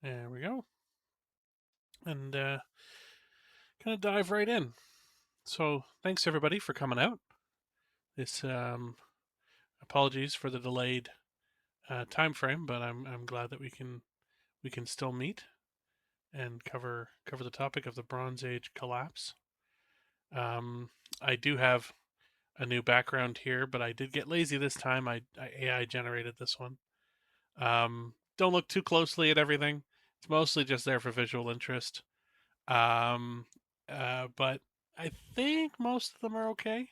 There we go. And kind of dive right in. So thanks everybody for coming out. This apologies for the delayed time frame, but I'm glad that we can still meet and cover the topic of the Bronze Age collapse. Um, I do have a new background here, but I did get lazy this time. I AI generated this one. Don't look too closely at everything. It's mostly just there for visual interest. Um, but I think most of them are okay.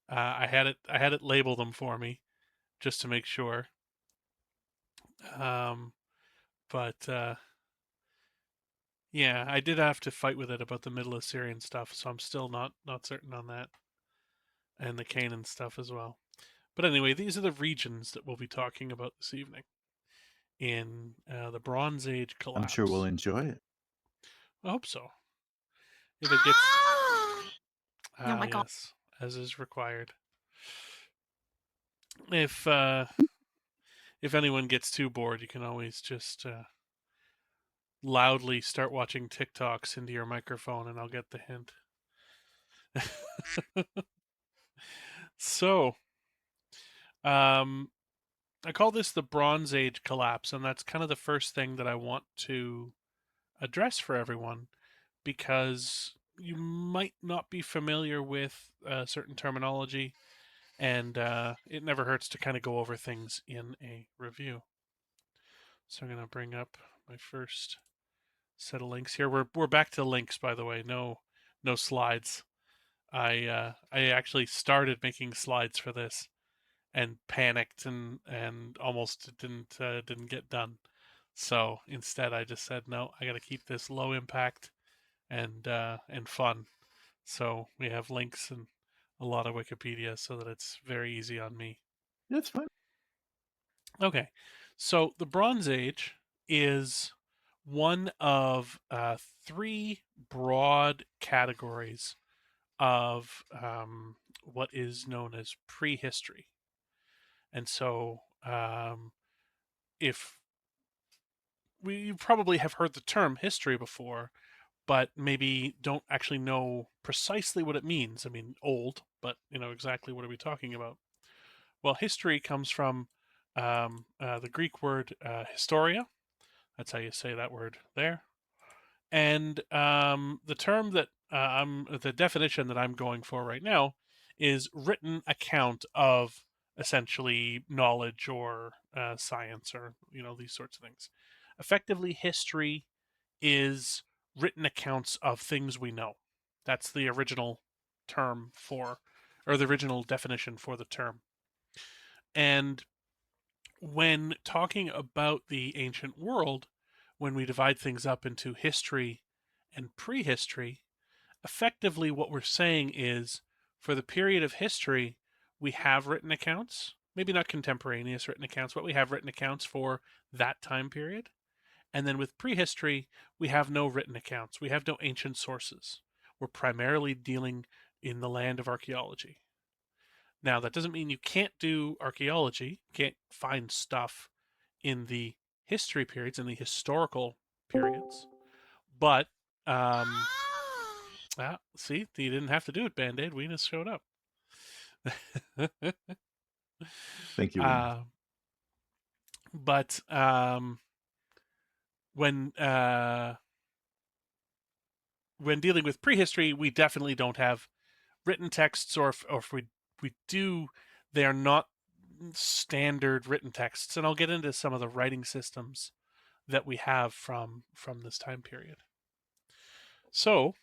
I had it label them for me just to make sure. Um, but yeah, I did have to fight with it about the Middle Assyrian stuff, so I'm still not certain on that, and the Canaan stuff as well. But anyway, these are the regions that we'll be talking about this evening in the Bronze Age I'm sure we'll collapse. enjoy it. I hope so. If it gets Oh my god. yes, as is required. If anyone gets too bored, you can always just loudly start watching TikToks into your microphone, and I'll get the hint. So, um, I call this the Bronze Age collapse, and that's kind of the first thing that I want to address for everyone because you might not be familiar with certain terminology, and it never hurts to kind of go over things in a review. So I'm going to bring up my first set of links here. We're back to links, by the way. No slides. I actually started making slides for this and panicked and almost didn't get done. So instead, I just said no. I got to keep this low impact and fun. So we have links and a lot of Wikipedia so that it's very easy on me. That's fine. Okay, so the Bronze Age is one of three broad categories of what is known as prehistory. And so, if you probably have heard the term history before, but maybe don't actually know precisely what it means. I mean, old, but exactly what are we talking about? Well, history comes from the Greek word historia. That's how you say that word there. And the term that the definition that I'm going for right now is written account of essentially knowledge or science or these sorts of things. Effectively, history is written accounts of things we know. That's the original term for, or the original definition for the term. And when talking about the ancient world, when we divide things up into history and prehistory, effectively what we're saying is for the period of history, we have written accounts, maybe not contemporaneous written accounts, but we have written accounts for that time period. And then with prehistory, we have no written accounts, we have no ancient sources. We're primarily dealing in the land of archaeology. Now, that doesn't mean you can't do archaeology, can't find stuff in the history periods, in the historical periods, but see, you didn't have to do it, Band Aid. We just showed up. Thank you, Wayne. uh, but when uh, when dealing with prehistory, we definitely don't have written texts, or if we do, they are not standard written texts. And I'll get into some of the writing systems that we have from this time period. So,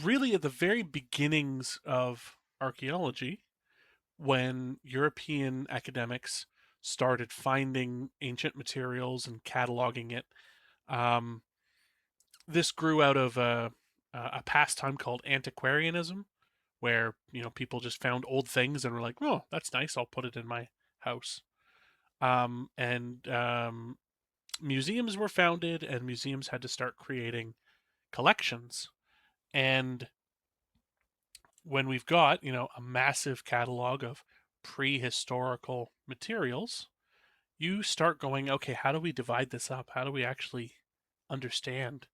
really, at the very beginnings of archaeology, when European academics started finding ancient materials and cataloging it, um, this grew out of a pastime called antiquarianism, where people just found old things and were like, "Oh, that's nice. I'll put it in my house." And museums were founded, and museums had to start creating collections. And when we've got a massive catalog of prehistorical materials, you start going, okay, how do we divide this up? How do we actually understand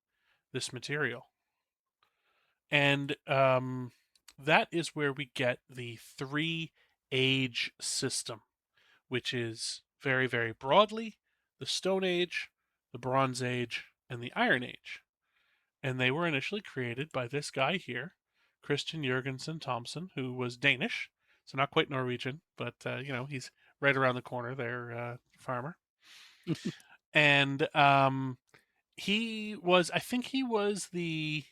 this material? And that is where we get the three age system, which is very, very broadly the Stone Age, the Bronze Age, and the Iron Age. And they were initially created by this guy here, Christian Jurgensen Thompson, who was Danish, so not quite Norwegian, but he's right around the corner there, farmer. And I think he was the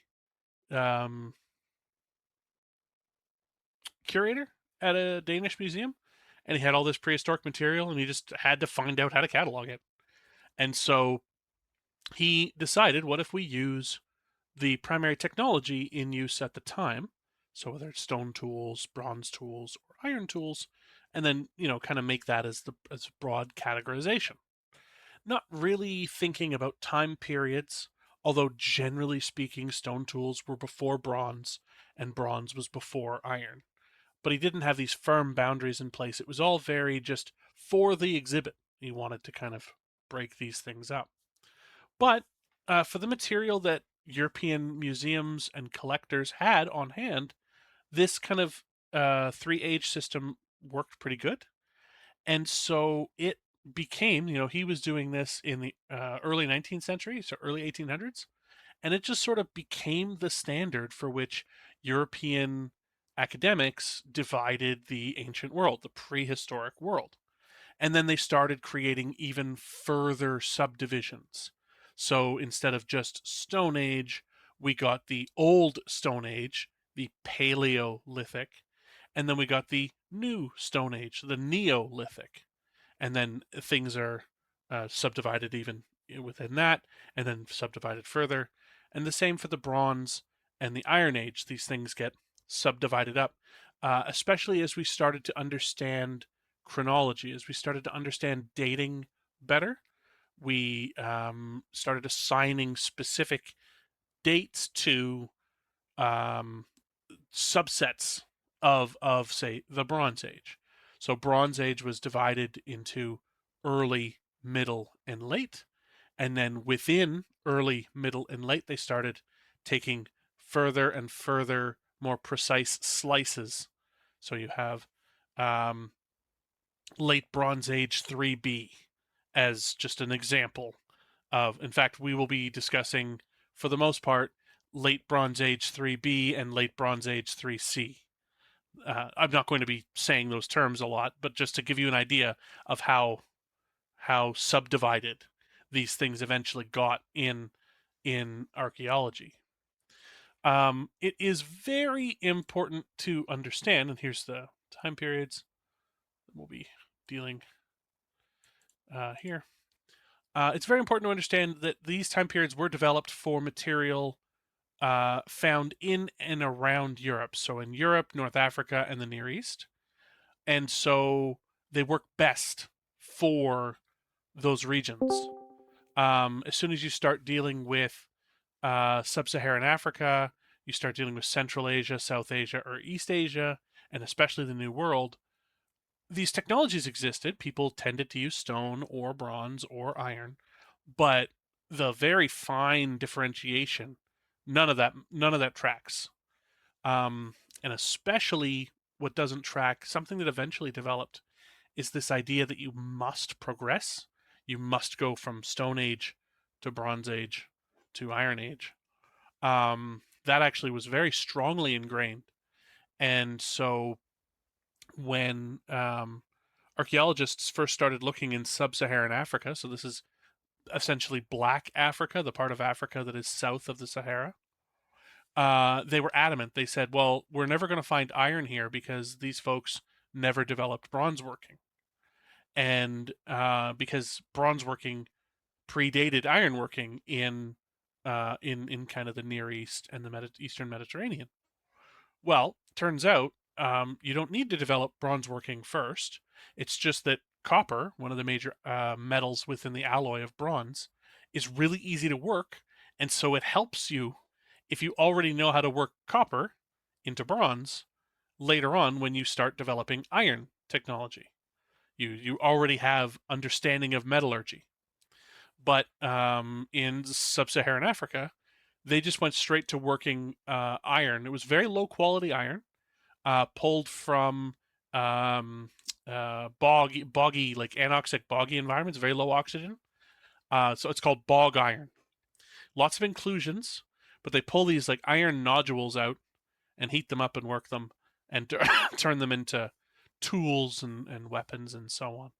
um, curator at a Danish museum, and he had all this prehistoric material, and he just had to find out how to catalog it. And so he decided, what if we use the primary technology in use at the time, so whether it's stone tools, bronze tools, or iron tools, and then kind of make that as broad categorization. Not really thinking about time periods, although generally speaking, stone tools were before bronze, and bronze was before iron. But he didn't have these firm boundaries in place. It was all very just for the exhibit. He wanted to kind of break these things up. But for the material that European museums and collectors had on hand, this kind of three age system worked pretty good. And so it became, he was doing this in the early 19th century, so early 1800s, and it just sort of became the standard for which European academics divided the ancient world, the prehistoric world. And then they started creating even further subdivisions. So instead of just Stone Age, we got the Old Stone Age, the Paleolithic, and then we got the New Stone Age, the Neolithic. And then things are subdivided even within that, and then subdivided further. And the same for the Bronze and the Iron Age. These things get subdivided up, especially as we started to understand chronology, as we started to understand dating better. We started assigning specific dates to um, subsets of say the Bronze Age. So Bronze Age was divided into early, middle, and late, and then within early, middle, and late they started taking further and further, more precise slices. So you have um, late Bronze Age 3B as just an example of. In fact, we will be discussing, for the most part, late Bronze Age 3B and late Bronze Age 3C. I'm not going to be saying those terms a lot, but just to give you an idea of how subdivided these things eventually got in archaeology. It is very important to understand, and here's the time periods that we'll be dealing here. It's very important to understand that these time periods were developed for material found in and around Europe. So in Europe, North Africa, and the Near East. And so they work best for those regions. As soon as you start dealing with sub-Saharan Africa, you start dealing with Central Asia, South Asia, or East Asia, and especially the New World, these technologies existed. People tended to use stone or bronze or iron, but the very fine differentiation, none of that tracks. Um, and especially what doesn't track, something that eventually developed, is this idea that you must progress. You must go from Stone Age to Bronze Age to Iron Age. That actually was very strongly ingrained. And so when archaeologists first started looking in sub-Saharan Africa, so this is essentially Black Africa, the part of Africa that is south of the Sahara, they were adamant. They said, well, we're never going to find iron here because these folks never developed bronze working. And because bronze working predated iron working in kind of the Near East and the Eastern Mediterranean. Well, turns out you don't need to develop bronze working first. It's just that copper, one of the major metals within the alloy of bronze, is really easy to work, and so it helps you if you already know how to work copper into bronze later on when you start developing iron technology. You already have understanding of metallurgy. But in sub-Saharan Africa, they just went straight to working iron. It was very low quality iron, pulled from boggy, like anoxic boggy environments, very low oxygen. So it's called bog iron. Lots of inclusions, but they pull these like iron nodules out and heat them up and work them and turn them into tools and weapons and so on.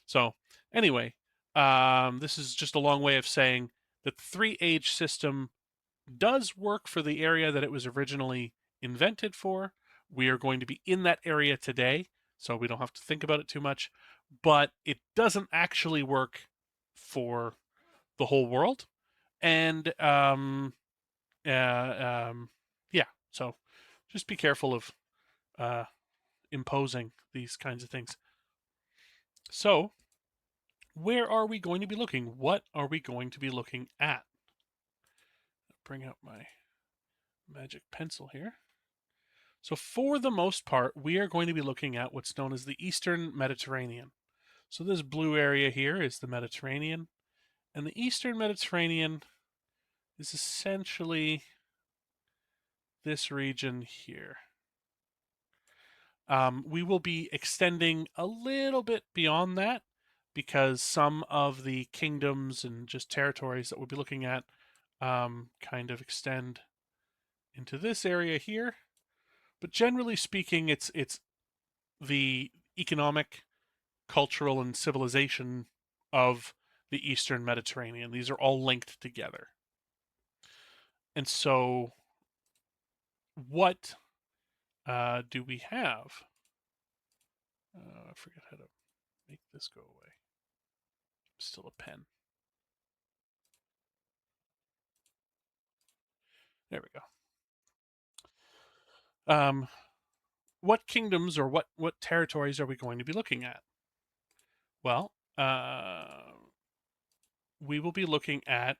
So anyway, this is just a long way of saying that the 3-age system does work for the area that it was originally invented for. We are going to be in that area today, so we don't have to think about it too much. But it doesn't actually work for the whole world. And yeah, so just be careful of uh, imposing these kinds of things. So, where are we going to be looking? What are we going to be looking at? Bring out my magic pencil here. So, for the most part, we are going to be looking at what's known as the Eastern Mediterranean. So, this blue area here is the Mediterranean, and the Eastern Mediterranean is essentially this region here. We will be extending a little bit beyond that because some of the kingdoms and just territories that we'll be looking at kind of extend into this area here. But generally speaking, it's the economic, cultural, and civilization of the Eastern Mediterranean. These are all linked together. And so, what do we have? I forget how to make this go away. Still a pen. There we go. What kingdoms or what territories are we going to be looking at? Well, we will be looking at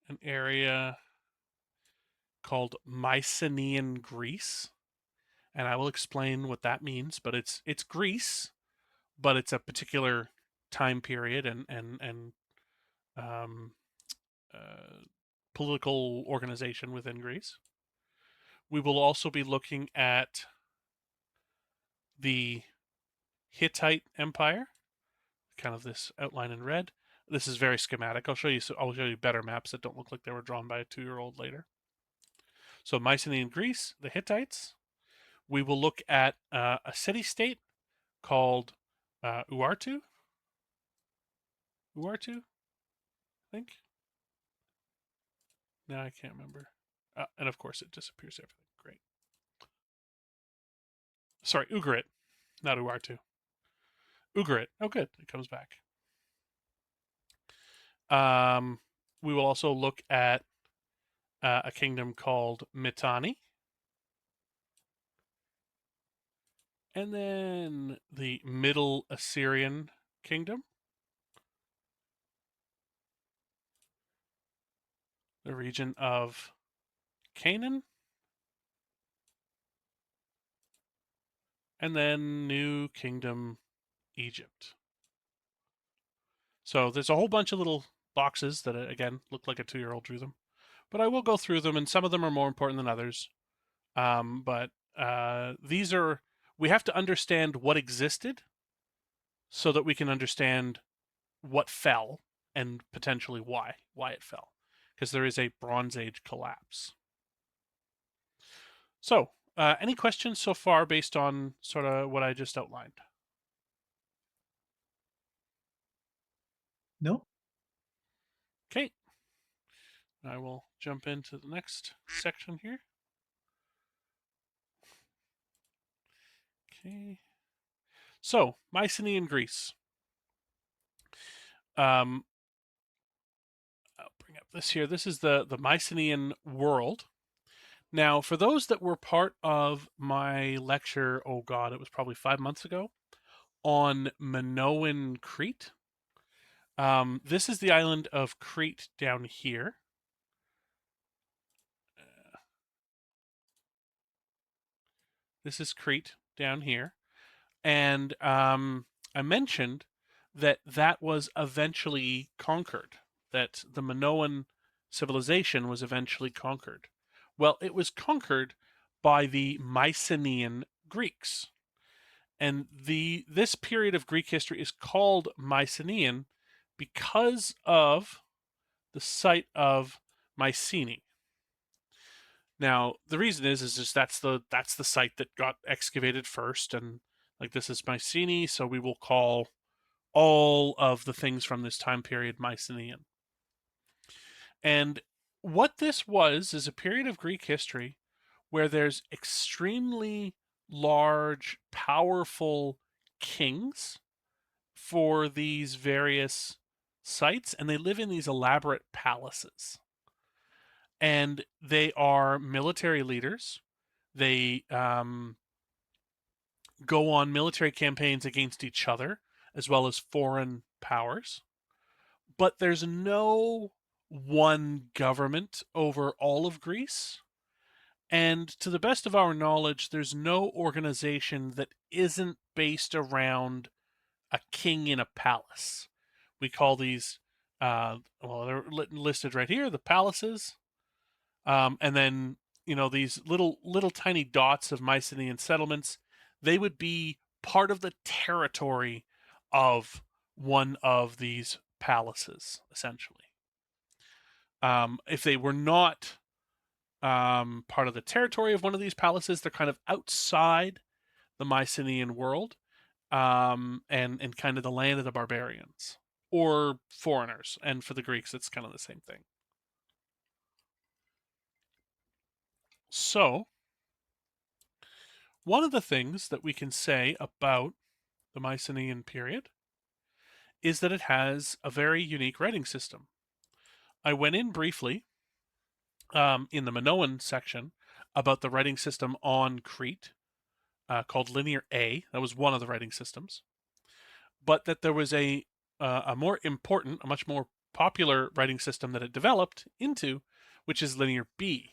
an area called Mycenaean Greece, and I will explain what that means. But it's Greece, but it's a particular time period and um, uh, political organization within Greece. We will also be looking at the Hittite Empire, kind of this outline in red. This is very schematic. I'll show you better maps that don't look like they were drawn by a 2-year-old later. So Mycenaean Greece, the Hittites. We will look at a city-state called Urartu. Urartu, I think. No, I can't remember. And of course, it disappears everything. Great. Sorry, Ugarit, not Urartu. Ugarit. Oh, good. It comes back. We will also look at a kingdom called Mitanni. And then the Middle Assyrian Kingdom, the region of Canaan, and then New Kingdom Egypt. So there's a whole bunch of little boxes that, again, look like a 2-year-old drew them. But I will go through them, and some of them are more important than others. But these are, we have to understand what existed so that we can understand what fell and potentially why it fell. Because there is a Bronze Age collapse. So, any questions so far based on sort of what I just outlined? No? Okay. I will jump into the next section here. Okay. So, Mycenaean Greece. I'll bring up this here. This is the Mycenaean world. Now, for those that were part of my lecture, oh God, it was probably 5 months ago, on Minoan Crete. This is the island of Crete down here. This is Crete down here. And I mentioned that that was eventually conquered, that the Minoan civilization was eventually conquered. Well, it was conquered by the Mycenaean Greeks. And this period of Greek history is called Mycenaean because of the site of Mycenae. Now, the reason is just that's the site that got excavated first, and like this is Mycenae, so we will call all of the things from this time period Mycenaean. And what this was is a period of Greek history where there's extremely large, powerful kings for these various sites, and they live in these elaborate palaces. And they are military leaders. They go on military campaigns against each other as well as foreign powers. But there's no one government over all of Greece. And to the best of our knowledge, there's no organization that isn't based around a king in a palace. We call these, well, they're listed right here, the palaces. And then, these little tiny dots of Mycenaean settlements, they would be part of the territory of one of these palaces, essentially. If they were not part of the territory of one of these palaces, they're kind of outside the Mycenaean world, and kind of the land of the barbarians or foreigners. And for the Greeks, it's kind of the same thing. So, one of the things that we can say about the Mycenaean period is that it has a very unique writing system. I went in briefly in the Minoan section about the writing system on Crete called Linear A. That was one of the writing systems. But that there was a more important, a much more popular writing system that it developed into, which is Linear B.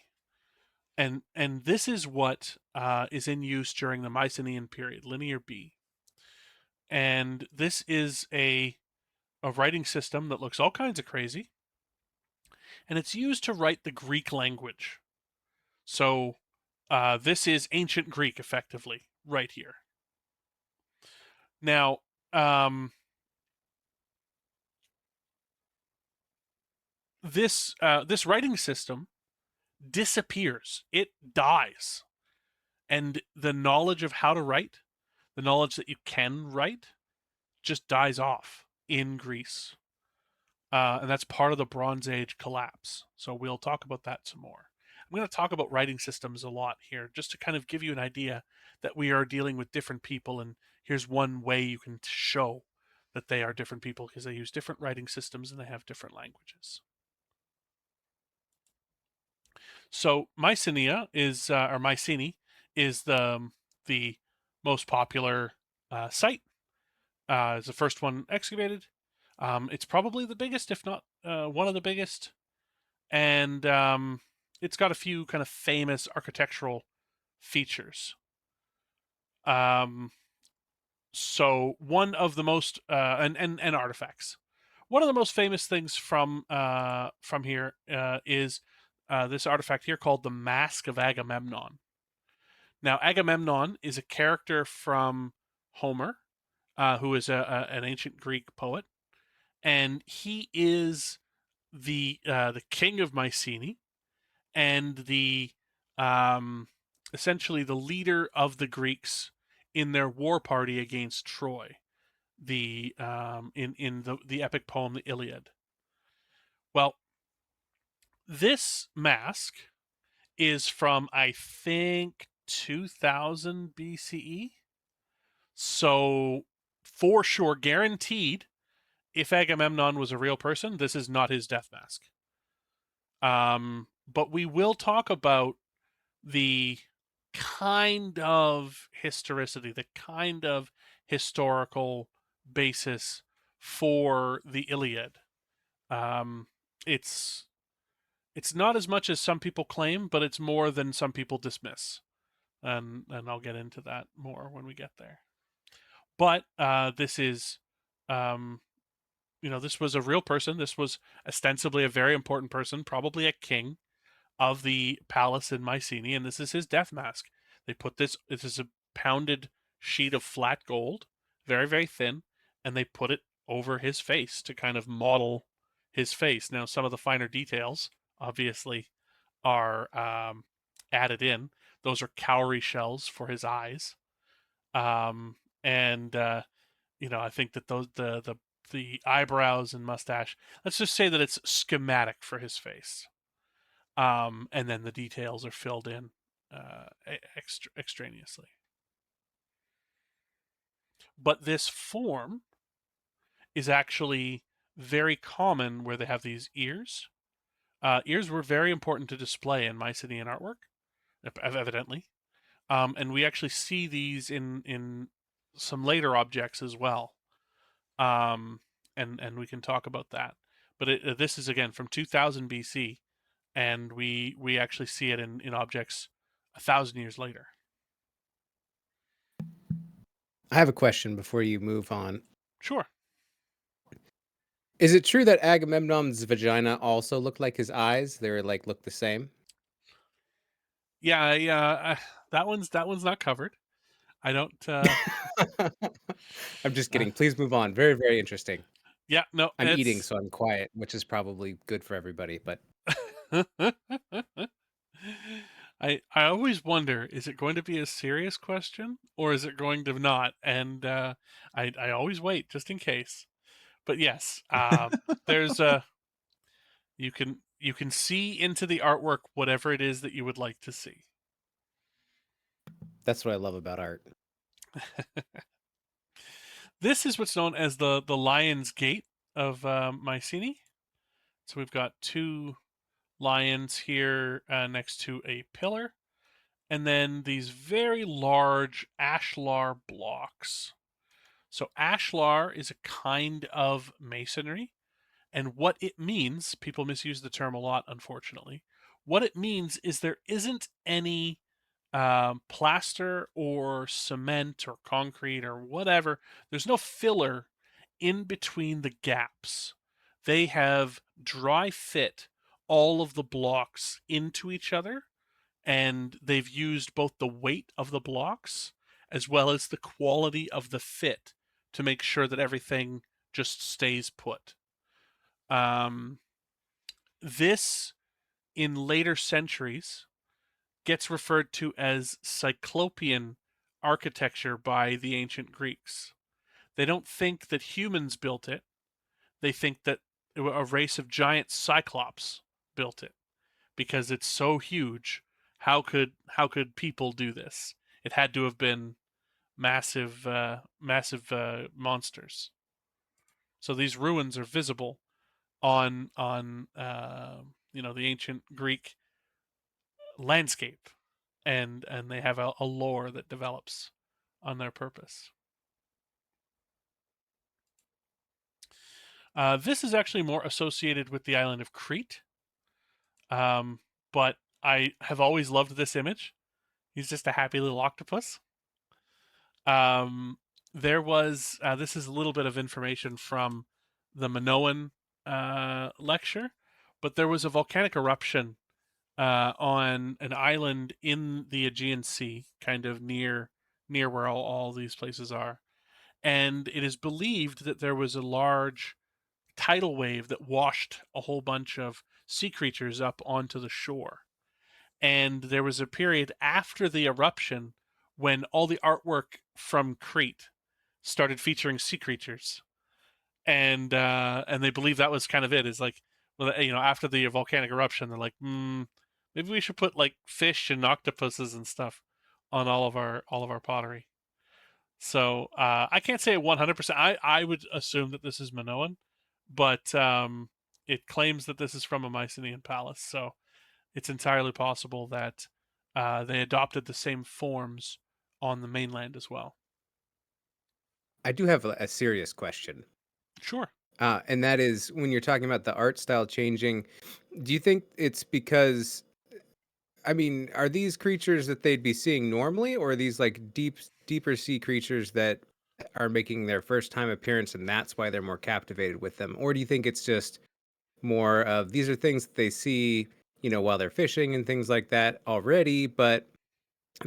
And this is what is in use during the Mycenaean period, Linear B. And this is a writing system that looks all kinds of crazy, and it's used to write the Greek language. So this is ancient Greek, effectively, right here. Now, this writing system disappears. It dies, and the knowledge of how to write, the knowledge that you can write, just dies off in Greece. And that's part of the Bronze Age collapse. So we'll talk about that some more. I'm going to talk about writing systems a lot here, just to kind of give you an idea that we are dealing with different people, and here's one way you can show that they are different people because they use different writing systems and they have different languages. So Mycenae is, or Mycenae is the most popular site. It's the first one excavated. It's probably the biggest, if not one of the biggest, and it's got a few kind of famous architectural features. So one of the most and artifacts. One of the most famous things from here is this artifact here called the Mask of Agamemnon. Now, Agamemnon is a character from Homer, who is an ancient Greek poet, and he is the king of Mycenae and the essentially the leader of the Greeks in their war party against Troy, the in the epic poem the Iliad. Well, this mask is from, I think, 2000 BCE. So for sure, guaranteed, if Agamemnon was a real person, this is not his death mask. But we will talk about the kind of historicity, the kind of historical basis for the Iliad. It's not as much as some people claim, but it's more than some people dismiss, and I'll get into that more when we get there. But this is, um, this was a real person. This was ostensibly a very important person, probably a king of the palace in Mycenae, and this is his death mask. They put this. This is a pounded sheet of flat gold, very very thin, and they put it over his face to kind of model his face. Now, some of the finer details, obviously, are added in. Those are cowrie shells for his eyes, and I think that the eyebrows and mustache. Let's just say that it's schematic for his face, and then the details are filled in extraneously. But this form is actually very common where they have these ears. Ears were very important to display in Mycenaean artwork, evidently, and we actually see these in some later objects as well. And we can talk about that. But this is again from 2000 BC, and we actually see it in objects 1,000 years later. I have a question before you move on. Sure. Is it true that Agamemnon's vagina also looked like his eyes? They were like looked the same. Yeah, yeah. That one's not covered. I don't. I'm just Uh, kidding. Please move on. Very, very interesting. yeah, no, I'm eating, it's. so I'm quiet, which is probably good for everybody. But I always wonder, is it going to be a serious question or is it going to not? And I always wait just in case. But yes, there's a you can see into the artwork whatever it is that you would like to see. that's what I love about art. This is what's known as the Lion's Gate of Mycenae. So we've got two lions here next to a pillar, and then these very large ashlar blocks. So ashlar is a kind of masonry, and what it means, people misuse the term a lot, unfortunately. What it means is there isn't any plaster or cement or concrete or whatever. There's no filler in between the gaps. They have dry fit all of the blocks into each other, and they've used both the weight of the blocks as well as the quality of the fit to make sure that everything just stays put. Um, this, in later centuries, gets referred to as Cyclopean architecture by the ancient Greeks. They don't think that humans built it. They think that a race of giant cyclops built it because it's so huge. How could people do this? It had to have been massive monsters. So these ruins are visible on the ancient Greek landscape, and they have a lore that develops on their purpose. This is actually more associated with the island of Crete, but I have always loved this image. He's just a happy little octopus. Um, there was this is a little bit of information from the Minoan lecture, but there was a volcanic eruption on an island in the Aegean Sea, kind of near where all these places are. And it is believed that there was a large tidal wave that washed a whole bunch of sea creatures up onto the shore. And there was a period after the eruption when all the artwork from Crete started featuring sea creatures, and they believe that was kind of it. Is like, well, after the volcanic eruption, they're like, maybe we should put like fish and octopuses and stuff on all of our pottery. So I can't say 100%. I would assume that this is Minoan, but it claims that this is from a Mycenaean palace. So it's entirely possible that they adopted the same forms on the mainland as well. I do have a serious question, Sure. and that is when you're talking about the art style changing. Do you think it's because I mean, are these creatures that they'd be seeing normally, or are these like deeper sea creatures that are making their first time appearance and that's why they're more captivated with them? Or do you think it's just more of these are things that they see, while they're fishing and things like that already, but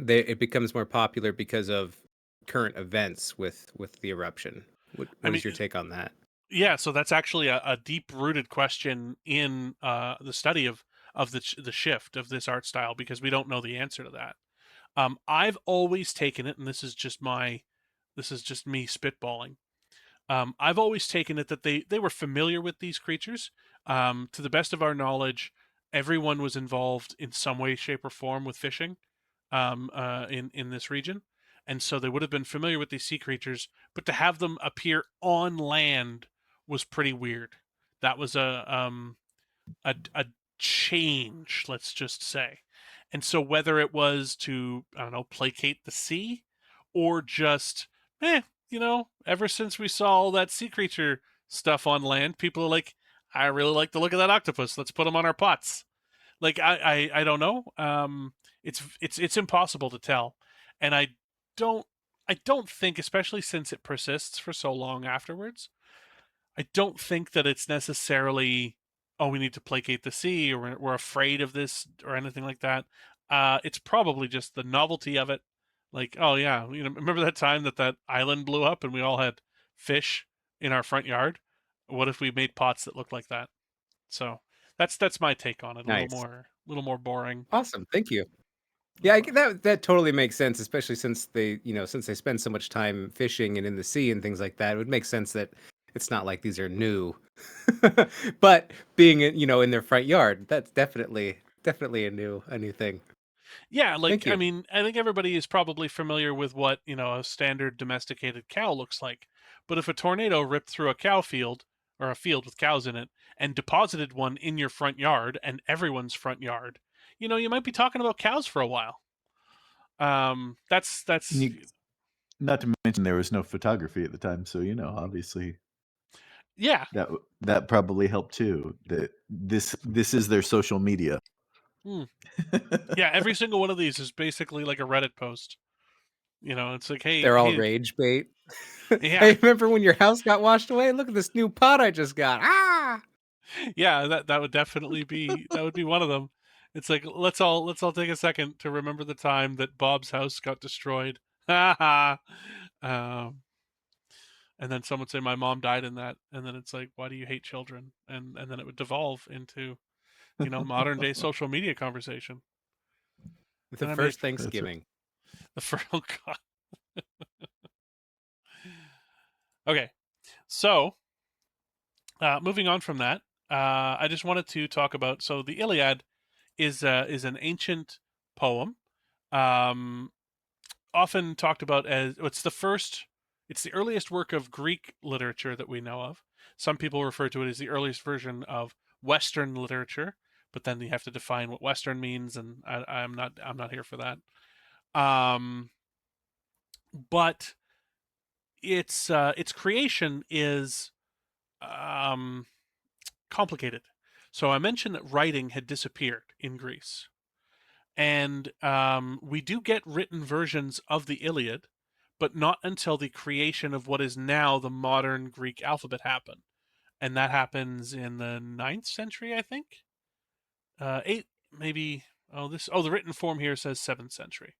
it becomes more popular because of current events with the eruption? I What mean, is your take on that? yeah, so that's actually a deep-rooted question in the study of the shift of this art style, because we don't know the answer to that. I've always taken it, and this is just me spitballing. I've always taken it that they were familiar with these creatures. To the best of our knowledge, everyone was involved in some way, shape, or form with fishing in this region, and so they would have been familiar with these sea creatures. But to have them appear on land was pretty weird. That was a change, let's just say. And so whether it was to, I don't know, placate the sea, or just, eh, ever since we saw all that sea creature stuff on land, people are like, I really like the look of that octopus. Let's put him on our pots. Like I don't know. It's impossible to tell, and don't I don't think, especially since it persists for so long afterwards, I don't think that it's necessarily, oh, we need to placate the sea, or we're afraid of this, or anything like that. It's probably just the novelty of it. Like, oh yeah, remember that time that island blew up and we all had fish in our front yard? What if we made pots that looked like that? So that's my take on it. Nice. A little more boring. Awesome. Thank you. Yeah, that totally makes sense, especially since since they spend so much time fishing and in the sea and things like that. It would make sense that it's not like these are new. But being in their front yard, that's definitely a new thing. Yeah, Thank like, I you. mean, I think everybody is probably familiar with what, a standard domesticated cow looks like. But if a tornado ripped through a cow field, or a field with cows in it, and deposited one in your front yard and everyone's front yard, you might be talking about cows for a while. And That's not to mention there was no photography at the time, so obviously yeah. that probably helped too. That this is their social media. Hmm. Yeah, every single one of these is basically like a Reddit post. It's like, hey, They're all hey, rage bait. yeah, Hey, remember when your house got washed away? Look at this new pot I just got. Ah! yeah, that would definitely be that would be one of them. It's like, let's all take a second to remember the time that Bob's house got destroyed. Ha ha. And then someone say my mom died in that, and then it's like, why do you hate children? And then it would devolve into, modern day social media conversation. The And I mean, first That's right. Thanksgiving. the first, oh god. Okay, so moving on from that, I just wanted to talk about, so the Iliad is an ancient poem, um, often talked about as it's the earliest work of Greek literature that we know of. Some people refer to it as the earliest version of Western literature, but then you have to define what Western means, and I'm not here for that. Um, but its creation is um, complicated. So I mentioned that writing had disappeared in Greece. And we do get written versions of the Iliad, but not until the creation of what is now the modern Greek alphabet happened, and that happens in the 9th century, I think. Eight, maybe. The written form here says 7th century.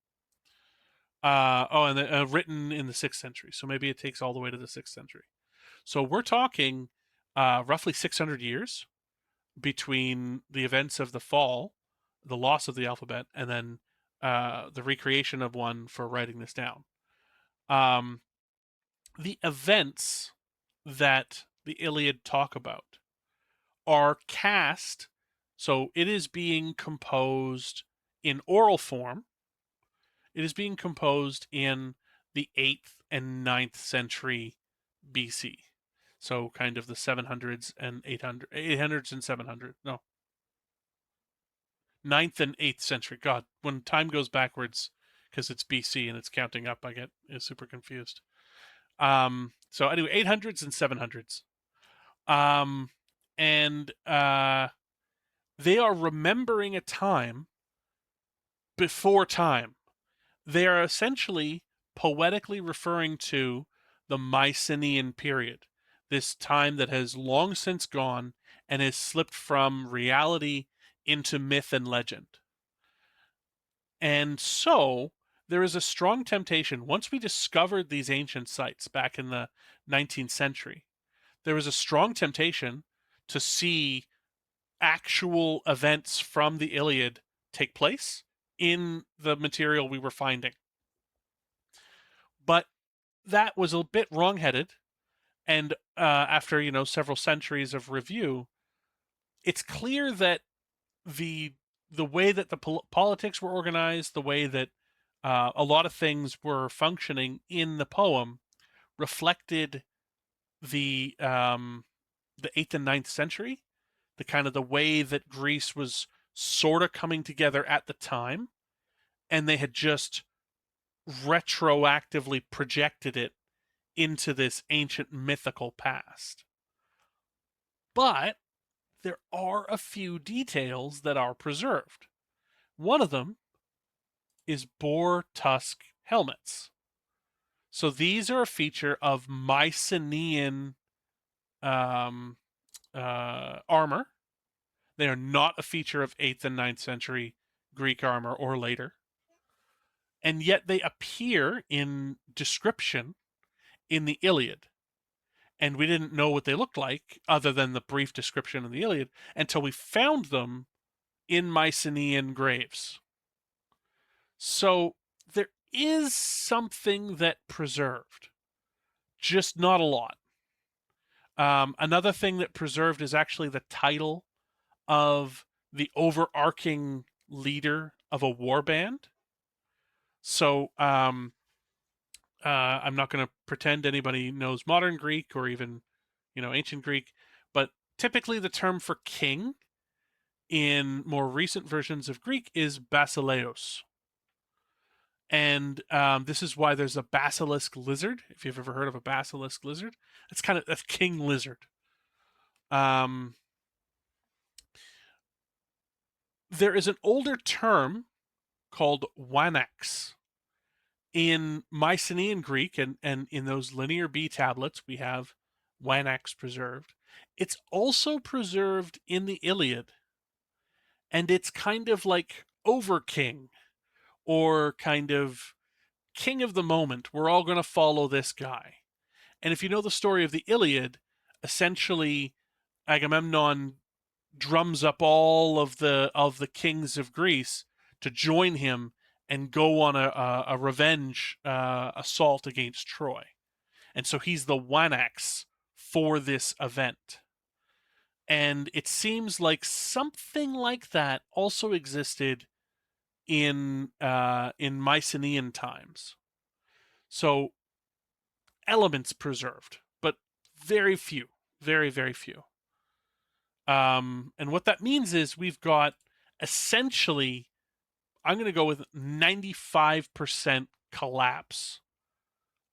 And written in the 6th century, so maybe it takes all the way to the 6th century. So we're talking roughly 600 years between the events of the fall, the loss of the alphabet, and then the recreation of one for writing this down. Um, the events that the Iliad talk about are cast, so it is being composed in oral form. It is being composed in the 8th and 9th century BC. So kind of the 700s and 800s and 700s. No, ninth and 8th century. God, when time goes backwards because it's BC and it's counting up, I get super confused. So anyway, 800s and 700s. Um, and they are remembering a time before time. They are essentially poetically referring to the Mycenaean period, this time that has long since gone and has slipped from reality into myth and legend. And so there is a strong temptation, once we discovered these ancient sites back in the 19th century, there was a strong temptation to see actual events from the Iliad take place in the material we were finding. But that was a bit wrongheaded, and after several centuries of review, it's clear that the way that the politics were organized, the way that a lot of things were functioning in the poem, reflected the 8th and 9th century, the kind of the way that Greece was sort of coming together at the time, and they had just retroactively projected it into this ancient mythical past. But there are a few details that are preserved. One of them is boar tusk helmets. So these are a feature of Mycenaean armor. They are not a feature of 8th and 9th century Greek armor or later. And yet they appear in description in the Iliad. And we didn't know what they looked like other than the brief description in the Iliad until we found them in Mycenaean graves. So there is something that preserved, just not a lot. Another thing that preserved is actually the title of the overarching leader of a war band. So I'm not going to pretend anybody knows modern Greek or even ancient Greek, but typically the term for king in more recent versions of Greek is basileus. And this is why there's a basilisk lizard. If you've ever heard of a basilisk lizard, it's kind of a king lizard. There is an older term called wanax in Mycenaean Greek, and in those Linear B tablets we have wanax preserved. It's also preserved in the Iliad, and it's kind of like overking, or kind of king of the moment. We're all going to follow this guy. And if you know the story of the Iliad, essentially Agamemnon drums up all of the kings of Greece to join him and go on a revenge assault against Troy. And so he's the Wanax for this event. And it seems like something like that also existed in Mycenaean times. So elements preserved, but very few, very, very few. And what that means is we've got essentially, I'm going to go with 95% collapse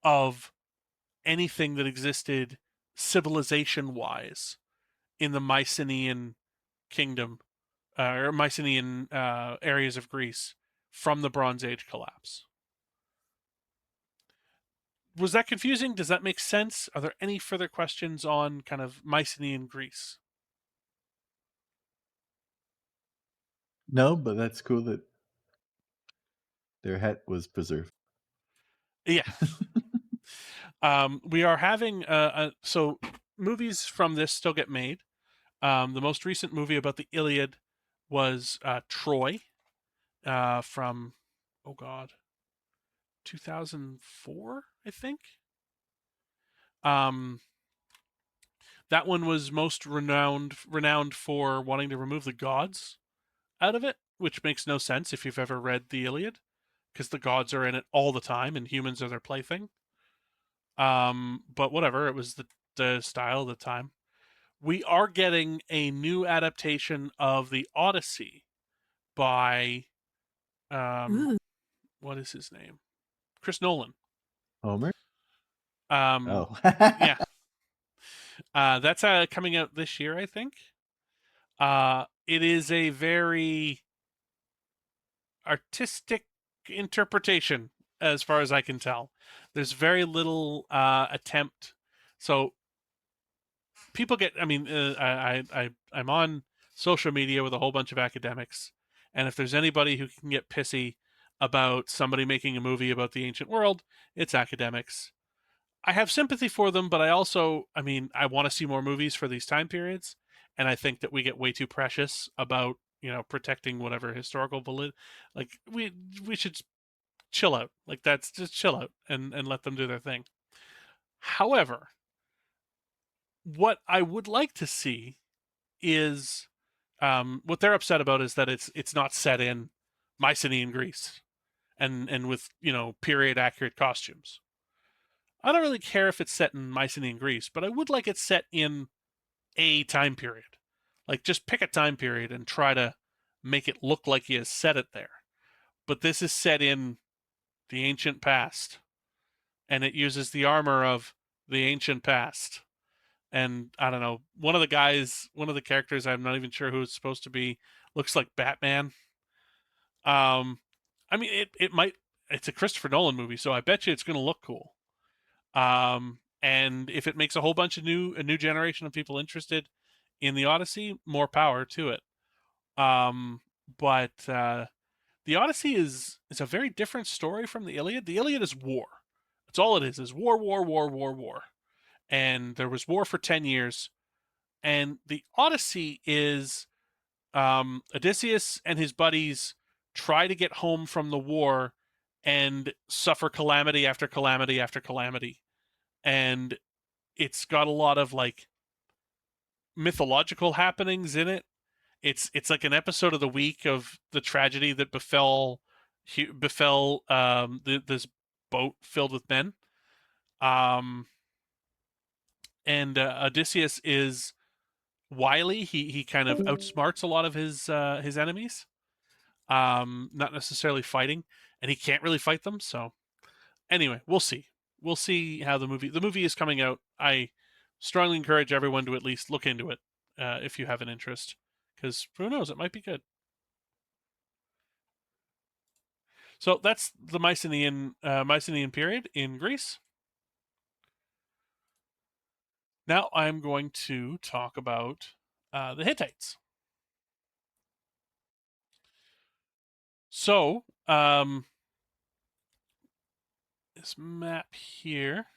of anything that existed civilization-wise in the Mycenaean kingdom, or Mycenaean areas of Greece from the Bronze Age collapse. Was that confusing? Does that make sense? Are there any further questions on kind of Mycenaean Greece? No, but that's cool that their hat was preserved. Yeah. We are having so movies from this still get made. The most recent movie about the Iliad was Troy from 2004, I think. That one was most renowned for wanting to remove the gods out of it, which makes no sense if you've ever read the Iliad, because the gods are in it all the time and humans are their plaything. But whatever, it was the style of the time. We are getting a new adaptation of the Odyssey by Ooh. what is his name? Chris Nolan. Homer? Um, Oh. yeah. That's coming out this year, I think. It is a very artistic interpretation as far as I can tell. There's very little attempt. So people get. I mean, I'm on social media with a whole bunch of academics, and if there's anybody who can get pissy about somebody making a movie about the ancient world, it's academics. I have sympathy for them, but I also, I mean, I want to see more movies for these time periods, and I think that we get way too precious about protecting whatever historical valid. Like we should chill out. Like that's just chill out and let them do their thing. However, what I would like to see is what they're upset about is that it's not set in Mycenaean Greece and with period accurate costumes. I don't really care if it's set in Mycenaean Greece, but I would like it set in a time period. Like just pick a time period and try to make it look like he has set it there. But this is set in the ancient past, and it uses the armor of the ancient past. And I don't know, one of the characters, I'm not even sure who it's supposed to be, looks like Batman. I mean, it might. It's a Christopher Nolan movie, so I bet you it's going to look cool. And if it makes a new generation of people interested in the Odyssey, more power to it. But the Odyssey is a very different story from the Iliad. The Iliad is war. That's all it is war, war, war, war, war. And there was war for 10 years. And the Odyssey is Odysseus and his buddies try to get home from the war and suffer calamity after calamity after calamity. And it's got a lot of like mythological happenings in it. It's like an episode of the week of the tragedy that befell this boat filled with men. Um, and Odysseus is wily. He kind of outsmarts a lot of his enemies. Not necessarily fighting, and he can't really fight them. So anyway, we'll see. We'll see how the movie is coming out. I strongly encourage everyone to at least look into it if you have an interest, because who knows, it might be good. So that's the Mycenaean period in Greece. Now I'm going to talk about the Hittites. So this map here,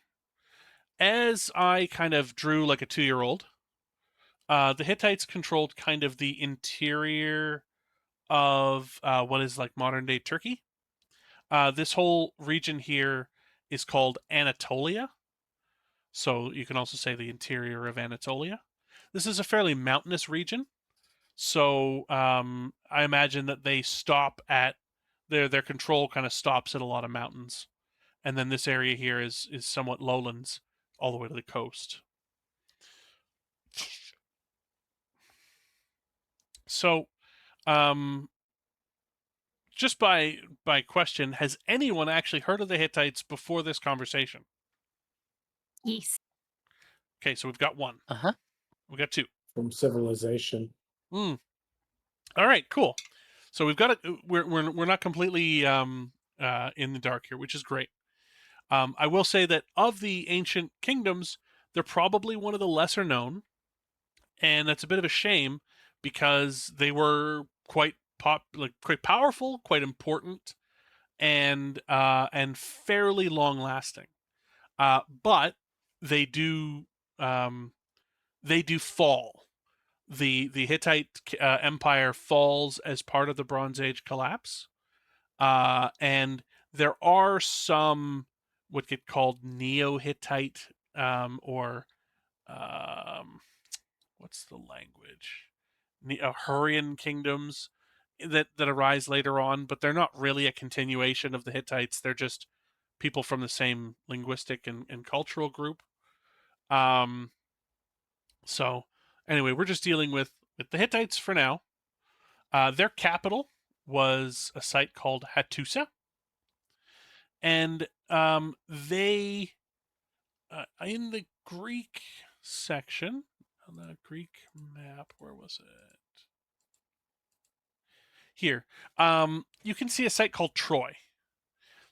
as I kind of drew like a 2-year-old, the Hittites controlled kind of the interior of what is like modern day Turkey. This whole region here is called Anatolia. So you can also say the interior of Anatolia. This is a fairly mountainous region. So I imagine that they stop at their control kind of stops at a lot of mountains. And then this area here is somewhat lowlands all the way to the coast. So just by question, has anyone actually heard of the Hittites before this conversation? Yes. Okay, so we've got one. Uh-huh. We got two. From civilization. All right, cool. So we've got it. We're not completely in the dark here, which is great. I will say that of the ancient kingdoms, they're probably one of the lesser known, and that's a bit of a shame because they were quite quite powerful, quite important, and fairly long lasting. But they do fall. The Hittite Empire falls as part of the Bronze Age collapse, and there are some what get called Neo-Hittite or what's the language? Hurrian kingdoms that arise later on, but they're not really a continuation of the Hittites. They're just people from the same linguistic and cultural group. So anyway, we're just dealing with the Hittites for now. Their capital was a site called Hattusa, and they in the Greek section on the Greek map, where was it? Here, you can see a site called Troy.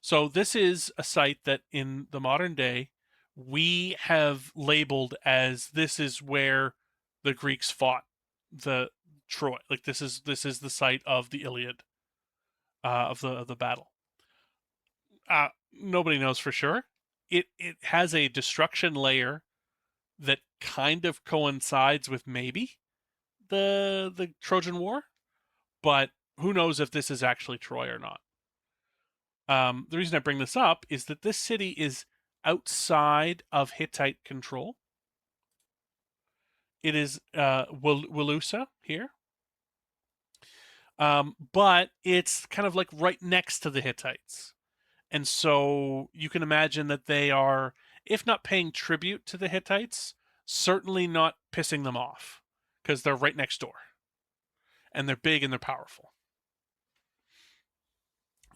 So this is a site that in the modern day we have labeled as this is where the Greeks fought the Troy. Like this is the site of the Iliad, of the battle. Nobody knows for sure. It has a destruction layer that kind of coincides with maybe the Trojan War, but who knows if this is actually Troy or not. The reason I bring this up is that this city is outside of Hittite control. It is Wilusa here, but it's kind of like right next to the Hittites. And so you can imagine that they are, if not paying tribute to the Hittites, certainly not pissing them off because they're right next door and they're big and they're powerful.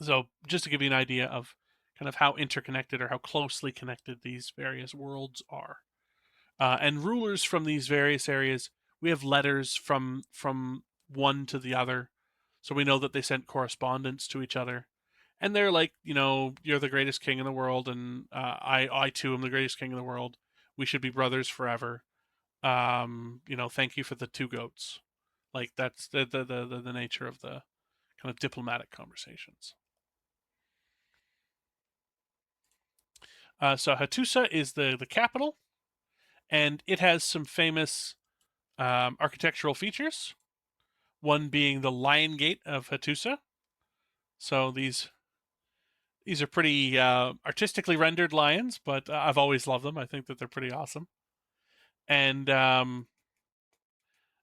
So just to give you an idea of kind of how interconnected or how closely connected these various worlds are. And rulers from these various areas, we have letters from one to the other. So we know that they sent correspondence to each other. And they're like, you're the greatest king in the world, and I too am the greatest king in the world. We should be brothers forever. Thank you for the two goats. Like that's the nature of the kind of diplomatic conversations. So Hattusa is the capital, and it has some famous architectural features. One being the Lion Gate of Hattusa. So these are pretty artistically rendered lions, but I've always loved them. I think that they're pretty awesome. And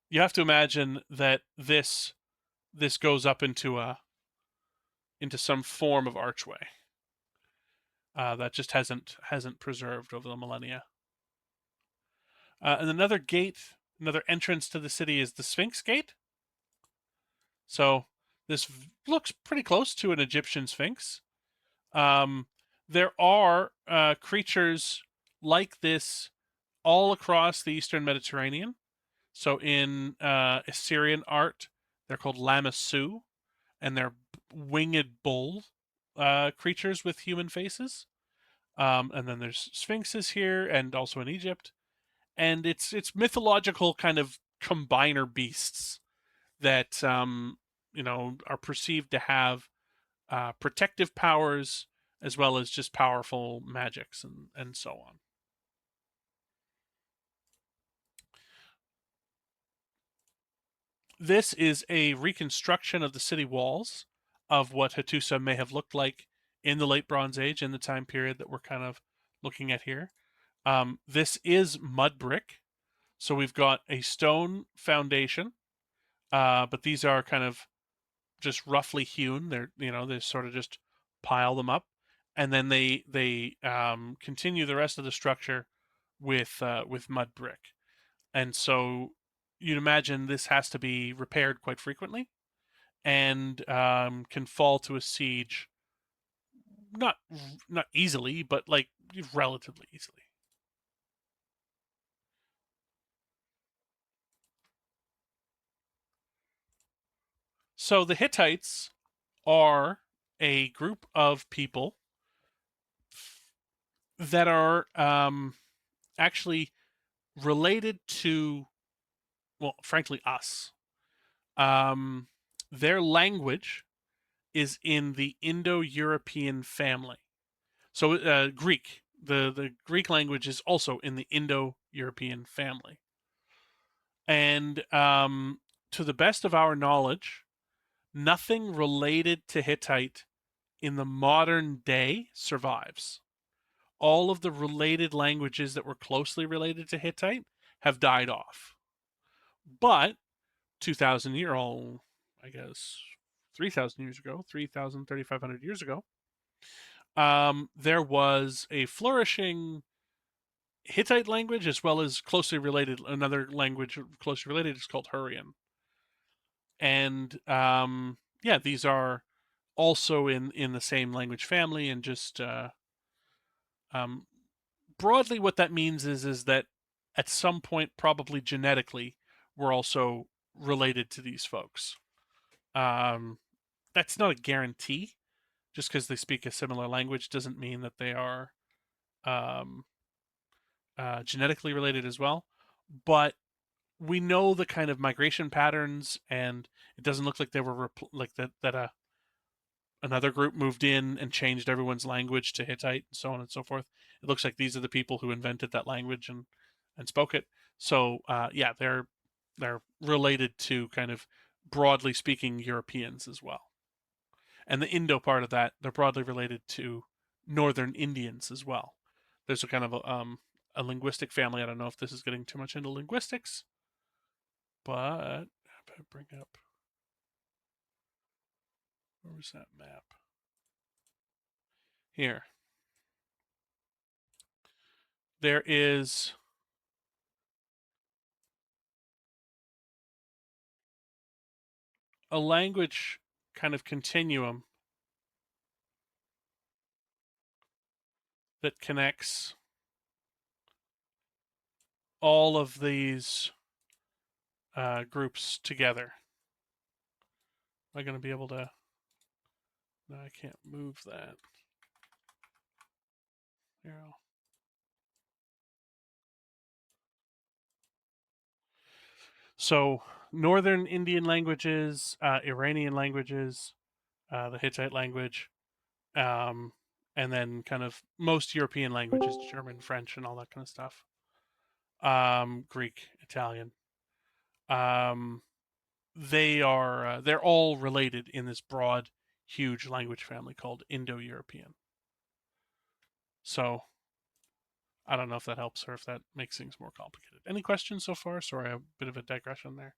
you have to imagine that this goes up into some form of archway that just hasn't preserved over the millennia. And another entrance to the city is the Sphinx Gate. So this looks pretty close to an Egyptian Sphinx. There are creatures like this all across the Eastern Mediterranean. So in Assyrian art, they're called lamassu, and they're winged bull creatures with human faces. And then there's sphinxes here, and also in Egypt. And it's mythological kind of combiner beasts that are perceived to have protective powers as well as just powerful magics and so on. This is a reconstruction of the city walls of what Hattusa may have looked like in the late Bronze Age, in the time period that we're kind of looking at here. This is mud brick. So we've got a stone foundation, but these are kind of just roughly hewn. They sort of just pile them up, and then they continue the rest of the structure with mud brick. And so you'd imagine this has to be repaired quite frequently, and can fall to a siege not easily, but like relatively easily. So the Hittites are a group of people that are actually related to, well, frankly, us. Their language is in the Indo-European family. So Greek, the Greek language is also in the Indo-European family. And to the best of our knowledge, nothing related to Hittite in the modern day survives. All of the related languages that were closely related to Hittite have died off. But 2,000 year old, I guess 3,000 years ago, 3,500 years ago, there was a flourishing Hittite language as well as closely related, another language closely related is called Hurrian. And yeah, these are also in the same language family, and just broadly what that means is that at some point, probably genetically, we're also related to these folks. That's not a guarantee, Just because they speak a similar language doesn't mean that they are um, genetically related as well. But we know the kind of migration patterns, and it doesn't look like they were like that another group moved in and changed everyone's language to Hittite and so on and so forth. It looks like these are the people who invented that language and spoke it. So yeah, they're related to kind of broadly speaking Europeans as well. And the Indo part of that, they're broadly related to Northern Indians as well. There's a kind of a linguistic family. I don't know if this is getting too much into linguistics, but bring up, where was that map? Here. There is a language kind of continuum that connects all of these groups together. Am I going to be able to? No, I can't move that. Here. So, Northern Indian languages, Iranian languages, the Hittite language, and then kind of most European languages, German, French, and all that kind of stuff. Greek, Italian. Um, they're all related in this broad, huge language family called Indo-European. So I don't know if that helps or if that makes things more complicated. Any questions so far? Sorry, a bit of a digression there.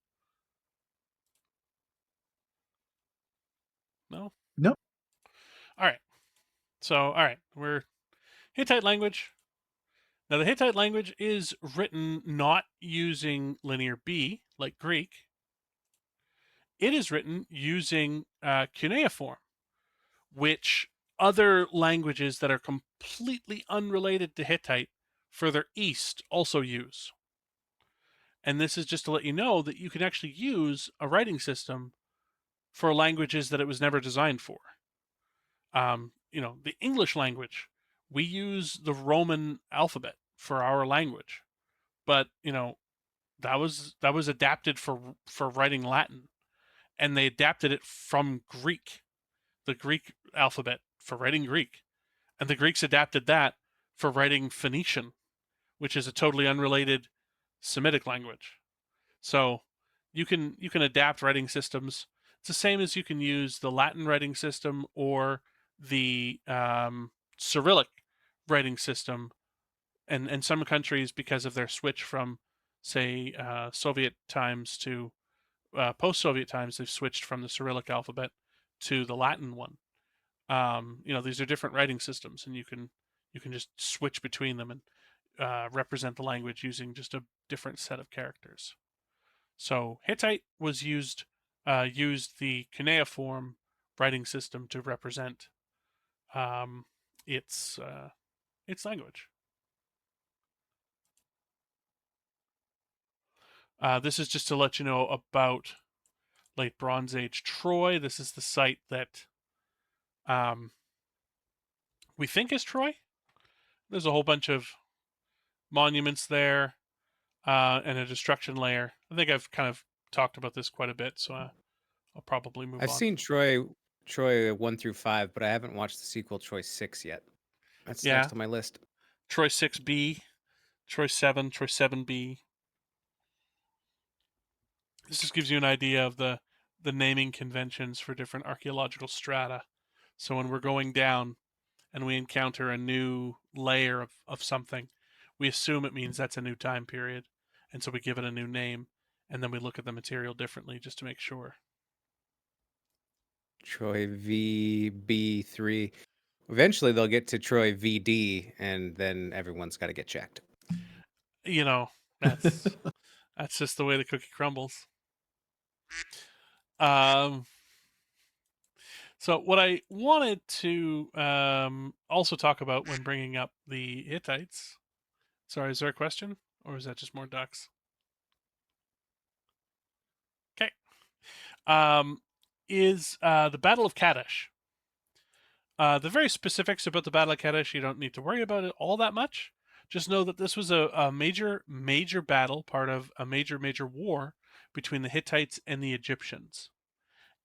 No? No. All right. So, all right, we're Hittite language. Now, the Hittite language is written not using linear B like Greek. It is written using cuneiform, which other languages that are completely unrelated to Hittite further east also use. And this is just to let you know that you can actually use a writing system for languages that it was never designed for. The English language, we use the Roman alphabet for our language, but that was adapted for writing Latin, and they adapted it from Greek, the Greek alphabet for writing Greek, and the Greeks adapted that for writing Phoenician, which is a totally unrelated Semitic language. So you can adapt writing systems. It's the same as you can use the Latin writing system or the Cyrillic writing system, and some countries, because of their switch from, say, Soviet times to post-Soviet times, they've switched from the Cyrillic alphabet to the Latin one. These are different writing systems, and you can just switch between them and represent the language using just a different set of characters. So Hittite was used the cuneiform writing system to represent um, its language. This is just to let you know about Late Bronze Age Troy. This is the site that um, we think is Troy. There's a whole bunch of monuments there and a destruction layer. I think I've kind of talked about this quite a bit, so I'll probably move I've on. seen Troy 1 through 5, but I haven't watched the sequel Troy 6 yet. That's Yeah, next on my list. Troy 6B, Troy 7, Troy 7B. This just gives you an idea of the naming conventions for different archaeological strata. So when we're going down and we encounter a new layer of something, we assume it means that's a new time period. And so we give it a new name, and then we look at the material differently just to make sure. Troy VB3. Eventually, they'll get to Troy VD, and then everyone's got to get checked. You know, that's that's just the way the cookie crumbles. Um, so what I wanted to also talk about when bringing up the Hittites. Sorry, is there a question, or is that just more ducks? Okay. Is the Battle of Kadesh. The very specifics about the Battle of Kadesh, you don't need to worry about it all that much. Just know that this was a major battle, part of a major war between the Hittites and the Egyptians.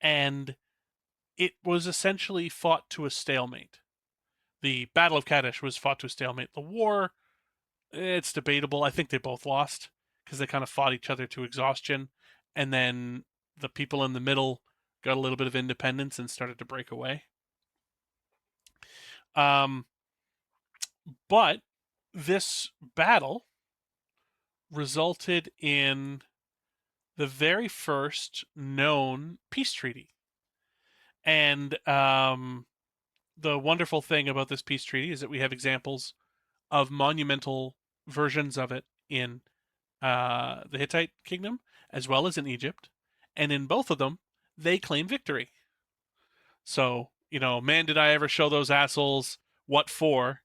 And it was essentially fought to a stalemate. The Battle of Kadesh was fought to a stalemate. The war, it's debatable. I think they both lost because they kind of fought each other to exhaustion. And then the people in the middle got a little bit of independence and started to break away. But this battle resulted in the very first known peace treaty. And the wonderful thing about this peace treaty is that we have examples of monumental versions of it in the Hittite kingdom as well as in Egypt. And in both of them, they claim victory. So, man, did I ever show those assholes what for?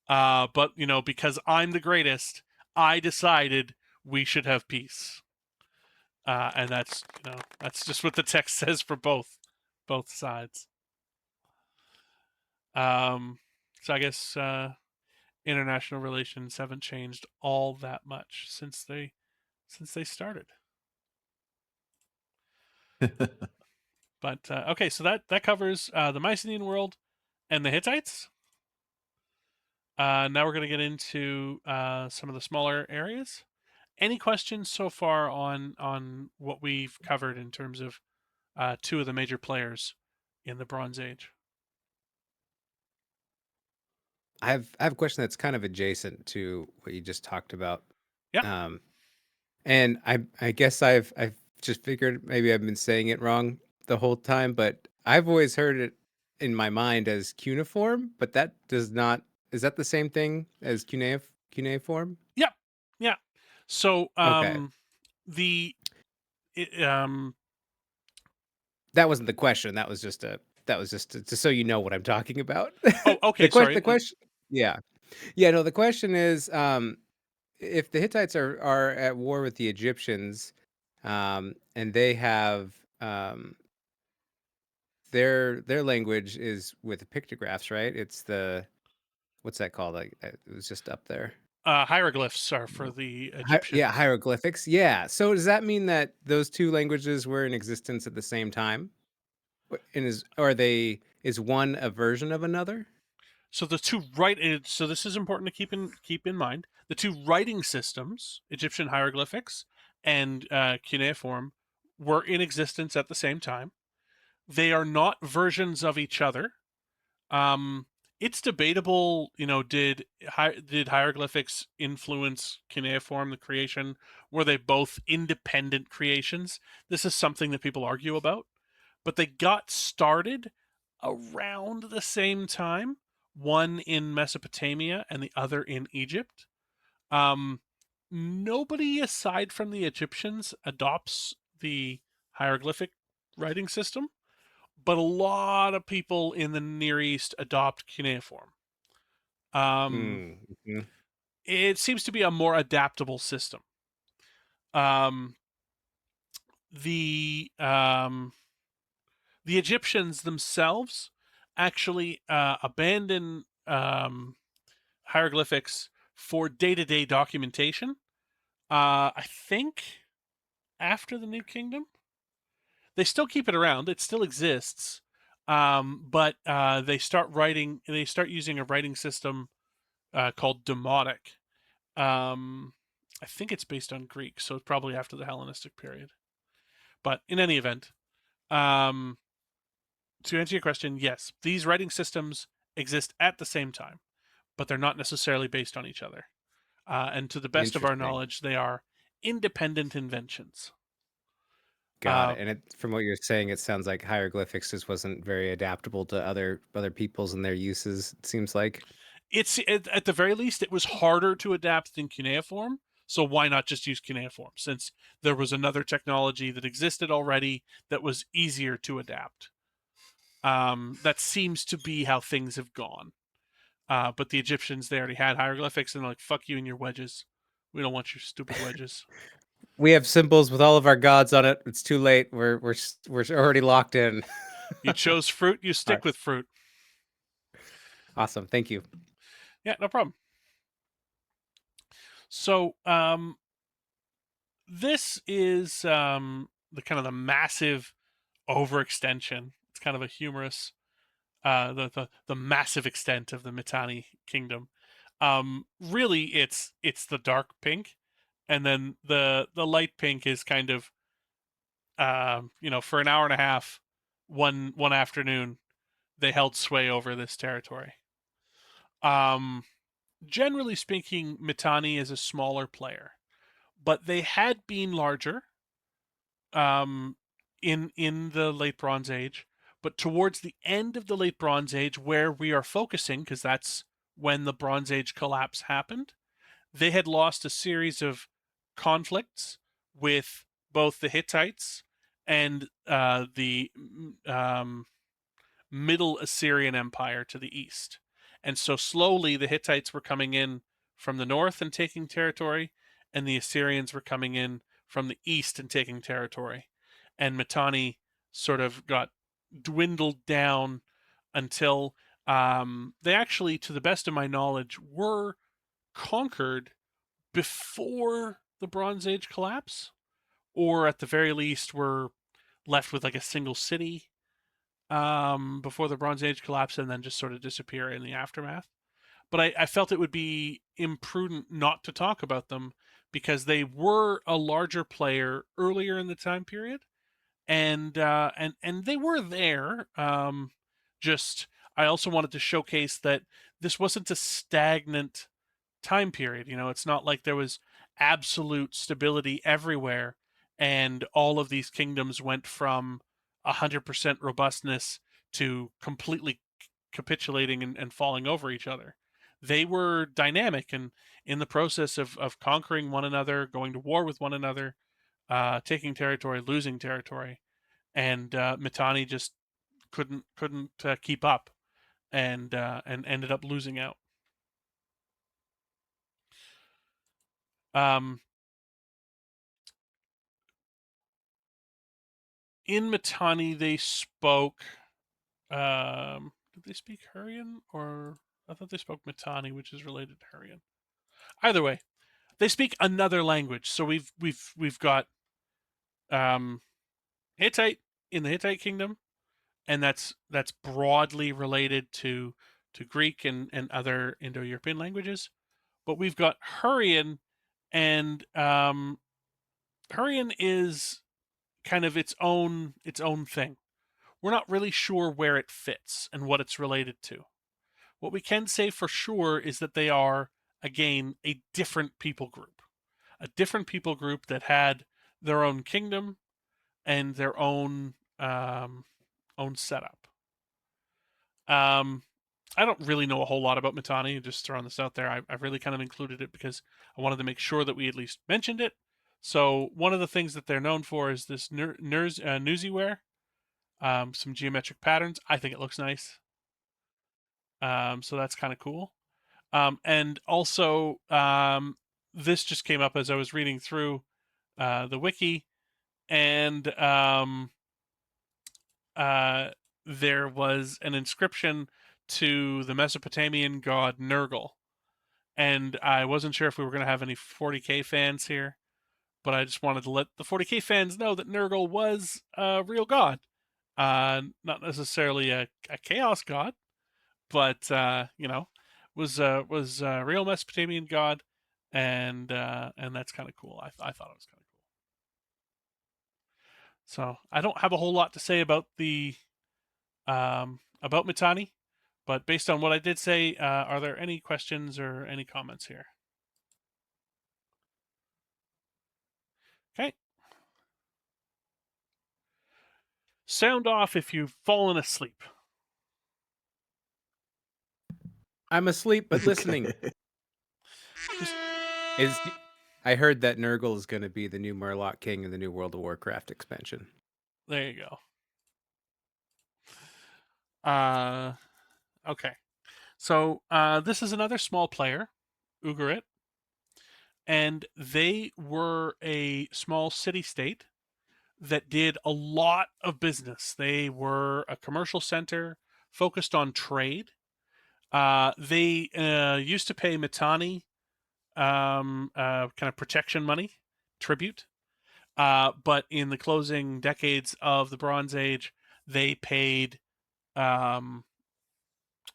But, because I'm the greatest, I decided we should have peace. And that's just what the text says for both sides. So I guess international relations haven't changed all that much since they started. But okay, so that covers the Mycenaean world and the Hittites. Now we're going to get into some of the smaller areas. Any questions so far on what we've covered in terms of two of the major players in the Bronze Age? I have a question that's kind of adjacent to what you just talked about. Yeah. And I guess I've just figured maybe I've been saying it wrong the whole time, but I've always heard it in my mind as cuneiform, but that does not. Is that the same thing as cuneiform? Yeah. Yeah. So Okay. the That wasn't the question. That was just so you know what I'm talking about. oh, okay, sorry. The question yeah. Yeah, no, the question is if the Hittites are at war with the Egyptians, and they have their language is with pictographs, right? It's the what's that called? Like it was just up there. Hieroglyphs are for the Yeah, Egyptians. hieroglyphics. Yeah. So does that mean that those two languages were in existence at the same time? And is one a version of another? So so this is important to keep in mind. The two writing systems, Egyptian hieroglyphics and cuneiform, were in existence at the same time. They are not versions of each other. It's debatable, did hieroglyphics influence cuneiform, the creation? Were they both independent creations? This is something that people argue about, but they got started around the same time, one in Mesopotamia and the other in Egypt. Nobody aside from the Egyptians adopts the hieroglyphic writing system, but a lot of people in the Near East adopt cuneiform. Mm-hmm. It seems to be a more adaptable system. Um, the Egyptians themselves actually abandon hieroglyphics for day-to-day documentation. I think after the New Kingdom, they still keep it around. It still exists, but they start using a writing system called Demotic. I think it's based on Greek, so it's probably after the Hellenistic period. But in any event, to answer your question, yes, these writing systems exist at the same time, but they're not necessarily based on each other. And to the best of our Interesting. knowledge, they are independent inventions. Got it. And from what you're saying, it sounds like hieroglyphics just wasn't very adaptable to other peoples and their uses. It seems like. It's at the very least, it was harder to adapt than cuneiform. So why not just use cuneiform, since there was another technology that existed already that was easier to adapt? That seems to be how things have gone. But the Egyptians, they already had hieroglyphics, and they're like, "Fuck you and your wedges. We don't want your stupid wedges." We have symbols with all of our gods on it. It's too late. We're already locked in. You chose fruit, you All stick right. with fruit. Awesome. Thank you. Yeah, no problem. So, this is the kind of the massive overextension. It's kind of a humorous, the massive extent of the Mitanni kingdom. Really, it's the dark pink, and then the light pink is kind of, for an hour and a half, one afternoon, they held sway over this territory. Um, Generally speaking, Mitanni is a smaller player, but they had been larger um, in the late Bronze Age. But towards the end of the late Bronze Age, where we are focusing, because that's when the Bronze Age collapse happened, they had lost a series of conflicts with both the Hittites and the Middle Assyrian Empire to the east. And so slowly the Hittites were coming in from the north and taking territory, and the Assyrians were coming in from the east and taking territory. And Mitanni sort of got dwindled down until they actually, to the best of my knowledge, were conquered before the Bronze Age collapse, or at the very least were left with like a single city before the Bronze Age collapse and then just sort of disappear in the aftermath. But I felt it would be imprudent not to talk about them because they were a larger player earlier in the time period, and they were there. Just I also wanted to showcase that this wasn't a stagnant time period. It's not like there was absolute stability everywhere, and all of these kingdoms went from 100% robustness to completely capitulating and falling over each other. They were dynamic and in the process of conquering one another, going to war with one another, taking territory, losing territory, and Mitanni just couldn't keep up and ended up losing out. Um, in Mitanni, they spoke. Did they speak Hurrian, or I thought they spoke Mitanni, which is related to Hurrian. Either way, they speak another language. So we've got um, Hittite in the Hittite kingdom, and that's broadly related to Greek and other Indo-European languages. But we've got Hurrian, and Hurrian is kind of its own thing. We're not really sure where it fits and what it's related to. What we can say for sure is that they are, again, a different people group. A different people group that had their own kingdom and their own setup. Um, I don't really know a whole lot about Mitanni. Just throwing this out there, I've really kind of included it because I wanted to make sure that we at least mentioned it. So one of the things that they're known for is this newsyware, some geometric patterns. I think it looks nice. So that's kind of cool. And also, this just came up as I was reading through the wiki, and there was an inscription to the Mesopotamian god Nergal. And I wasn't sure if we were going to have any 40K fans here, but I just wanted to let the 40K fans know that Nergal was a real god. Not necessarily a chaos god, but was a real Mesopotamian god, and that's kind of cool. I thought it was kind of cool. So I don't have a whole lot to say about Mitanni, but based on what I did say, are there any questions or any comments here? Okay. Sound off if you've fallen asleep. I'm asleep but listening. Okay. Just Is I heard that Nurgle is going to be the new Murloc King in the new World of Warcraft expansion. there you go. Okay. So this is another small player, Ugarit, and they were a small city-state that did a lot of business. They were a commercial center focused on trade. They used to pay Mitanni kind of protection money, tribute. But in the closing decades of the Bronze Age, they paid um,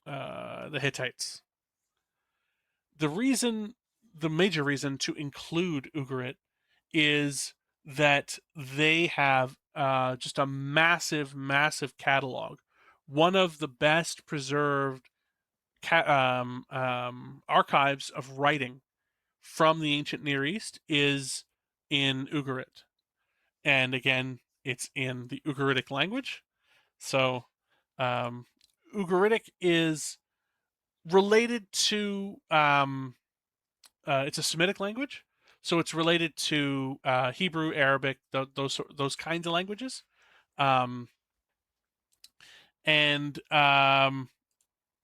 the Hittites. The reason, the major reason to include Ugarit is that they have just a massive, massive catalog. One of the best preserved archives of writing from the ancient Near East is in Ugarit. And again, it's in the Ugaritic language. So, um, Ugaritic is related to, it's a Semitic language. So it's related to Hebrew, Arabic, those kinds of languages. Um, and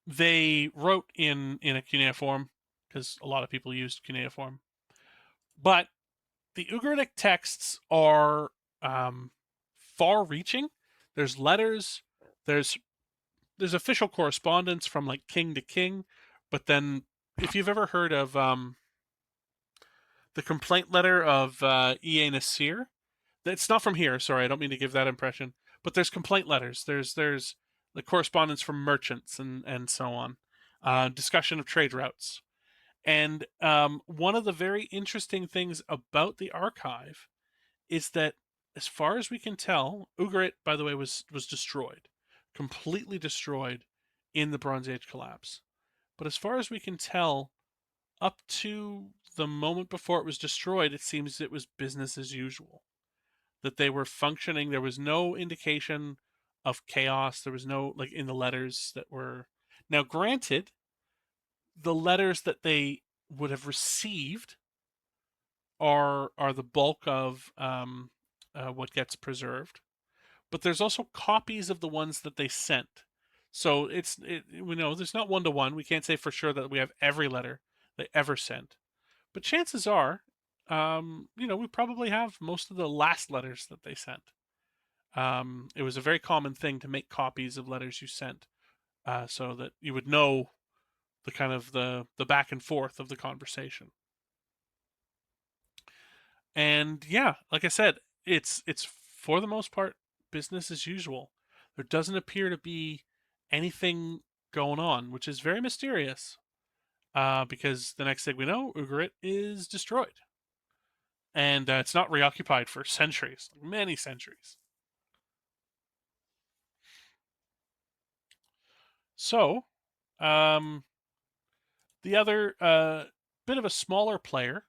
they wrote in a cuneiform because a lot of people used cuneiform. But the Ugaritic texts are um, far-reaching. There's letters. There's there's official correspondence from like king to king, but then if you've ever heard of the complaint letter of E.A. Nasir, it's not from here. Sorry, I don't mean to give that impression. But there's complaint letters. There's the correspondence from merchants and so on. Discussion of trade routes. And one of the very interesting things about the archive is that, as far as we can tell, Ugarit, by the way, was destroyed, completely destroyed in the Bronze Age collapse. But as far as we can tell, up to the moment before it was destroyed, it seems it was business as usual. That they were functioning. There was no indication of chaos. There was no, like, in the letters that were. Now, granted, the letters that they would have received are the bulk of what gets preserved, but there's also copies of the ones that they sent. So we know there's not one to one. We can't say for sure that we have every letter they ever sent, but chances are, we probably have most of the last letters that they sent. It was a very common thing to make copies of letters you sent, so that you would know the kind of the back and forth of the conversation. And yeah, like I said, it's for the most part business as usual. There doesn't appear to be anything going on, which is very mysterious. Because the next thing we know, Ugarit is destroyed, and it's not reoccupied for centuries, like many centuries. So, um, the other bit of a smaller player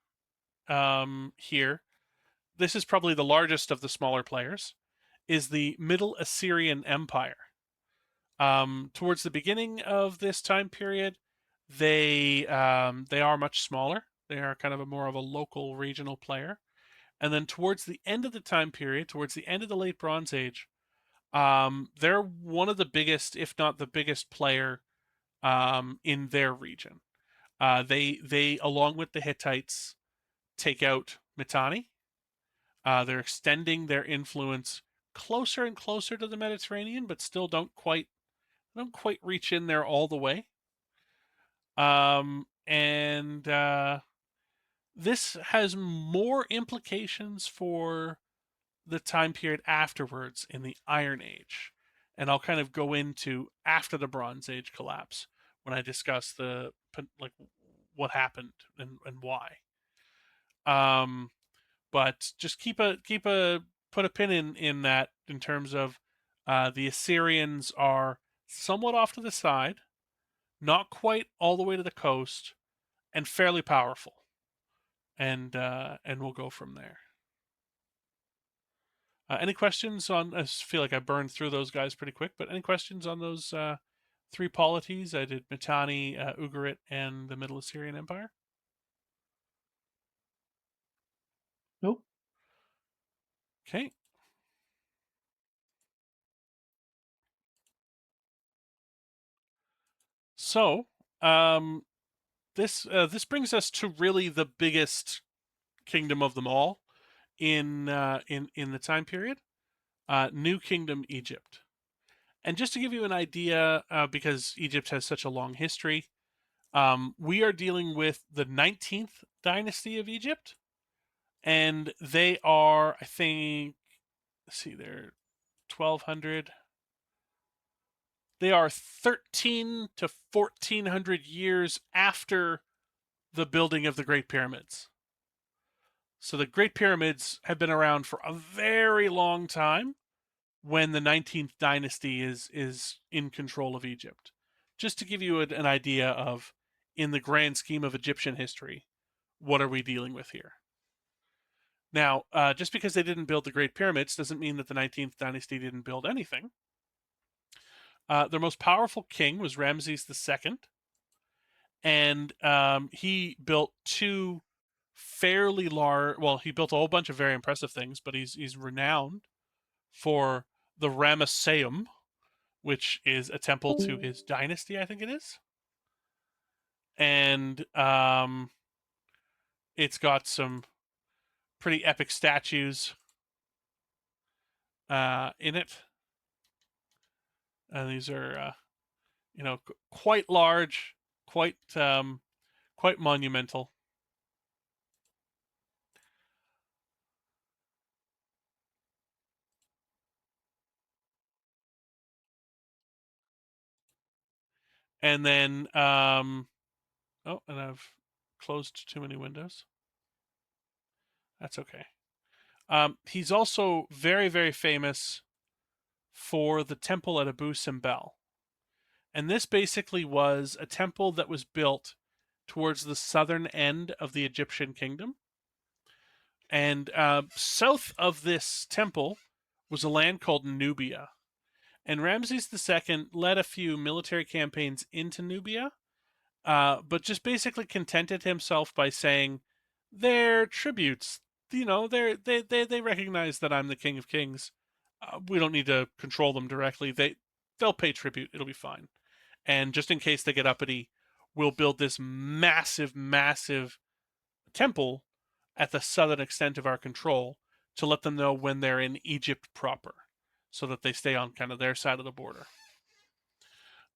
here. This is probably the largest of the smaller players. Is the Middle Assyrian Empire. Towards the beginning of this time period, they are much smaller. They are kind of a more of a local regional player. And then towards the end of the time period, towards the end of the late Bronze Age, they're one of the biggest, if not the biggest player in their region. They along with the Hittites take out Mitanni. They're extending their influence closer and closer to the Mediterranean, but still don't quite reach in there all the way. And this has more implications for the time period afterwards in the Iron Age. And I'll kind of go into after the Bronze Age collapse when I discuss like what happened and why. But just put a pin in that in terms of the Assyrians are somewhat off to the side, not quite all the way to the coast, and fairly powerful. And we'll go from there. Any questions on? I feel like I burned through those guys pretty quick, but any questions on those three polities? I did Mitanni, Ugarit, and the Middle Assyrian Empire. Nope. Okay. So, this brings us to really the biggest kingdom of them all in the time period, New Kingdom Egypt. And just to give you an idea, because Egypt has such a long history, we are dealing with the 19th dynasty of Egypt, and they are, I think, let's see, they're 1200. They are 13 to 1400 years after the building of the Great Pyramids. So the Great Pyramids have been around for a very long time when the 19th dynasty is in control of Egypt. Just to give you an idea of, in the grand scheme of Egyptian history, what are we dealing with here? Now, just because they didn't build the Great Pyramids doesn't mean that the 19th dynasty didn't build anything. Their most powerful king was Ramses II, and he built two fairly large. Well, he built a whole bunch of very impressive things, but he's renowned for the Ramesseum, which is a temple to his dynasty, I think it is, and it's got some pretty epic statues in it, and these are quite large, quite quite monumental. And then oh, and I've closed too many windows. That's okay. He's also very, very famous for the temple at Abu Simbel. And this basically was a temple that was built towards the southern end of the Egyptian kingdom. And south of this temple was a land called Nubia. And Ramses II led a few military campaigns into Nubia, but just basically contented himself by saying, "They're tributes. They recognize that I'm the King of Kings. We don't need to control them directly. They'll pay tribute. It'll be fine. And just in case they get uppity, we'll build this massive, massive temple at the southern extent of our control to let them know when they're in Egypt proper, so that they stay on kind of their side of the border."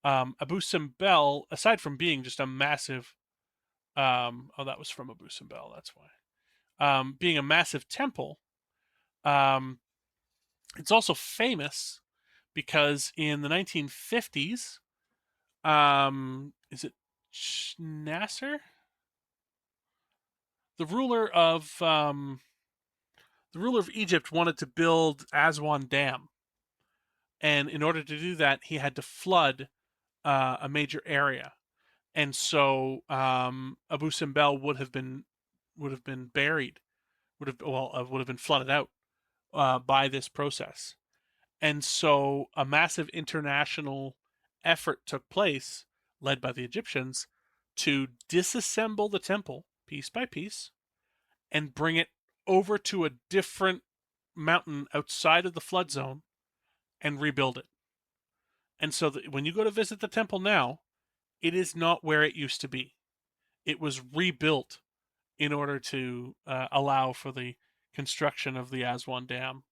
Abu Simbel, aside from being just a massive, oh, that was from Abu Simbel, that's why. Being a massive temple, um, it's also famous because in the 1950s, is it Nasser? The ruler of Egypt wanted to build Aswan Dam, and in order to do that, he had to flood a major area, and so Abu Simbel would have been buried, would have been flooded out by this process, and so a massive international effort took place, led by the Egyptians, to disassemble the temple piece by piece and bring it over to a different mountain outside of the flood zone and rebuild it. And so when you go to visit the temple now, it is not where it used to be. It was rebuilt in order to allow for the construction of the Aswan Dam.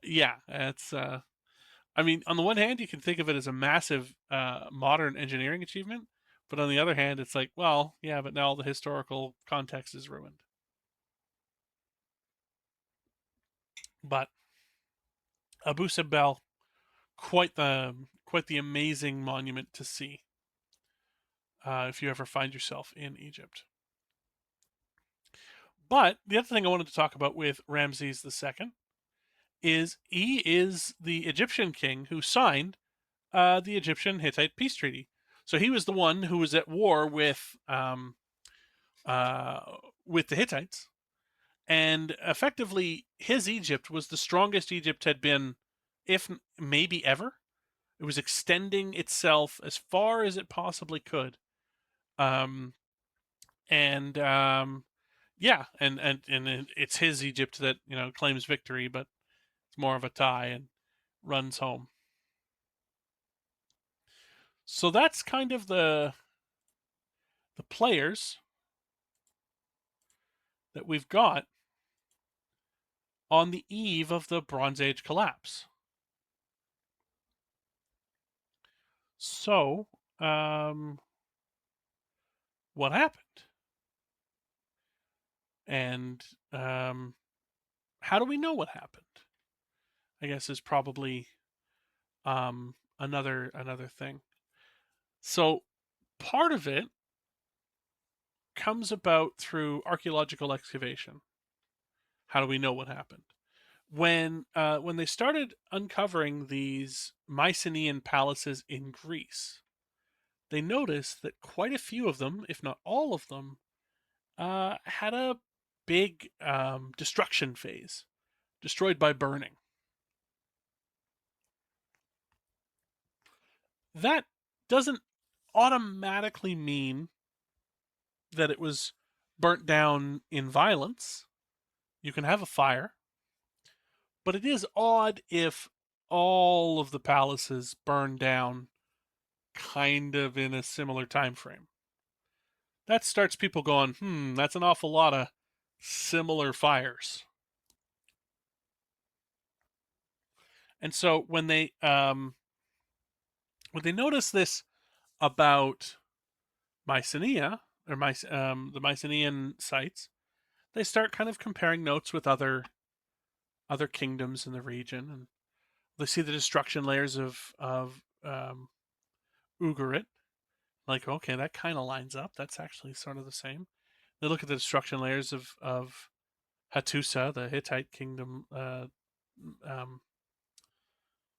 Yeah, it's. I mean, on the one hand, you can think of it as a massive modern engineering achievement, but on the other hand, it's like, well, yeah, but now all the historical context is ruined. But Abu Simbel, quite the amazing monument to see if you ever find yourself in Egypt. But the other thing I wanted to talk about with Ramses II is he is the Egyptian king who signed the Egyptian Hittite peace treaty. So he was the one who was at war with the Hittites, and effectively his Egypt was the strongest Egypt had been, if maybe ever. It was extending itself as far as it possibly could, um, and yeah, and it's his Egypt that claims victory, but it's more of a tie and runs home. So that's kind of the players that we've got on the eve of the Bronze Age collapse. So, what happened? And how do we know what happened? I guess is probably another thing. So, part of it comes about through archaeological excavation. How do we know what happened? When they started uncovering these Mycenaean palaces in Greece, they noticed that quite a few of them, if not all of them, had a big destruction phase, destroyed by burning. That doesn't automatically mean that it was burnt down in violence. You can have a fire, but it is odd if all of the palaces burn down kind of in a similar time frame. That starts people going, that's an awful lot of similar fires. And so when they notice this about Mycenae or the Mycenaean sites, they start kind of comparing notes with other kingdoms in the region, and they see the destruction layers of Ugarit. Like, okay, that kind of lines up. That's actually sort of the same. They look at the destruction layers of Hattusa, the Hittite kingdom um,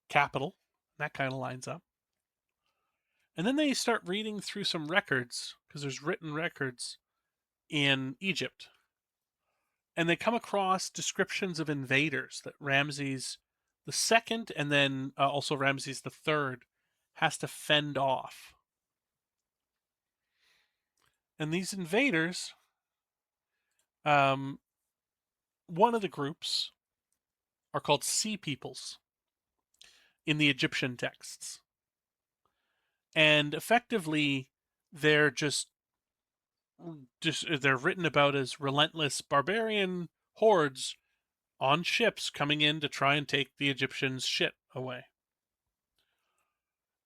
capital. That kind of lines up. And then they start reading through some records because there's written records in Egypt, and they come across descriptions of invaders that Ramses the second and then also Ramses the third has to fend off. And these invaders, um, one of the groups are called Sea Peoples in the Egyptian texts. And effectively, they're they're written about as relentless barbarian hordes on ships coming in to try and take the Egyptians' shit away.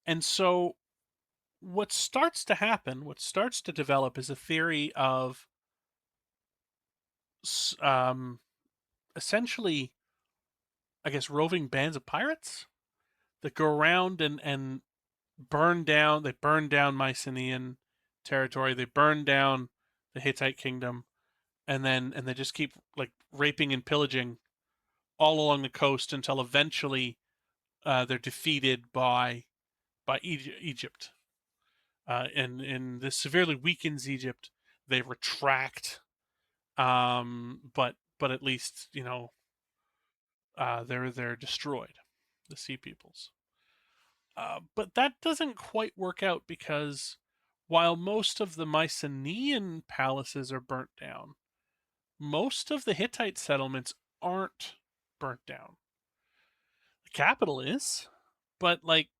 And so what starts to happen, what starts to develop is a theory of um, essentially, I guess, roving bands of pirates that go around and burn down. They burn down Mycenaean territory. They burn down the Hittite kingdom, and they just keep like raping and pillaging all along the coast until eventually they're defeated by Egypt. And this severely weakens Egypt. They retract, but at least they're destroyed, the Sea Peoples. But that doesn't quite work out because while most of the Mycenaean palaces are burnt down, most of the Hittite settlements aren't burnt down. The capital is, but like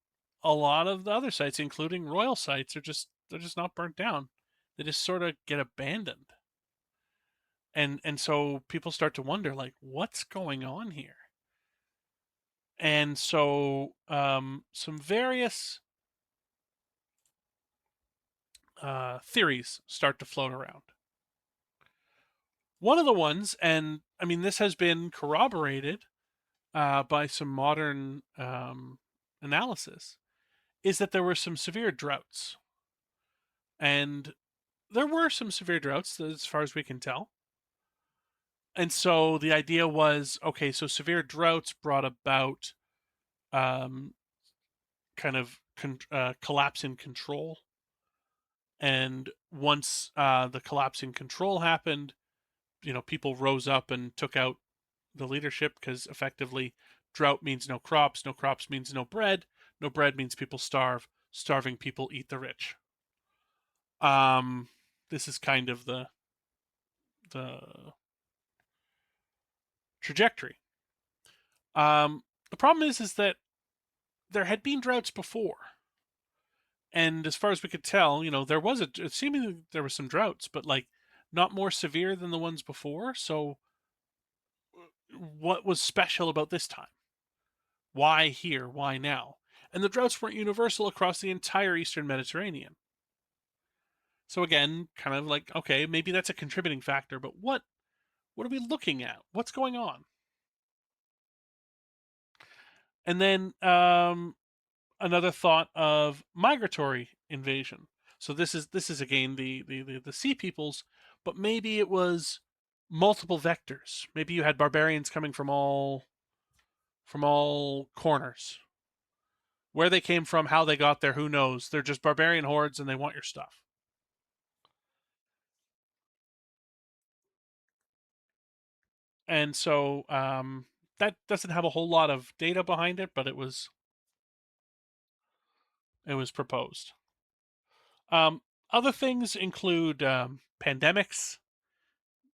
a lot of the other sites, including royal sites, they're just not burnt down. They just sort of get abandoned. And so people start to wonder like what's going on here. And so some various theories start to float around. One of the ones, and I mean this has been corroborated by some modern analysis, is that there were some severe droughts. And there were some severe droughts as far as we can tell. And so the idea was, okay, so severe droughts brought about um, kind of collapse in control. And once the collapse in control happened, people rose up and took out the leadership because effectively drought means no crops, no crops means no bread, no bread means people starve, starving people eat the rich. This is kind of the trajectory. The problem is that there had been droughts before, and as far as we could tell, seemingly there was some droughts, but like not more severe than the ones before. So what was special about this time? Why here? Why now? And the droughts weren't universal across the entire Eastern Mediterranean. So again, kind of like, okay, maybe that's a contributing factor, but what are we looking at? What's going on? And then another thought of migratory invasion. So this is again the sea peoples, but maybe it was multiple vectors. Maybe you had barbarians coming from all corners. Where they came from, how they got there, who knows? They're just barbarian hordes and they want your stuff. And so that doesn't have a whole lot of data behind it, but it was proposed. Other things include pandemics.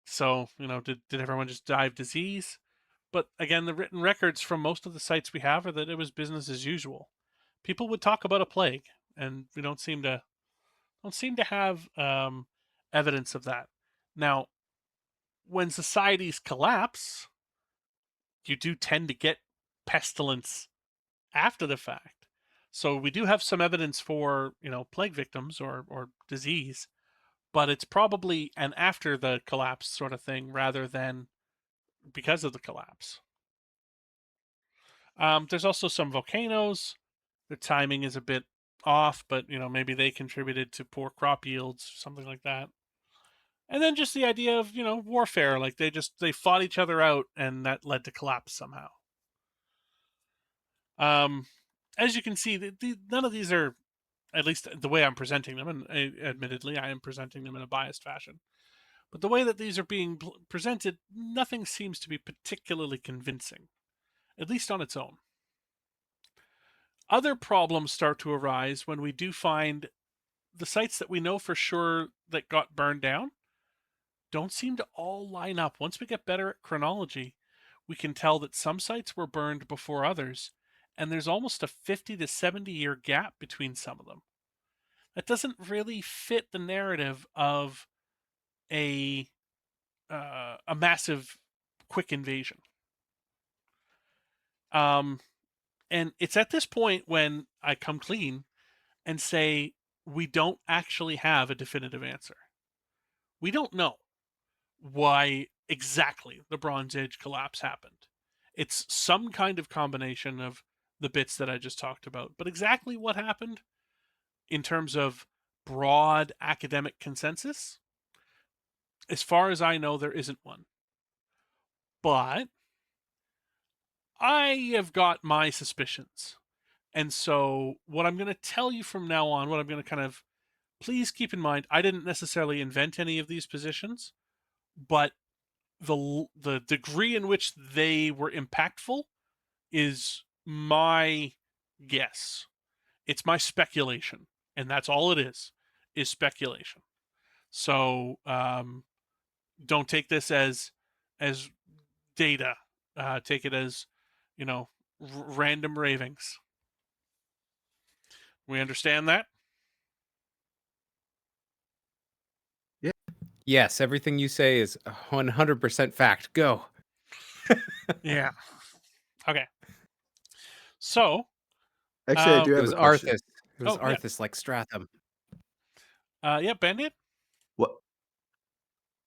So, did everyone just die of disease? But again, the written records from most of the sites we have are that it was business as usual. People would talk about a plague, and we don't seem to have evidence of that. Now, when societies collapse, you do tend to get pestilence after the fact. So we do have some evidence for plague victims or disease, but it's probably an after the collapse sort of thing rather than because of the collapse. There's also some volcanoes. The timing is a bit off, but maybe they contributed to poor crop yields, something like that. And then just the idea of warfare, like they fought each other out, and that led to collapse somehow. As you can see, none of these are, at least the way I'm presenting them, and admittedly I am presenting them in a biased fashion. But the way that these are being presented, nothing seems to be particularly convincing, at least on its own. Other problems start to arise when we do find the sites that we know for sure that got burned down don't seem to all line up. Once we get better at chronology, we can tell that some sites were burned before others, and there's almost a 50 to 70-year gap between some of them. That doesn't really fit the narrative of a massive, quick invasion. And it's at this point when I come clean and say we don't actually have a definitive answer. We don't know why exactly the Bronze Age collapse happened. It's some kind of combination of the bits that I just talked about, but exactly what happened in terms of broad academic consensus, as far as I know, there isn't one. But I have got my suspicions. And so, what I'm going to tell you from now on, what I'm going to kind of please keep in mind, I didn't necessarily invent any of these positions, but the degree in which they were impactful is my guess. It's my speculation, and that's all it is speculation. So don't take this as data. Take it as random ravings. We understand that? Yes, everything you say is 100% fact. Go. Yeah. Okay. So, Actually, I do It have was a question. Arthas. It was Oh, yeah. Arthas like Stratham. Yeah, Bandit. What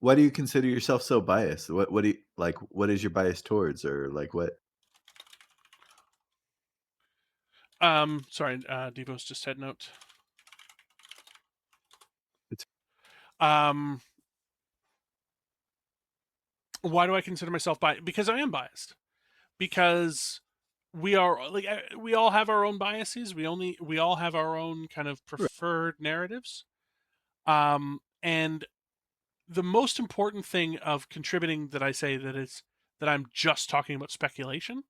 why do you consider yourself so biased? What do you like? What is your bias towards, or like what? Sorry, Devo's just head note. It's Um, why do I consider myself biased? Because I am biased. Because we all have our own biases. We all have our own kind of right. preferred narratives. And the most important thing of contributing that I say that I'm just talking about speculation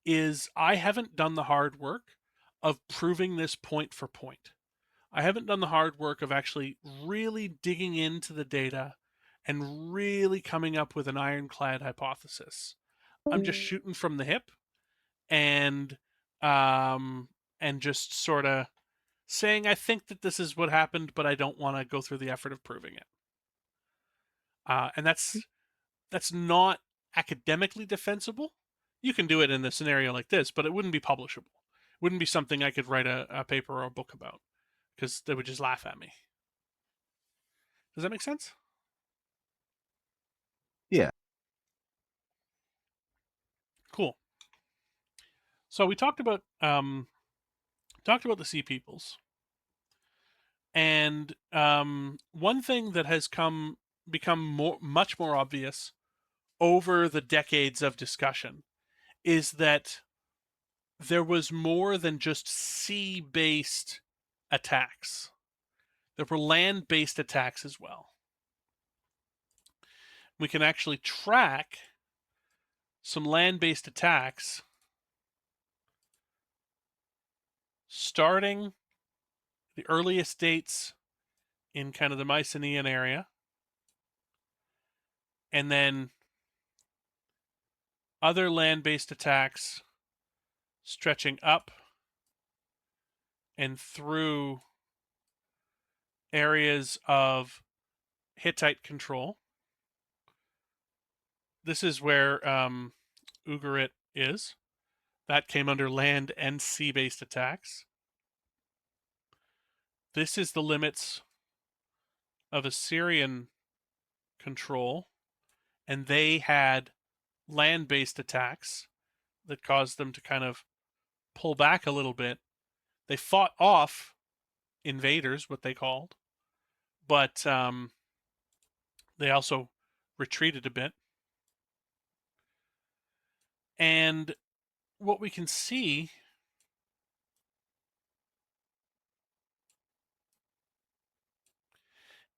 is I haven't done the hard work of proving this point for point. I haven't done the hard work of actually really digging into the data and really coming up with an ironclad hypothesis. I'm just shooting from the hip and um and just sort of saying I think that this is what happened, but I don't want to go through the effort of proving it. And that's not academically defensible, you can do it in a scenario like this, but it wouldn't be publishable. It wouldn't be something I could write a paper or a book about because they would just laugh at me. Does that make sense? Yeah. Cool. So we talked about the sea peoples, and one thing that has become much more obvious over the decades of discussion is that there was more than just sea-based attacks. There were land-based attacks as well. We can actually track some land-based attacks starting the earliest dates in kind of the Mycenaean area, and then other land-based attacks stretching up and through areas of Hittite control. This is where Ugarit is. That came under land and sea-based attacks. This is the limits of Assyrian control, and they had land-based attacks that caused them to kind of pull back a little bit. They fought off invaders, what they called, but they also retreated a bit. And what we can see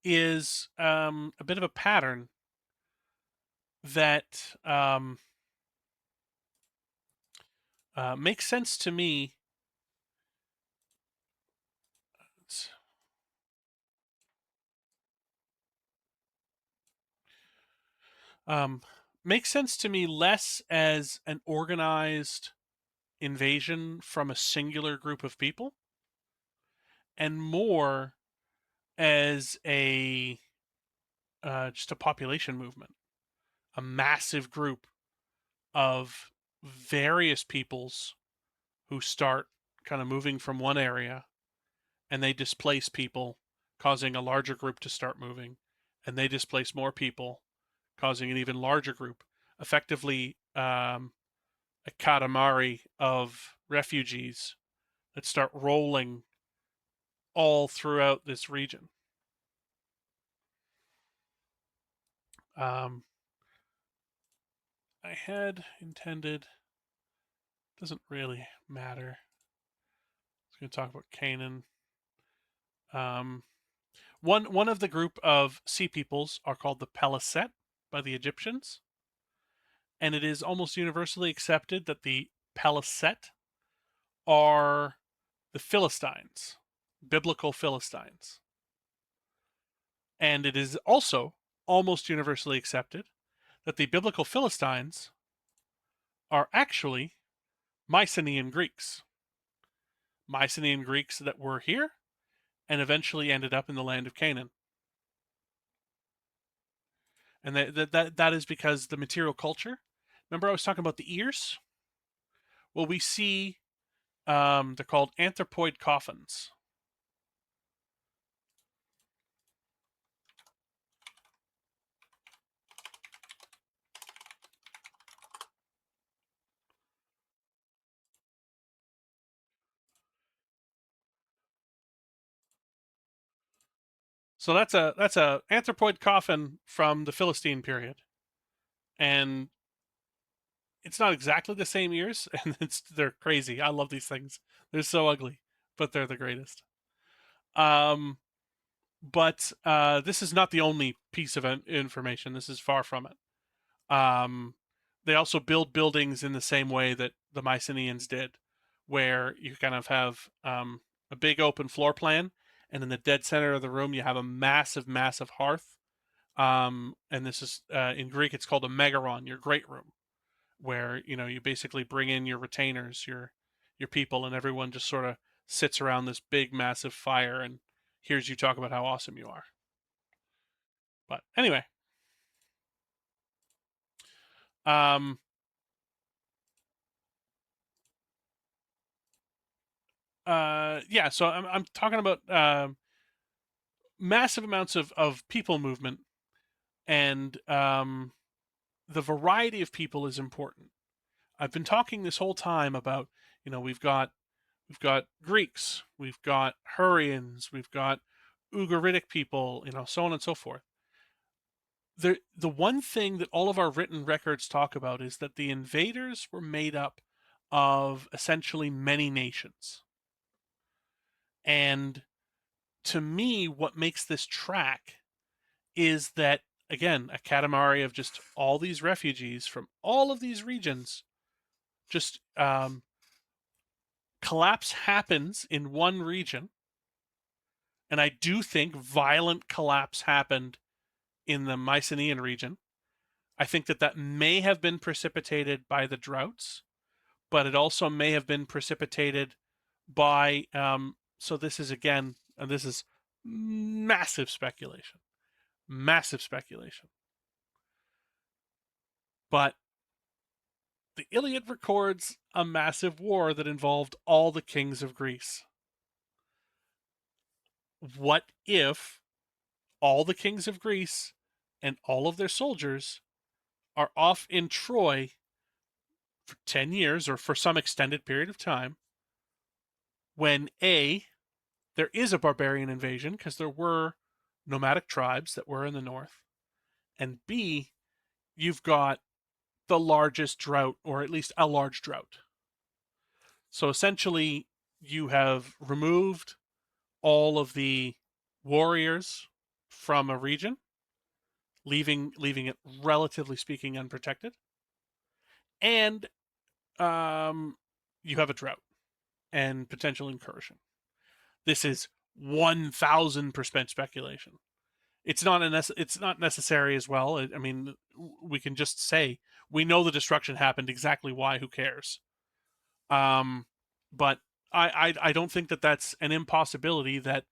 is a bit of a pattern that makes sense to me. Makes sense to me less as an organized invasion from a singular group of people and more as a just a population movement, a massive group of various peoples who start kind of moving from one area and they displace people, causing a larger group to start moving, and they displace more people, causing an even larger group, effectively a katamari of refugees that start rolling all throughout this region. I had intended, doesn't really matter. I was going to talk about Canaan. One of the group of sea peoples are called the Paliset by the Egyptians, and it is almost universally accepted that the Paliset are the Philistines, biblical Philistines. And it is also almost universally accepted that the biblical Philistines are actually Mycenaean Greeks. Mycenaean Greeks that were here and eventually ended up in the land of Canaan. And that is because the material culture. Remember I was talking about the ears? Well, we see they're called anthropoid coffins. So that's a anthropoid coffin from the Philistine period, and it's not exactly the same ears, and they're crazy. I love these things. They're so ugly, but they're the greatest. Um, but this is not the only piece of information. This is far from it. They also build buildings in the same way that the Mycenaeans did, where you kind of have a big open floor plan, and in the dead center of the room you have a massive, massive hearth. And this is in Greek, it's called a megaron, your great room, where you basically bring in your retainers, your people, and everyone just sort of sits around this big, massive fire and hears you talk about how awesome you are. But anyway, Um, yeah, so I'm talking about massive amounts of people movement, and the variety of people is important. I've been talking this whole time about, we've got Greeks, we've got Hurrians, we've got Ugaritic people, so on and so forth. The one thing that all of our written records talk about is that the invaders were made up of essentially many nations. And to me, what makes this track is that, again, a katamari of just all these refugees from all of these regions, just collapse happens in one region. And I do think violent collapse happened in the Mycenaean region. I think that may have been precipitated by the droughts, but it also may have been precipitated by, so this is, again, and this is massive speculation. Massive speculation. But the Iliad records a massive war that involved all the kings of Greece. What if all the kings of Greece and all of their soldiers are off in Troy for 10 years or for some extended period of time when A, there is a barbarian invasion because there were nomadic tribes that were in the north, and B, you've got the largest drought, or at least a large drought. So essentially, you have removed all of the warriors from a region, leaving it, relatively speaking, unprotected, and you have a drought and potential incursion. This is 1,000% speculation. It's not necessary as well. I mean, we can just say we know the destruction happened. Exactly why? Who cares? But I don't think that that's an impossibility. That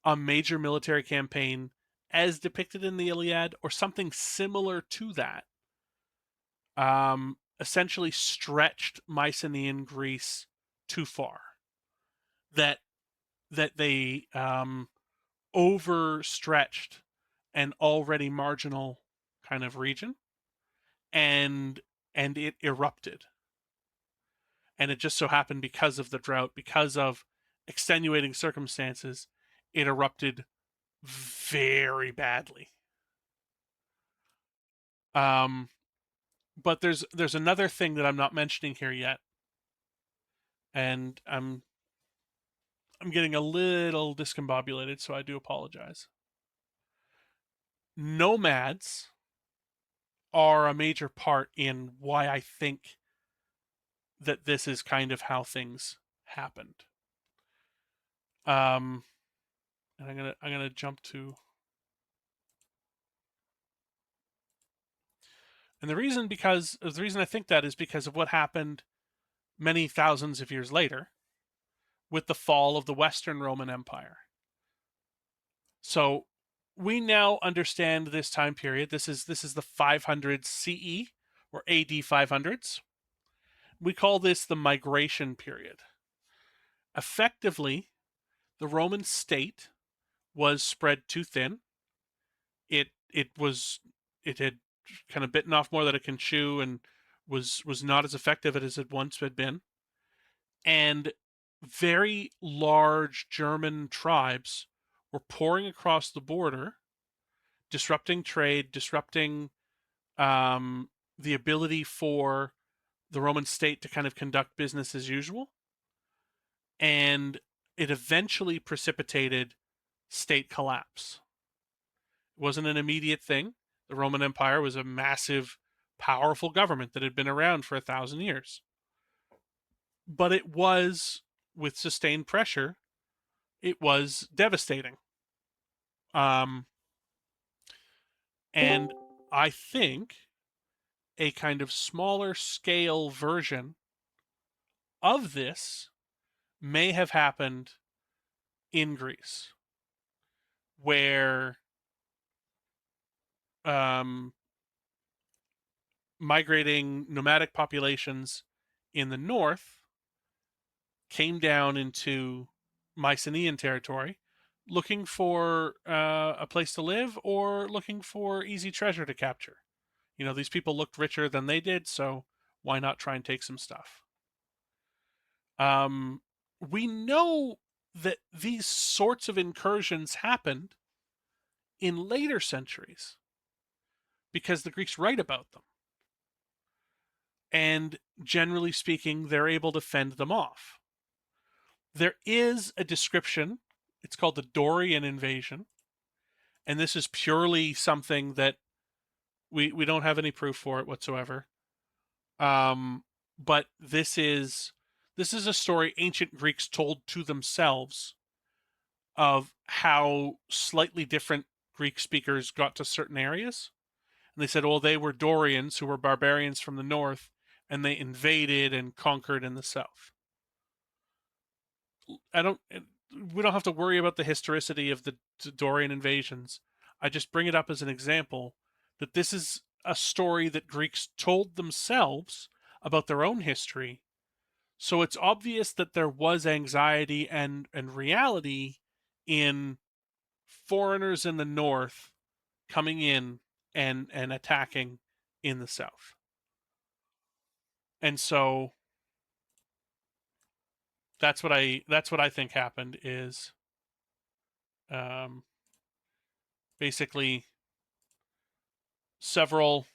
a major military campaign, as depicted in the Iliad, or something similar to that, essentially stretched Mycenaean Greece too far. That they overstretched an already marginal kind of region, and it erupted. And it just so happened, because of the drought, because of extenuating circumstances, it erupted very badly. Um, but there's another thing that I'm not mentioning here yet, and I'm getting a little discombobulated, so I do apologize. Nomads are a major part in why I think that this is kind of how things happened. And I'm gonna jump to, and the reason I think that is because of what happened many thousands of years later with the fall of the Western Roman Empire. So we now understand this time period. This is the 500 CE, or AD 500s. We call this the migration period. Effectively, the Roman state was spread too thin. It had kind of bitten off more than it can chew, and was not as effective as it once had been. And very large German tribes were pouring across the border, disrupting trade, disrupting the ability for the Roman state to kind of conduct business as usual. And it eventually precipitated state collapse. It wasn't an immediate thing. The Roman Empire was a massive, powerful government that had been around for 1,000 years. But it was, with sustained pressure, it was devastating. Um, and I think a kind of smaller scale version of this may have happened in Greece, where um, migrating nomadic populations in the north came down into Mycenaean territory looking for a place to live or looking for easy treasure to capture. These people looked richer than they did, so why not try and take some stuff? We know that these sorts of incursions happened in later centuries because the Greeks write about them. And generally speaking, they're able to fend them off. There is a description, it's called the Dorian invasion, and this is purely something that we don't have any proof for it whatsoever. But this is a story ancient Greeks told to themselves of how slightly different Greek speakers got to certain areas. And they said, well, they were Dorians who were barbarians from the north, and they invaded and conquered in the south. I don't. We don't have to worry about the historicity of the Dorian invasions. I just bring it up as an example that this is a story that Greeks told themselves about their own history. So it's obvious that there was anxiety and reality in foreigners in the north coming in and attacking in the south. And so that's what I think happened is um, basically several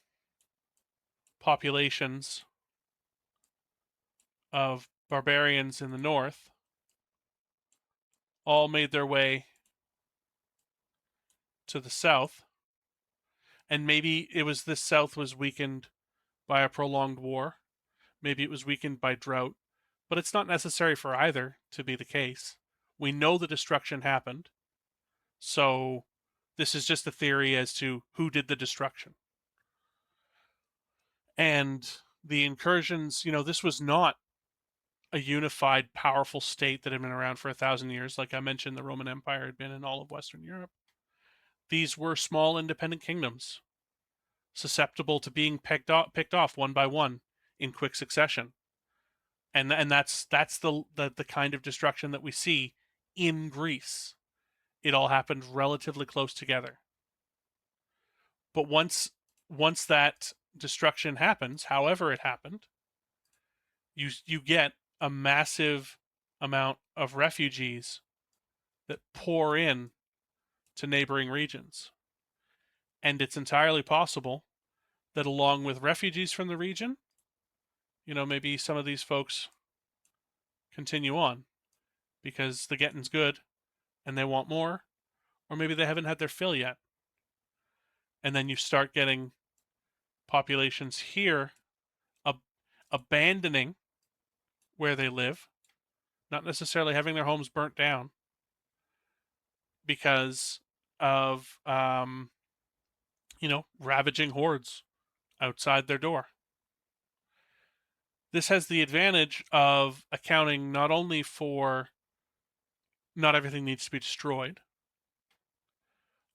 populations of barbarians in the north all made their way to the south, and maybe it was this south was weakened by a prolonged war, maybe it was weakened by drought, but it's not necessary for either to be the case. We know the destruction happened, so this is just a theory as to who did the destruction. And the incursions, this was not a unified, powerful state that had been around for 1,000 years. Like I mentioned, the Roman Empire had been in all of Western Europe. These were small independent kingdoms, susceptible to being picked off one by one in quick succession. And that's the kind of destruction that we see in Greece. It all happened relatively close together. But once that destruction happens, however it happened, you get a massive amount of refugees that pour in to neighboring regions. And it's entirely possible that along with refugees from the region, maybe some of these folks continue on because the getting's good and they want more, or maybe they haven't had their fill yet. And then you start getting populations here abandoning where they live, not necessarily having their homes burnt down because of ravaging hordes outside their door. This has the advantage of accounting not only for not everything needs to be destroyed,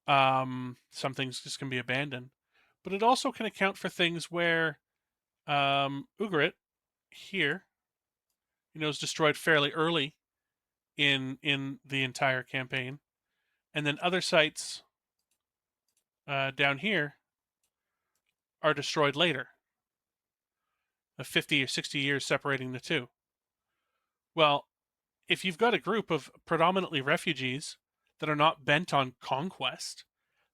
some things just can be abandoned, but it also can account for things where Ugarit here, is destroyed fairly early in the entire campaign, and then other sites down here are destroyed later, 50 or 60 years separating the two. Well, if you've got a group of predominantly refugees that are not bent on conquest,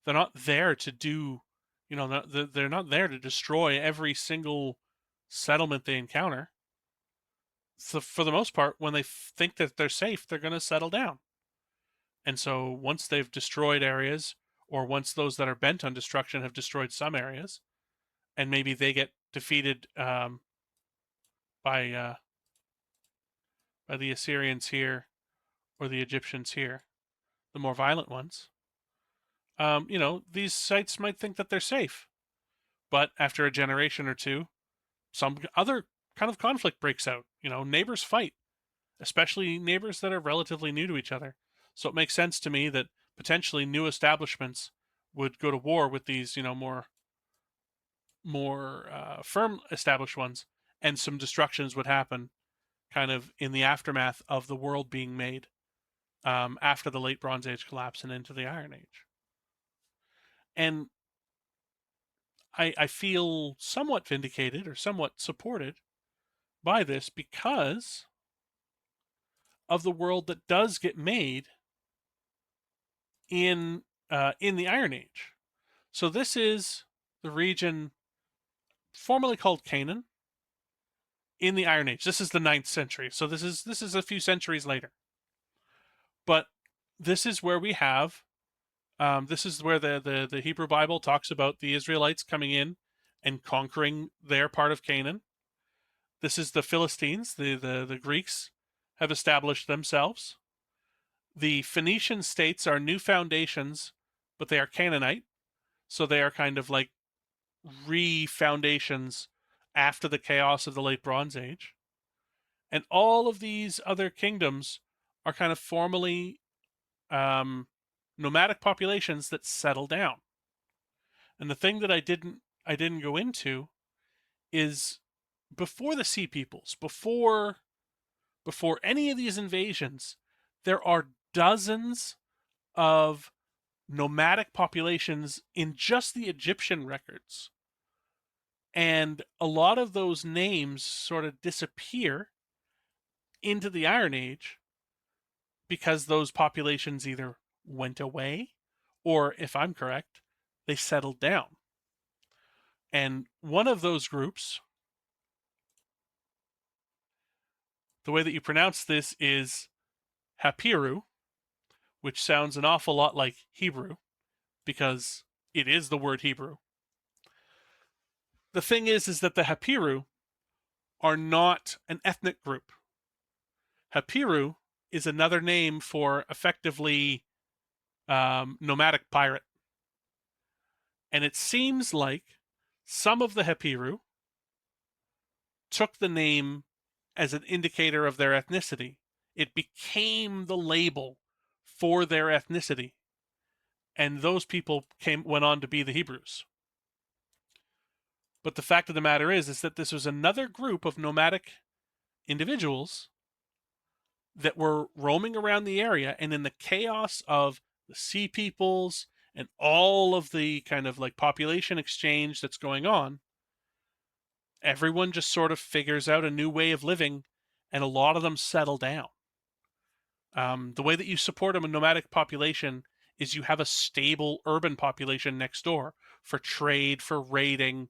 they're not there to do, they're not there to destroy every single settlement they encounter. So for the most part, when they think that they're safe, they're going to settle down. And so once they've destroyed areas, or once those that are bent on destruction have destroyed some areas, and maybe they get defeated by the Assyrians here or the Egyptians here, the more violent ones, these sites might think that they're safe. But after a generation or two, some other kind of conflict breaks out. Neighbors fight, especially neighbors that are relatively new to each other. So it makes sense to me that potentially new establishments would go to war with these, more firm established ones, and some destructions would happen kind of in the aftermath of the world being made after the late Bronze Age collapse and into the Iron Age. And I feel somewhat vindicated or somewhat supported by this because of the world that does get made in the Iron Age. So this is the region formerly called Canaan in the Iron Age. This is the 9th century. So this is a few centuries later. But this is where we have this is where the Hebrew Bible talks about the Israelites coming in and conquering their part of Canaan. This is the Philistines, the Greeks have established themselves. The Phoenician states are new foundations, but they are Canaanite. So they are kind of like re-foundations after the chaos of the late Bronze Age. And all of these other kingdoms are kind of formally nomadic populations that settle down. And the thing that I didn't go into is before the Sea Peoples, before any of these invasions, there are dozens of nomadic populations in just the Egyptian records. And a lot of those names sort of disappear into the Iron Age because those populations either went away or, if I'm correct, they settled down. And one of those groups, the way that you pronounce this is Hapiru, which sounds an awful lot like Hebrew because it is the word Hebrew. The thing is that the Hapiru are not an ethnic group. Hapiru is another name for effectively nomadic pirate. And it seems like some of the Hapiru took the name as an indicator of their ethnicity. It became the label for their ethnicity. And those people went on to be the Hebrews. But the fact of the matter is that this was another group of nomadic individuals that were roaming around the area, and in the chaos of the Sea Peoples and all of the kind of like population exchange that's going on, everyone just sort of figures out a new way of living, and a lot of them settle down. The way that you support a nomadic population is you have a stable urban population next door for trade, for raiding,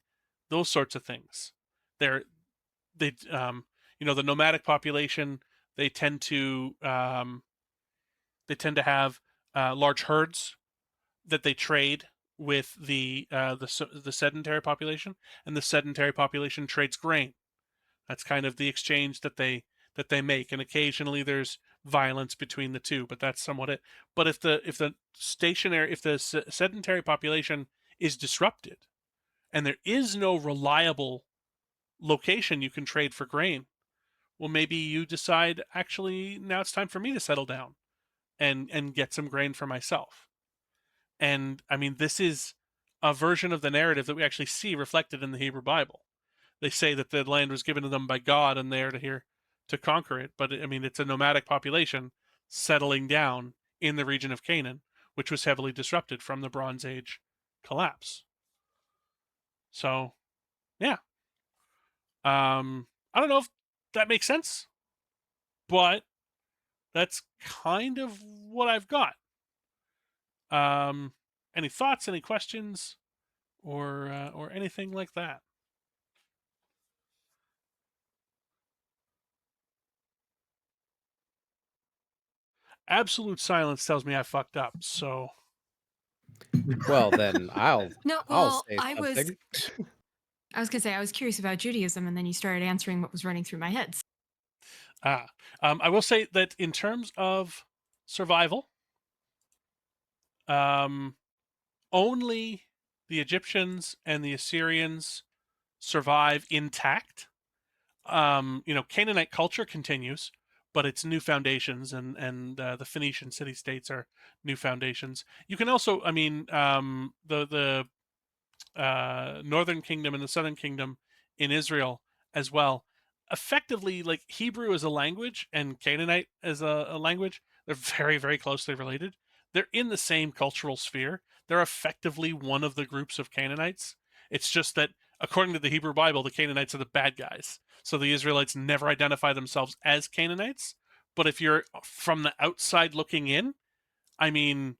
those sorts of things. The nomadic population, they tend to have large herds that they trade with the sedentary population, and the sedentary population trades grain. That's kind of the exchange that they make, and occasionally there's violence between the two, but that's somewhat it. But if the sedentary population is disrupted, and there is no reliable location you can trade for grain, well, maybe you decide, actually, now it's time for me to settle down and get some grain for myself. And I mean, this is a version of the narrative that we actually see reflected in the Hebrew Bible. They say that the land was given to them by God and they are here to conquer it. But I mean, it's a nomadic population settling down in the region of Canaan, which was heavily disrupted from the Bronze Age collapse. So, yeah. I don't know if that makes sense, but that's kind of what I've got. Any thoughts, any questions, or anything like that? Absolute silence tells me I fucked up. So, Well, then No, I'll well, say something. I was gonna say I was curious about Judaism, and then you started answering what was running through my head. I will say that in terms of survival, only the Egyptians and the Assyrians survive intact. Canaanite culture continues, but it's new foundations, and the Phoenician city-states are new foundations. You can also, I mean, the Northern Kingdom and the Southern Kingdom in Israel as well. Effectively, like Hebrew as a language and Canaanite as a language, they're very, very closely related. They're in the same cultural sphere. They're effectively one of the groups of Canaanites. It's just that, according to the Hebrew Bible, the Canaanites are the bad guys. So the Israelites never identify themselves as Canaanites. But if you're from the outside looking in, I mean,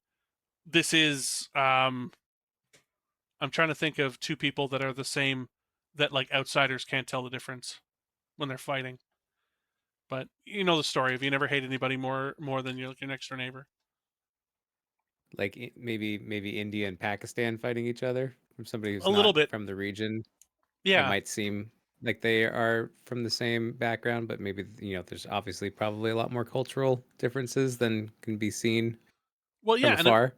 this is I'm trying to think of two people that are the same that like outsiders can't tell the difference when they're fighting. But you know the story. If you never hate anybody more than your next door neighbor. Like maybe India and Pakistan fighting each other from somebody who's A little not bit. from the region. It Yeah. might seem like they are from the same background, but maybe there's obviously probably a lot more cultural differences than can be seen Well, from yeah, afar.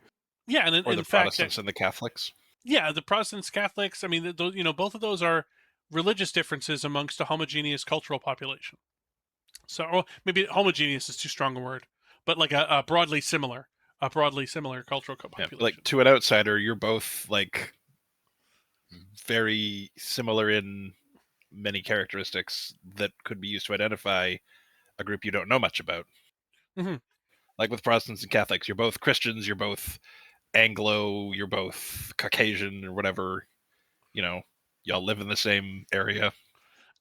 and Or in the fact, Protestants and the Catholics. yeah, the Protestants, Catholics. I mean, those, both of those are religious differences amongst a homogeneous cultural population. So, or maybe homogeneous is too strong a word, but like a broadly similar cultural Yeah, population. like to an outsider, you're both like very similar in many characteristics that could be used to identify a group you don't know much about. Mm-hmm. Like with Protestants and Catholics, you're both Christians, you're both Anglo, you're both Caucasian or whatever. Y'all live in the same area.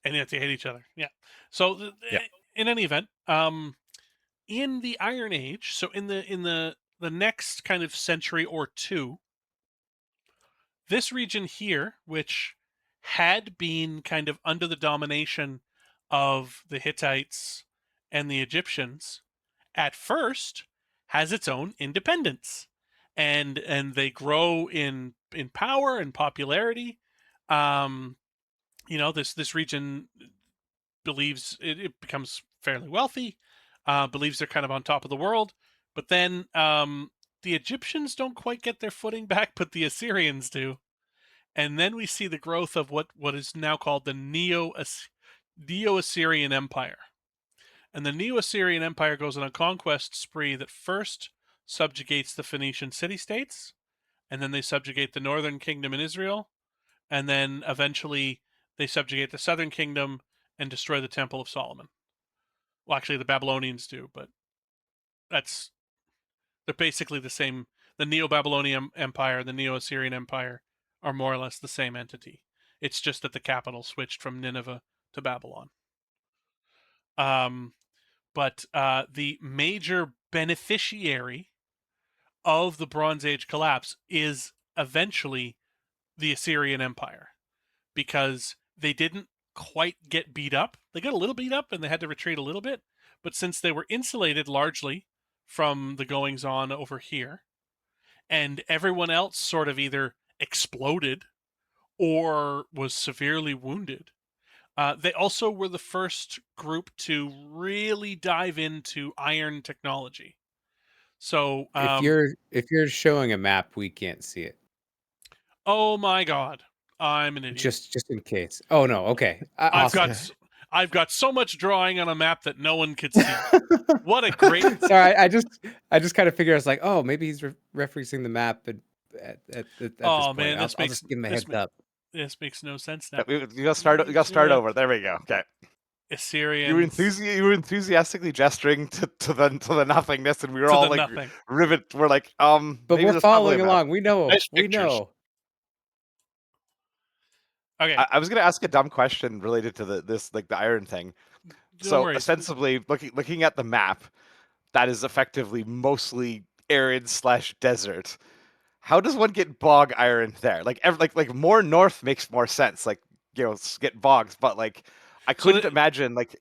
And yet they hate each other. Yeah. So, Yeah. in any event, in the Iron Age, so in the next kind of century or two, this region here, which had been kind of under the domination of the Hittites and the Egyptians, at first has its own independence, and they grow in power and popularity. Um, this region believes it becomes fairly wealthy, believes they're kind of on top of the world. But then the Egyptians don't quite get their footing back, but the Assyrians do. And then we see the growth of what is now called the Neo-Assyrian Empire. And the Neo-Assyrian Empire goes on a conquest spree that first subjugates the Phoenician city-states, and then they subjugate the northern kingdom in Israel, and then eventually they subjugate the southern kingdom and destroy the Temple of Solomon. Well, actually, the Babylonians do, but they're basically the same. The Neo-Babylonian Empire, the Neo-Assyrian Empire, are more or less the same entity. It's just that the capital switched from Nineveh to Babylon. But the major beneficiary of the Bronze Age collapse is eventually the Assyrian Empire, because they didn't quite get beat up. They got a little beat up and they had to retreat a little bit. But since they were insulated largely from the goings on over here, and everyone else sort of either exploded or was severely wounded, they also were the first group to really dive into iron technology. So, If you're showing a map, we can't see it. oh my God, I'm an idiot. Just in case. Oh no, okay. Awesome. I've got so much drawing on a map that no one could see. What a great Sorry, I just kind of figured I was like, oh, maybe he's referencing the map at this Oh point. man, I'll just give him a heads up. this makes no sense now. You gotta start. You gotta start over. There we go. Okay. Assyrians You were enthusiastically gesturing to the nothingness, and we were to all the like nothing. rivet. We're like, But maybe we're there's probably following a map. along. We know. Nice We pictures. know. Okay, I was gonna ask a dumb question related to the iron thing. no So worries. ostensibly, looking at the map, that is effectively mostly arid / desert. How does one get bog iron there? Like more north makes more sense. Like get bogs, but like I So couldn't imagine like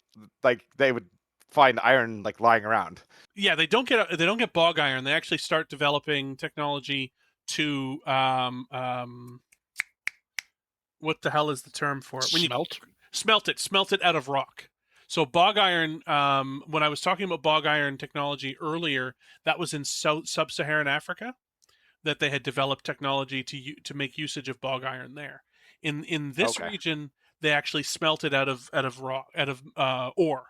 they would find iron like lying around. yeah, they don't get bog iron. They actually start developing technology to what the hell is the term for it? When you Smelt. smelt it out of rock. So bog iron, when I was talking about bog iron technology earlier, that was in sub-Saharan Africa that they had developed technology to make usage of bog iron there. In this Okay. region, they actually smelt it out of rock, out of ore.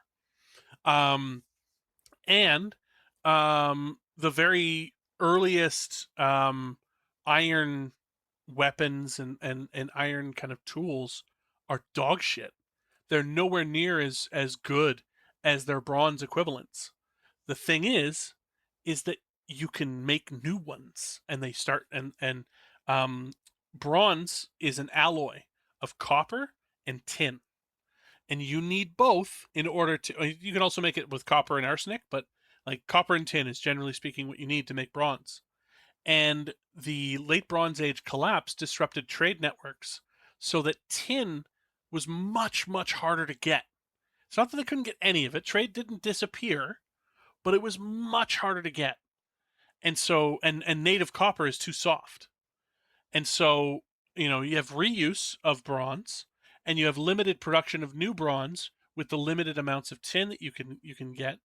And the very earliest iron weapons and iron kind of tools are dog shit. They're nowhere near as good as their bronze equivalents. The thing is that you can make new ones, and they start and bronze is an alloy of copper and tin, and you need both in order to. You can also make it with copper and arsenic, but like copper and tin is generally speaking what you need to make bronze. And the late Bronze Age collapse disrupted trade networks so that tin was much harder to get. It's not that they couldn't get any of it. Trade didn't disappear, but it was much harder to get. And so and native copper is too soft. And so, you have reuse of bronze and you have limited production of new bronze with the limited amounts of tin that you can get.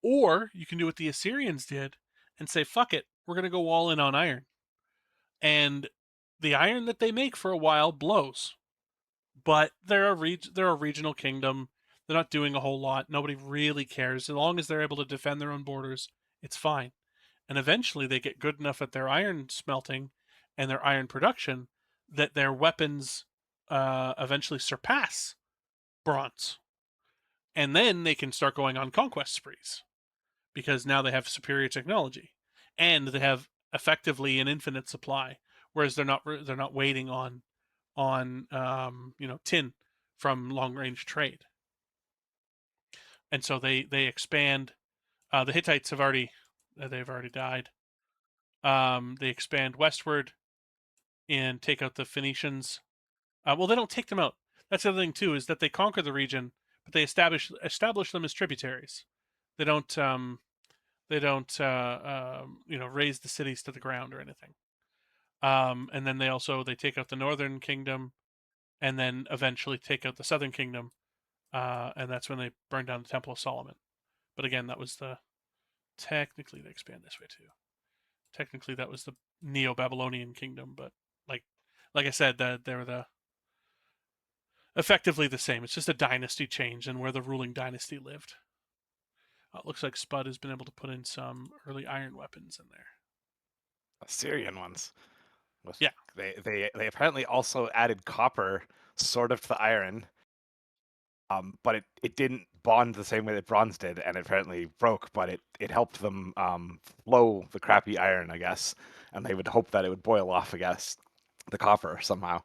Or you can do what the Assyrians did and say, fuck it, we're going to go all in on iron. And the iron that they make for a while blows. But they're a regional kingdom. They're not doing a whole lot. Nobody really cares. As long as they're able to defend their own borders, it's fine. And eventually they get good enough at their iron smelting and their iron production that their weapons eventually surpass bronze. And then they can start going on conquest sprees because now they have superior technology and they have effectively an infinite supply, whereas they're not waiting on tin from long range trade. And so they expand. The Hittites they've already died. They expand westward and take out the Phoenicians. Well, they don't take them out. That's the other thing too, is that they conquer the region, but they establish them as tributaries. They don't raise the cities to the ground or anything. And then they take out the northern kingdom, and then eventually take out the southern kingdom, and that's when they burn down the Temple of Solomon. But again, that was technically they expand this way too. Technically, that was the Neo-Babylonian kingdom, but like I said, that they were effectively the same. It's just a dynasty change and where the ruling dynasty lived. It looks like Spud has been able to put in some early iron weapons in there. Assyrian ones. With, Yeah. They apparently also added copper sort of to the iron. But it didn't bond the same way that bronze did, and it apparently broke, but it helped them flow the crappy iron, I guess. And they would hope that it would boil off, I guess, the copper somehow.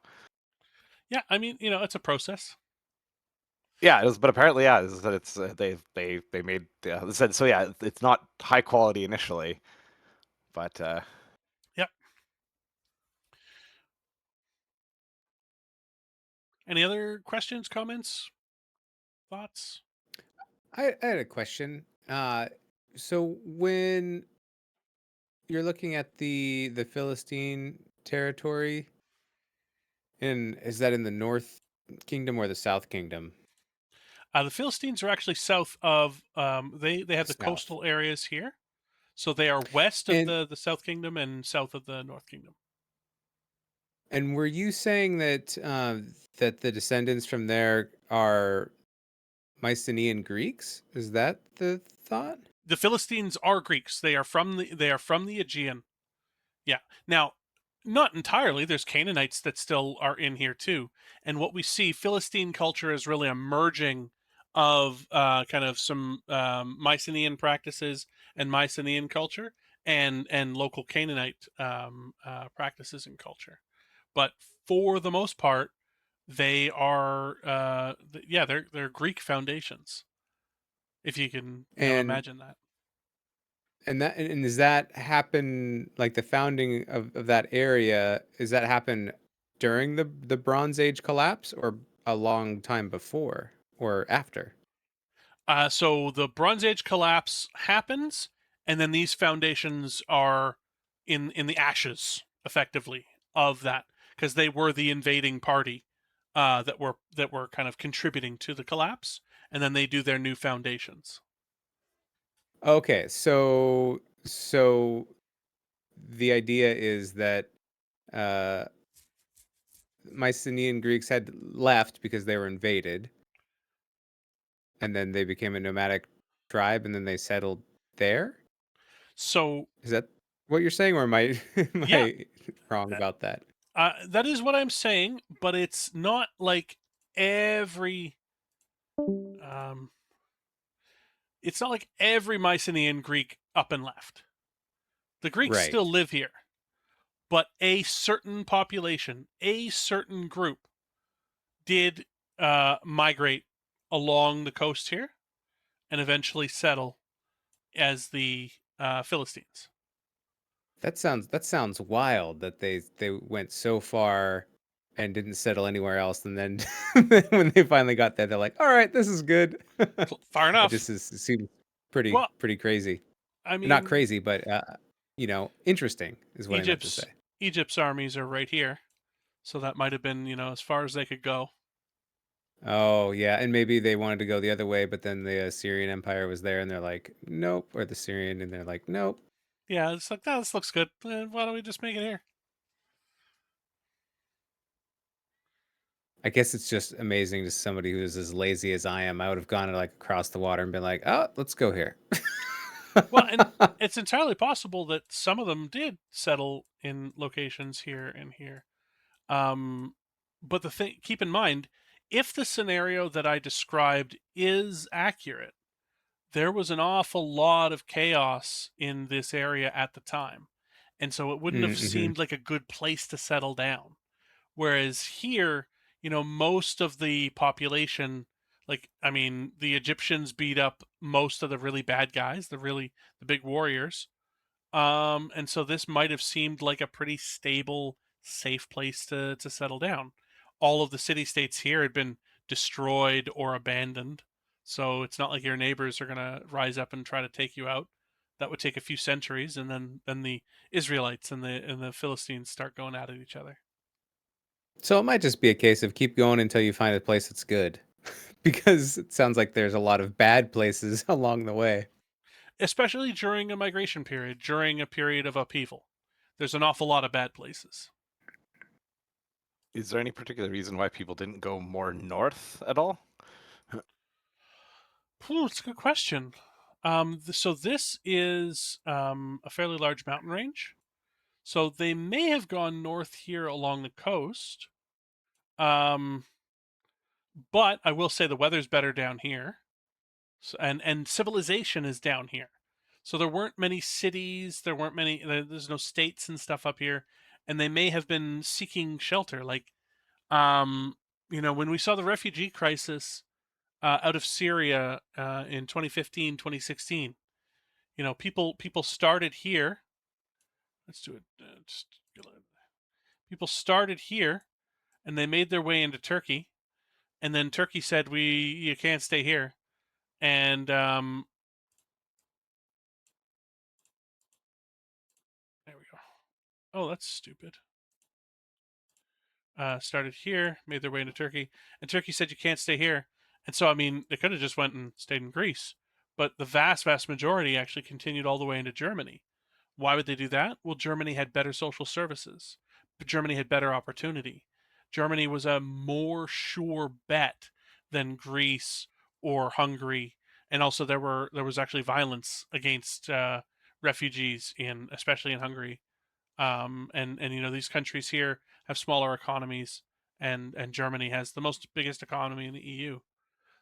Yeah, I mean, it's a process. Yeah, it was, but apparently, yeah, it's they made said so. Yeah, it's not high quality initially, but Yep. Any other questions, comments, thoughts? I had a question. So when you're looking at the Philistine territory, is that in the North Kingdom or the South Kingdom? The Philistines are actually south of. They have the South. coastal areas here, so they are west of And the South Kingdom and south of the North Kingdom. and were you saying that that the descendants from there are Mycenaean Greeks? Is that the thought? The Philistines are Greeks. They are from the Aegean. Yeah. Now, not entirely. There's Canaanites that still are in here too. And what we see, Philistine culture is really a merging of kind of some Mycenaean practices and Mycenaean culture and local Canaanite practices and culture. But for the most part, they are they're Greek foundations. If you can And imagine that. and does that happen like the founding of that area? Is that happen during the Bronze Age collapse or a long time before or after? So the Bronze Age collapse happens, and then these foundations are in the ashes, effectively, of that, because they were the invading party that were kind of contributing to the collapse, and then they do their new foundations. Okay, so the idea is that uh, Mycenaean Greeks had left because they were invaded, and then they became a nomadic tribe, and then they settled there. So Is that what you're saying, or am I am Yeah, I wrong about that? that is what I'm saying, but it's not like every um, it's not like every Mycenaean Greek up and left. The Greeks Right. still live here, but a certain population, a certain group, did migrate along the coast here and eventually settle as the Philistines. That sounds wild that they went so far and didn't settle anywhere else, and then then when they finally got there, they're like, "All right, this is good." Far It enough. just is, it seems pretty Well, pretty crazy. I Not mean, crazy, but interesting is what I meant to Egypt's say. Egypt's armies are right here, so that might have been as far as they could go. Oh yeah, and maybe they wanted to go the other way, but then the Assyrian Empire was there, and they're like, "Nope," or the Syrian, and they're like, "Nope." Yeah, it's like, oh, this looks good. Why don't we just make it here? I guess it's just amazing to somebody who's as lazy as I am. I would have gone like across the water and been like, "Oh, let's go here." Well, and it's entirely possible that some of them did settle in locations here and here. Um, but the thing, keep in mind, if the scenario that I described is accurate, there was an awful lot of chaos in this area at the time. And so it wouldn't have Mm-hmm. seemed like a good place to settle down. Whereas here, most of the population, like, I mean, the Egyptians beat up most of the really bad guys, the big warriors. And so this might have seemed like a pretty stable, safe place to settle down. All of the city states here had been destroyed or abandoned, so it's not like your neighbors are gonna rise up and try to take you out. That would take a few centuries, and then the Israelites and the Philistines start going at it each other. So it might just be a case of keep going until you find a place that's good, because it sounds like there's a lot of bad places along the way. Especially during a migration period, during a period of upheaval. There's an awful lot of bad places. Is there any particular reason why people didn't go more north at all? It's a good question. So this is a fairly large mountain range. So they may have gone north here along the coast. Um, but I will say the weather's better down here. So, and civilization is down here. So there weren't many cities, there's no states and stuff up here, and they may have been seeking shelter. Like, when we saw the refugee crisis out of Syria in 2015, 2016, people started here. Let's do it. People started here, and they made their way into Turkey, and then Turkey said, you can't stay here," and there we go. Oh, that's stupid. Started here, made their way into Turkey, and Turkey said you can't stay here. And so, I mean, they could have just went and stayed in Greece, but the vast, vast majority actually continued all the way into Germany. Why would they do that? Well, Germany had better social services. Germany had better opportunity. Germany was a more sure bet than Greece or Hungary, and also there was actually violence against refugees especially in Hungary. And these countries here have smaller economies, and Germany has the biggest economy in the EU.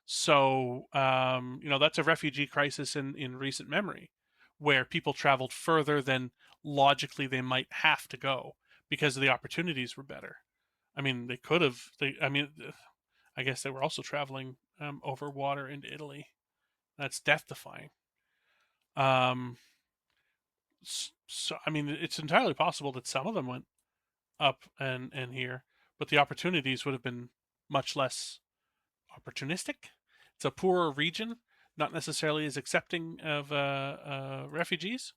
So that's a refugee crisis in recent memory, where people traveled further than logically they might have to go because the opportunities were better. I mean, they could have. I guess they were also traveling over water into Italy. That's death defying. Um, so I mean, it's entirely possible that some of them went up and here, but the opportunities would have been much less opportunistic. It's a poorer region, not necessarily as accepting of refugees.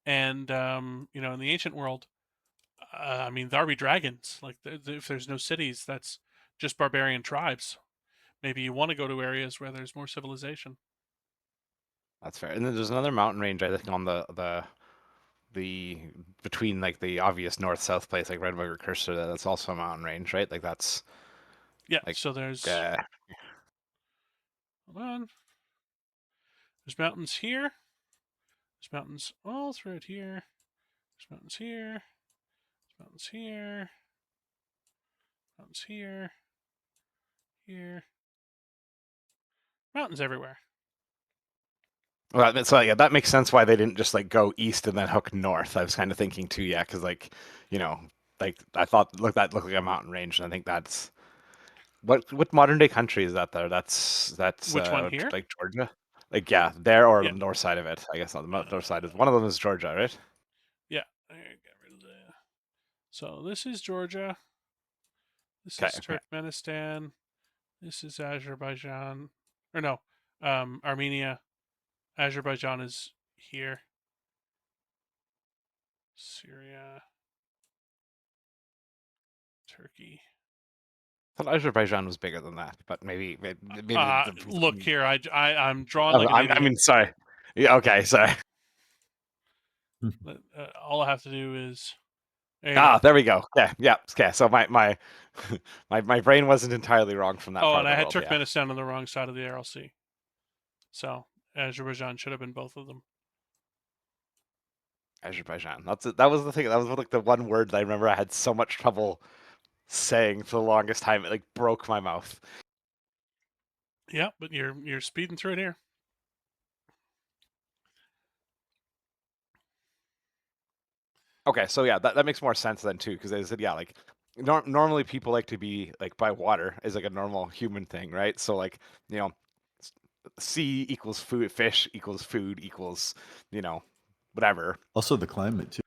And in the ancient world, I mean, there be dragons. Like, if there's no cities, that's just barbarian tribes. Maybe you want to go to areas where there's more civilization. That's fair. And then there's another mountain range I think on the between like the obvious north-south place like Red Bug or Cursor, that's also a mountain range, right? Like that's Yeah. like So there's uh, hold on. There's mountains here. There's mountains all throughout here. There's mountains here. There's mountains here. Mountains here. Here. Mountains everywhere. Well, so yeah, that makes sense why they didn't just like go east and then hook north. I was kind of thinking too, yeah, because like, you know, like I thought, that looked like a mountain range, and I think that's what modern day country is that there? That's Which one here? like Georgia, like yeah, there or Yeah. the north side of it. I guess not the north side is one of them is Georgia, right? Yeah. I got rid of the. So this is Georgia. This Okay, is Turkmenistan. This is Azerbaijan. Or no, Armenia. Azerbaijan is here. Syria. Turkey. I thought Azerbaijan was bigger than that, but maybe Look here, I'm drawn like an I idiot. mean, sorry. Yeah, okay, sorry. All I have to do is there you go. There we go. Okay, yeah, okay. So my my brain wasn't entirely wrong from that Oh, part and of I the had world. Yeah, Turkmenistan on the wrong side of the RLC. So Azerbaijan should have been both of them. Azerbaijan. That was the thing. That was like the one word that I remember I had so much trouble saying for the longest time. It like broke my mouth. Yeah, but you're speeding through it here. Okay, so yeah, that makes more sense then too, because they said yeah, like normally people like to be like by water is like a normal human thing, right? So like you know, sea equals food, fish equals food equals whatever. Also, the climate too.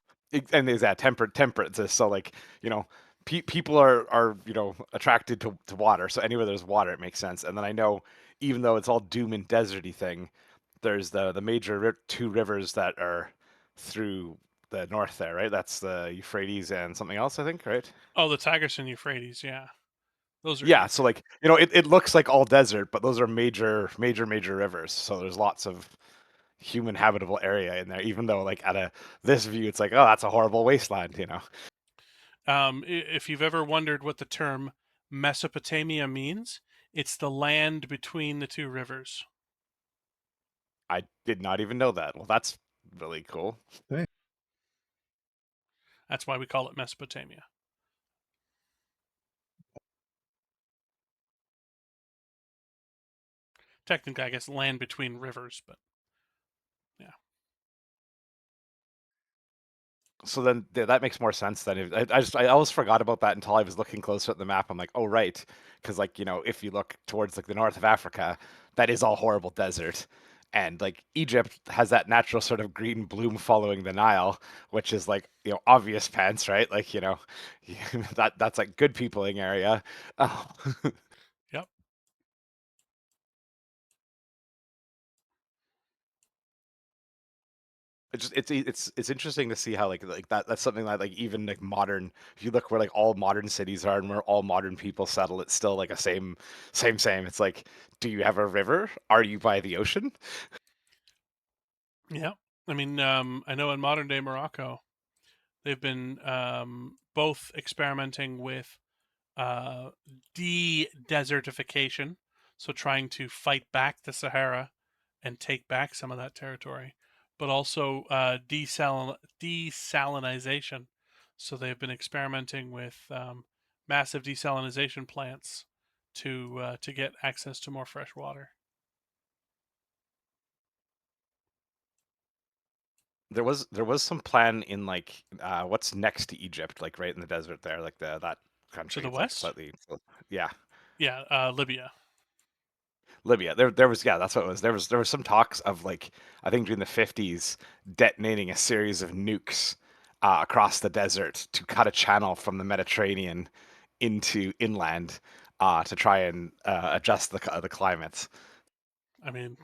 And there's that temperate. So like people are attracted to water. So anywhere there's water, it makes sense. And then I know even though it's all doom and deserty thing, there's the major two rivers that are through the north there, right? That's the Euphrates and something else, I think, right? Oh, the Tigris and Euphrates, yeah. Those are Yeah, huge. so like it looks like all desert, but those are major rivers. So there's lots of human habitable area in there, even though like at this view it's like, oh, that's a horrible wasteland, If you've ever wondered what the term Mesopotamia means, it's the land between the two rivers. I did not even know that. Well, that's really cool. That's why we call it Mesopotamia. Technically, I guess land between rivers, but yeah. So then that makes more sense then. I always forgot about that until I was looking closer at the map. I'm like, oh right, because like if you look towards like the north of Africa, that is all horrible desert, and like Egypt has that natural sort of green bloom following the Nile, which is like obvious pants, right? Like that's like good peopling area. Oh. Yep. It's interesting to see how like that's something that like even like modern, if you look where like all modern cities are and where all modern people settle, it's still like a same. It's like, do you have a river? Are you by the ocean? Yeah. I mean, I know in modern day Morocco, they've been both experimenting with de-desertification, so trying to fight back the Sahara and take back some of that territory, but also desalinization. So they've been experimenting with massive desalinization plants to get access to more fresh water. There was some plan in like what's next to Egypt, like right in the desert there, like that To country. the It's like west, slightly, yeah. yeah, Libya. Libya. There was yeah, that's what it was. There was some talks of like I think during the 50s detonating a series of nukes across the desert to cut a channel from the Mediterranean into inland to try and adjust the climate. I mean,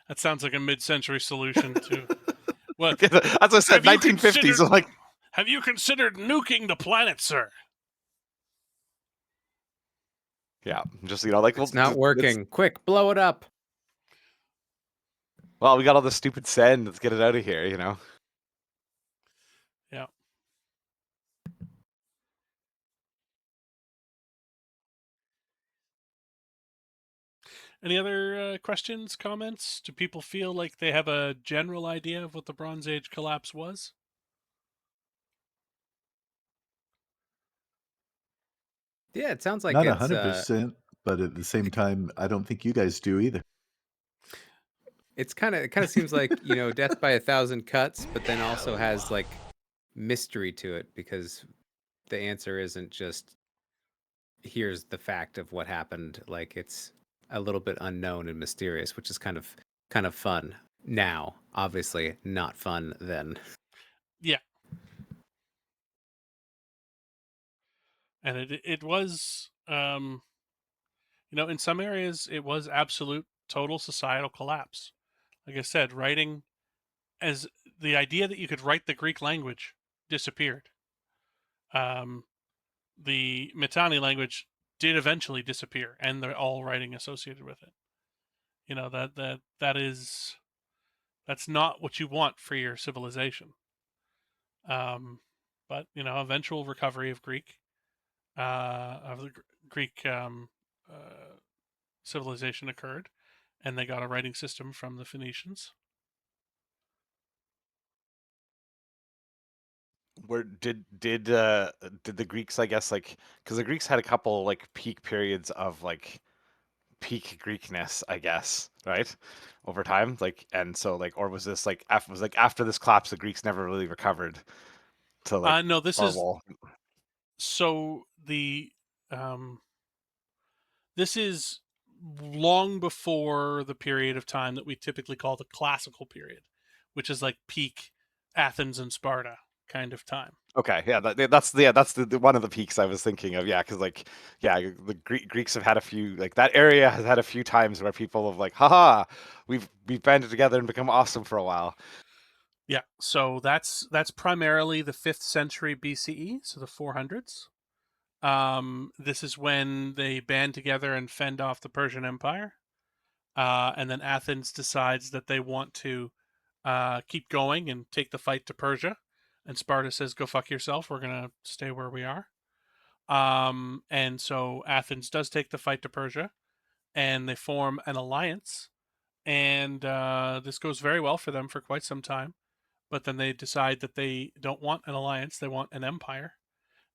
that sounds like a mid-century solution to what? As I said, Have you 1950s. considered? So like, Have you considered nuking the planet, sir? yeah, just like It's not working. Quick, blow it up. well, we got all this stupid sand. Let's get it out of here. Yeah. Any other questions, comments? Do people feel like they have a general idea of what the Bronze Age collapse was? Yeah, it sounds like Not it's 100%, but at the same time, I don't think you guys do either. it kind of seems like, death by a thousand cuts, but then also has like mystery to it because the answer isn't just here's the fact of what happened. Like it's a little bit unknown and mysterious, which is kind of fun now. Obviously, not fun then. Yeah, and it was in some areas it was absolute total societal collapse. Like I said, writing as the idea that you could write the Greek language disappeared. Um, the Mitanni language did eventually disappear, and the all writing associated with it. That's not what you want for your civilization. Um, but eventual recovery of the Greek civilization occurred, and they got a writing system from the Phoenicians. Where did the Greeks, I guess, like, because the Greeks had a couple like peak periods of like peak Greekness, I guess, right? Over time, like, and so like, or was this like after this collapse, the Greeks never really recovered to like, No, this or is well, so the this is long before the period of time that we typically call the classical period, which is like peak Athens and Sparta kind of time. okay, yeah, that's the one of the peaks I was thinking of, yeah, because like, yeah, the Greeks have had a few, like that area has had a few times where people have like, haha, we've banded together and become awesome for a while. Yeah, so that's primarily the 5th century BCE, so the 400s. This is when they band together and fend off the Persian Empire. And then Athens decides that they want to keep going and take the fight to Persia. And Sparta says, go fuck yourself. We're going to stay where we are. And so Athens does take the fight to Persia, and they form an alliance. And this goes very well for them for quite some time. But then they decide that they don't want an alliance, they want an empire.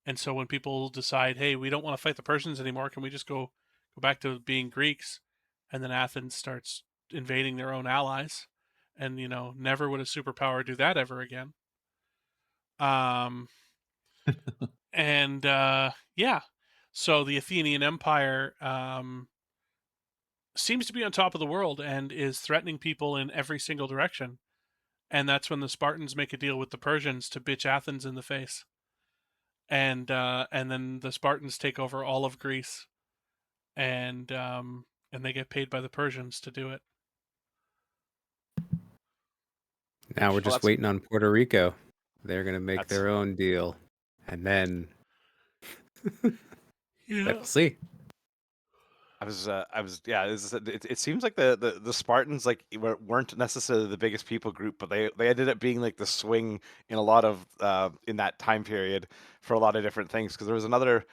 And so when people decide, hey, we don't want to fight the Persians anymore, can we just go back to being Greeks? And then Athens starts invading their own allies. And never would a superpower do that ever again. Um, and yeah, so the Athenian Empire seems to be on top of the world and is threatening people in every single direction. And that's when the Spartans make a deal with the Persians to bitch Athens in the face. And then the Spartans take over all of Greece, and they get paid by the Persians to do it. Now we're Which Well, just waiting on Puerto Rico. They're gonna make that's their own deal, and then yeah, we'll see. yeah. It seems like the Spartans like weren't necessarily the biggest people group, but they ended up being like the swing in a lot of in that time period for a lot of different things. Because there was another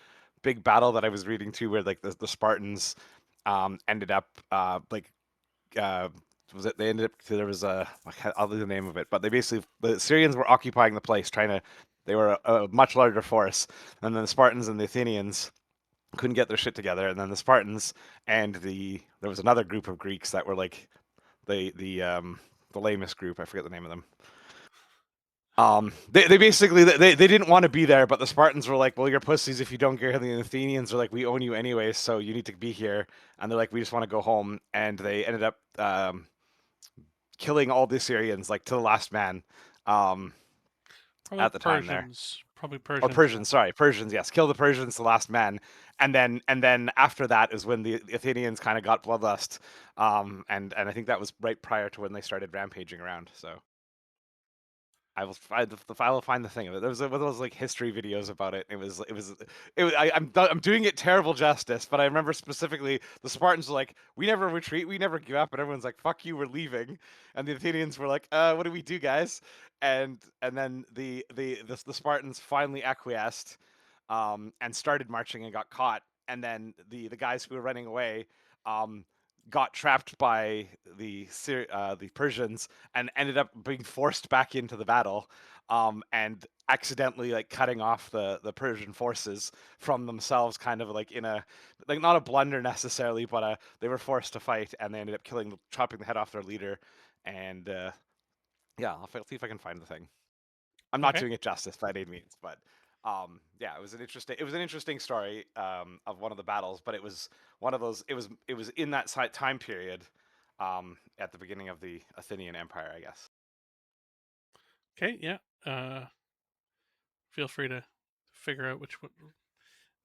big battle that I was reading too, where like the Spartans ended up like was it they ended up there was a I'll do the name of it, but they basically the Syrians were occupying the place, they were a much larger force, and then the Spartans and the Athenians couldn't get their shit together, and then the Spartans and there was another group of Greeks that were like the lamest group. I forget the name of them. They basically they didn't want to be there, but the Spartans were like, well, you're pussies if you don't get here. And the Athenians are like, we own you anyway, so you need to be here. And they're like, we just want to go home. And they ended up killing all the Syrians like to the last man. probably At the time there. Persians, probably Or Persians. Persians, sorry, Persians, yes, kill the Persians, the last men, and then after that is when the Athenians kind of got bloodlust, and I think that was right prior to when they started rampaging around. So I will find the thing of it. There was one of those like history videos about it. I'm doing it terrible justice, but I remember specifically the Spartans were like, we never retreat, we never give up, and everyone's like, fuck you, we're leaving, and the Athenians were like, what do we do, guys? And then the Spartans finally acquiesced, and started marching and got caught, and then the guys who were running away, got trapped by the Persians and ended up being forced back into the battle. and accidentally like cutting off the Persian forces from themselves, kind of like in a like not a blunder necessarily, but they were forced to fight, and they ended up chopping the head off their leader. And yeah, I'll see if I can find the thing. I'm not Okay. doing it justice by any means, but yeah, it was an interesting story of one of the battles, but it was one of those. It was in that time period at the beginning of the Athenian Empire, I guess. Okay, yeah. Feel free to figure out which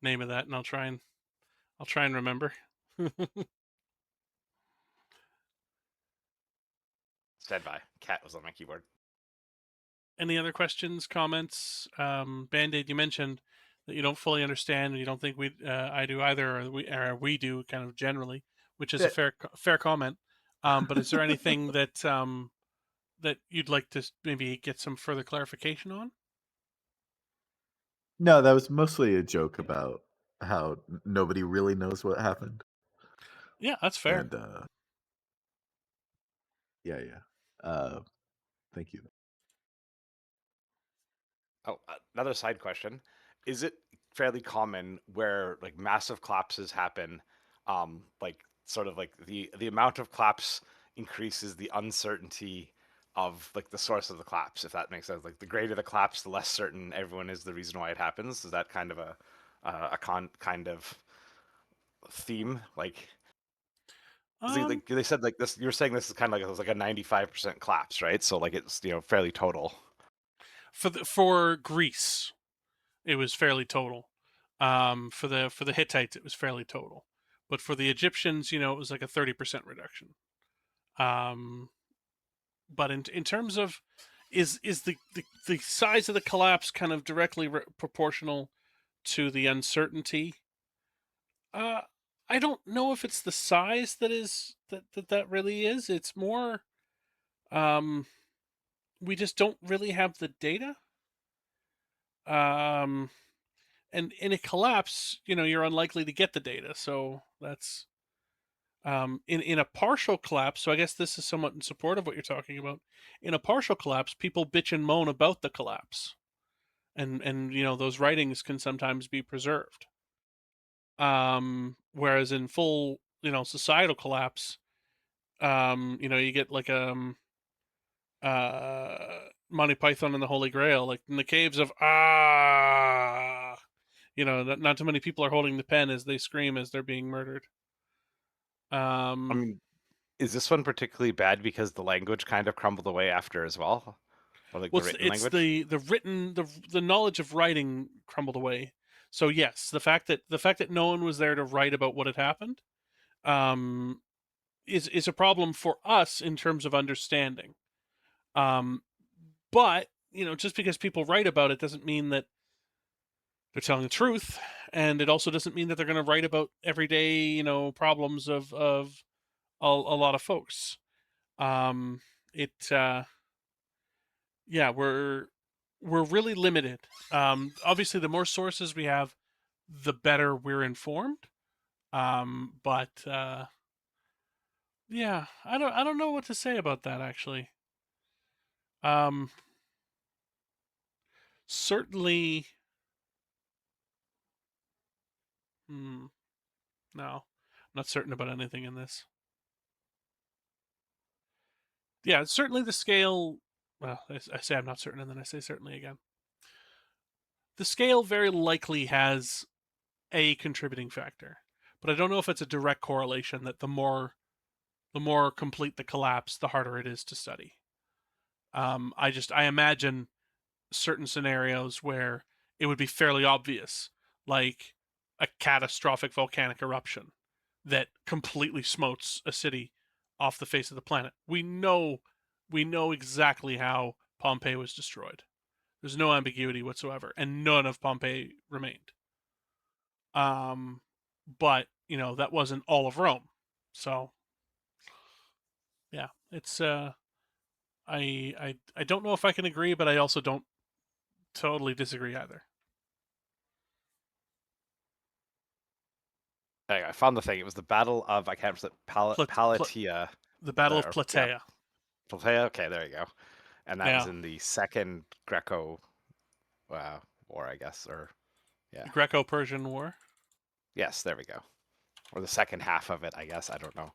name of that, and I'll try and remember. Stand by. Cat was on my keyboard. Any other questions, comments? Band-Aid, you mentioned that you don't fully understand, and you don't think I do either, or we do kind of generally, which is a Yeah. fair comment. But is there anything that that you'd like to maybe get some further clarification on? No, that was mostly a joke about how nobody really knows what happened. Yeah, that's fair. And yeah. Thank you. Oh, another side question: is it fairly common where like massive collapses happen, like sort of like the amount of collapse increases the uncertainty of like the source of the collapse, if that makes sense? Like the greater the collapse, the less certain everyone is the reason why it happens. Is that kind of kind of theme? Like, 'cause Um, they said like this. You're saying this is kind of like it was like a 95% collapse, right? So like it's fairly total. for Greece, it was fairly total. For the Hittites, it was fairly total, but for the Egyptians, it was like a 30% reduction. Um, but in terms of is the size of the collapse kind of directly proportional to the uncertainty? Uh, I don't know if it's the size that really is. It's more we just don't really have the data. Um, and in a collapse, you're unlikely to get the data. So that's in a partial collapse. So I guess this is somewhat in support of what you're talking about. In a partial collapse, people bitch and moan about the collapse, and those writings can sometimes be preserved. Whereas in full, societal collapse, you get like Monty Python and the Holy Grail, like in the caves of not too many people are holding the pen as they scream as they're being murdered. I Um, mean, is this one particularly bad because the language kind of crumbled away after as well, or like well, the it's, written it's language? the written the knowledge of writing crumbled away. So yes, the fact that no one was there to write about what had happened, um, is a problem for us in terms of understanding. Um, but just because people write about it doesn't mean that they're telling the truth, and it also doesn't mean that they're going to write about everyday problems of a lot of folks. Um, it Yeah, we're really limited. Obviously, the more sources we have, the better we're informed. But yeah, I don't know what to say about that actually. Um, Certainly, no, I'm not certain about anything in this. Yeah, certainly the scale. Well, I say I'm not certain, and then I say certainly again. The scale very likely has a contributing factor, but I don't know if it's a direct correlation that the more complete the collapse, the harder it is to study. I imagine certain scenarios where it would be fairly obvious, like a catastrophic volcanic eruption that completely smotes a city off the face of the planet. We know exactly how Pompeii was destroyed. There's no ambiguity whatsoever, and none of Pompeii remained. Um, but that wasn't all of Rome, so yeah, it's I don't know if I can agree, but I also don't totally disagree either. Anyway, I found the thing. It was the Battle of, I can't remember, Plat- Pla- Palatia. the Battle of Yeah, Plataea. Plataea. Okay, there you go. and that was Yeah. in the Second Greco War, I guess, or yeah, Greco-Persian War. yes, there we go, or the second half of it, I guess. I don't know.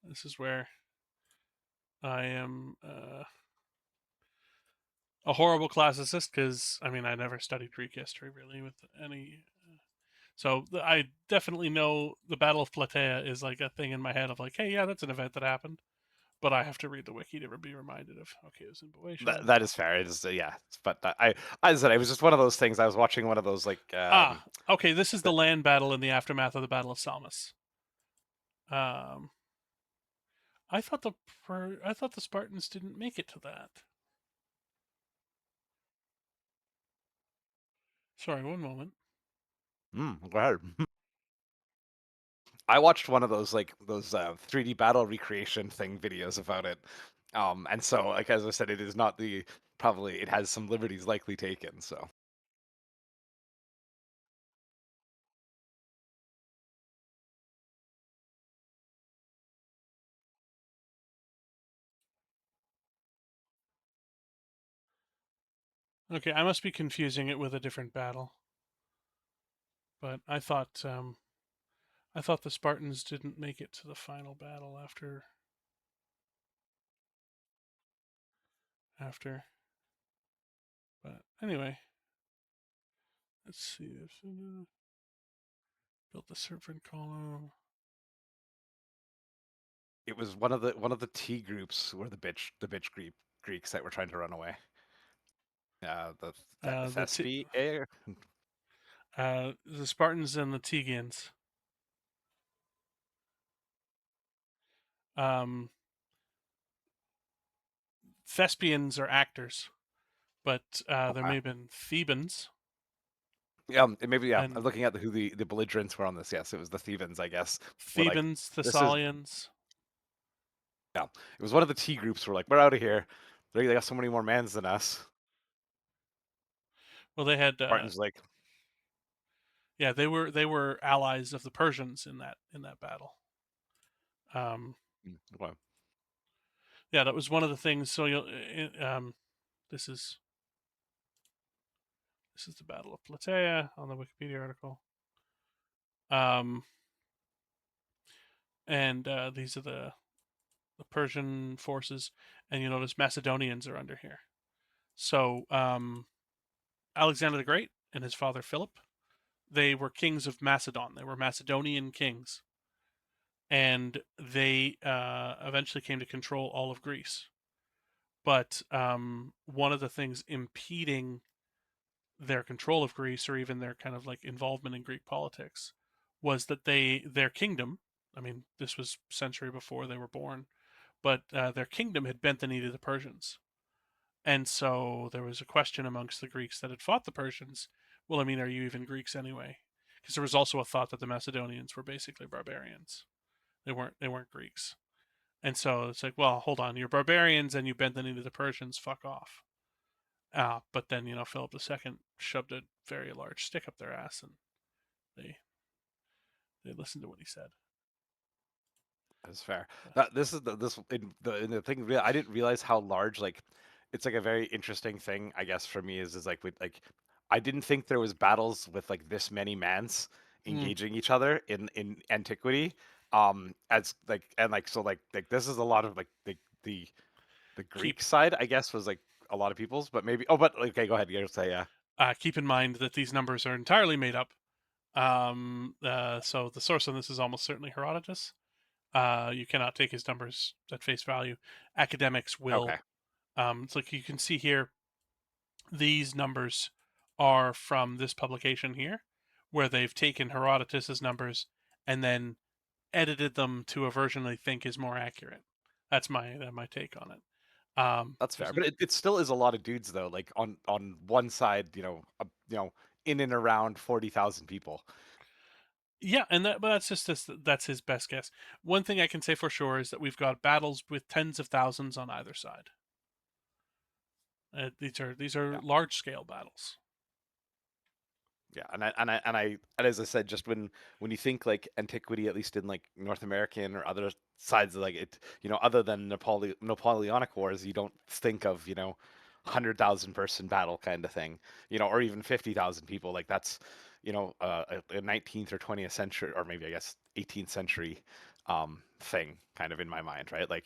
This is where I am a horrible classicist because I mean I never studied Greek history really with any. So I definitely know the Battle of Plataea is like a thing in my head of like, hey, yeah, that's an event that happened, but I have to read the wiki to be reminded of okay, it was in Boeotia. That is fair. It is, yeah. But I said it was just one of those things. I was watching one of those like Okay, this is the land battle in the aftermath of the Battle of Salamis. Um, I thought I thought the Spartans didn't make it to that. Sorry, one moment. go ahead. I watched one of those like those 3D battle recreation thing videos about it. And so like as I said, it is not the probably it has some liberties likely taken. So Okay, I must be confusing it with a different battle. But I thought the Spartans didn't make it to the final battle after. But anyway, let's see. Built the serpent column. it was one of the T groups were the bitch Greeks that were trying to run away. The Thespi air. The Spartans and the Tegians. Um, Thespians are actors, but there may Okay. have been Thebans. Maybe yeah. I'm And looking at who the belligerents were on this. Yes, it was the Thebans, I guess. Were like, Thebans, this is Thessalians. yeah. It was one of the T groups. Were like, we're out of here. They got so many more mans than us. Well, they had Spartans like, yeah, they were allies of the Persians in that battle. well, Yeah, that was one of the things. So this is the Battle of Plataea on the Wikipedia article. Um, and these are the Persian forces, and you notice Macedonians are under here. So Alexander the Great and his father Philip, they were kings of Macedon. They were Macedonian kings, and they eventually came to control all of Greece. But one of the things impeding their control of Greece, or even their kind of like involvement in Greek politics, was that their kingdom. I mean, this was a century before they were born, but their kingdom had bent the knee to the Persians. And so there was a question amongst the Greeks that had fought the Persians. Well, I mean, are you even Greeks anyway? Because there was also a thought that the Macedonians were basically barbarians. They weren't Greeks. And so it's like, well, hold on, you're barbarians and you bent the knee to the Persians. Fuck off. But then Philip II shoved a very large stick up their ass, and they they listened to what he said. that's fair. This is in the thing. I didn't realize how large. Like, it's like a very interesting thing. I guess for me is like with like, I didn't think there was battles with like this many mans Mm. engaging each other in antiquity. As like and like so like this is a lot of like the Keep Greek side. I guess was like a lot of people's, but maybe. Oh, but okay, go ahead. You say yeah. keep in mind that these numbers are entirely made up. So the source on this is almost certainly Herodotus. You cannot take his numbers at face value. Academics Okay, will. It's like you can see here, these numbers are from this publication here, where they've taken Herodotus's numbers and then edited them to a version they think is more accurate. That's my take on it. that's fair. There's But it still is a lot of dudes though. Like on one side, in and around 40,000 people. Yeah, and but that's his best guess. One thing I can say for sure is that we've got battles with tens of thousands on either side. These are Yeah. large scale battles. Yeah, and as I said, just when you think like antiquity, at least in like North American or other sides of like it, other than Napoleonic Wars, you don't think of 100,000 person battle kind of thing, or even 50,000 people. Like that's a 19th or 20th century, or maybe I guess 18th century thing kind of in my mind, right? Like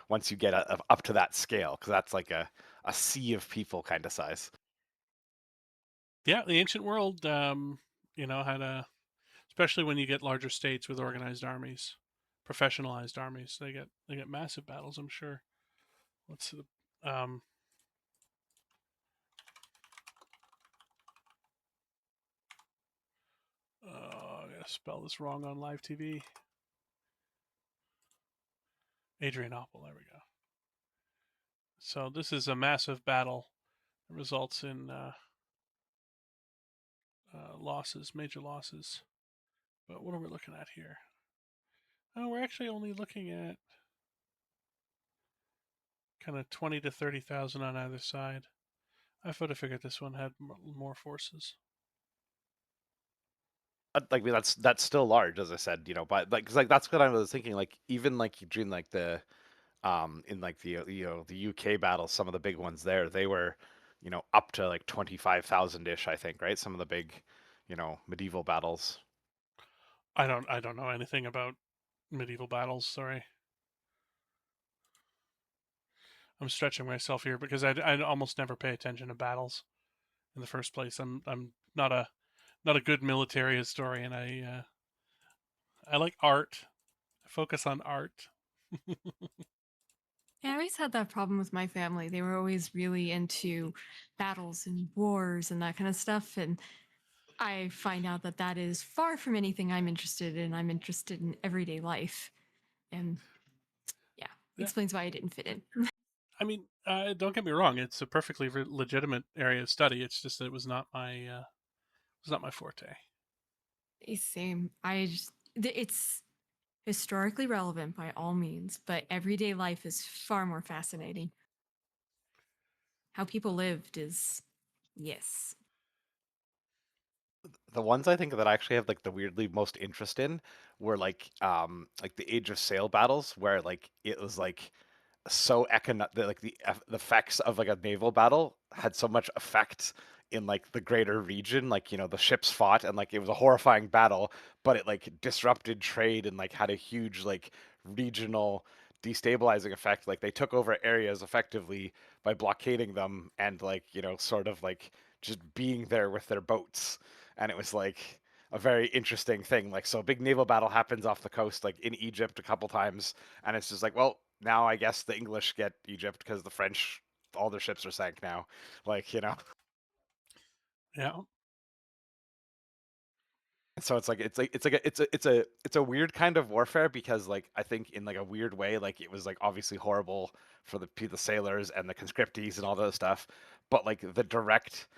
once you get up to that scale, because that's like a sea of people kind of size. Yeah, the ancient world, had especially when you get larger states with organized armies, professionalized armies, they get massive battles. I'm sure. What's the I gotta spell this wrong on live TV. Adrianople. There we go. So this is a massive battle that results in losses, major losses. But what are we looking at here? Oh, we're actually only looking at kind of 20 to 30,000 on either side. I would have figured this one had more forces. Like, I mean, that's still large, as I said, but like, 'cause, like that's what I was thinking. Like, even like during like the in like the the UK battles, some of the big ones there, they were up to like 25,000 ish, I think, right? Some of the big medieval battles. I don't know anything about medieval battles. Sorry, I'm stretching myself here because I almost never pay attention to battles in the first place. I'm not a good military historian. I like art. I focus on art. Yeah, I always had that problem with my family. They were always really into battles and wars and that kind of stuff. And I find out that that is far from anything I'm interested in. I'm interested in everyday life. And yeah, Yeah, explains why I didn't fit in. I mean, don't get me wrong. It's a perfectly legitimate area of study. It's just that it was not my forte. Same. It's historically relevant by all means, but everyday life is far more fascinating. How people lived is, yes. The ones I think that I actually have like the weirdly most interest in were like the Age of Sail battles, where like it was like so like the effects of like a naval battle had so much effect in like the greater region, like the ships fought and like it was a horrifying battle, but it like disrupted trade and like had a huge like regional destabilizing effect. Like they took over areas effectively by blockading them and like sort of like just being there with their boats, and it was like a very interesting thing. Like, so a big naval battle happens off the coast, like in Egypt a couple times, and it's just like, well, now I guess the English get Egypt because the French, all their ships are sank now. Like, Yeah, so it's a weird kind of warfare because like I think in like a weird way, like it was like obviously horrible for the sailors and the conscriptees and all that stuff, but like the direct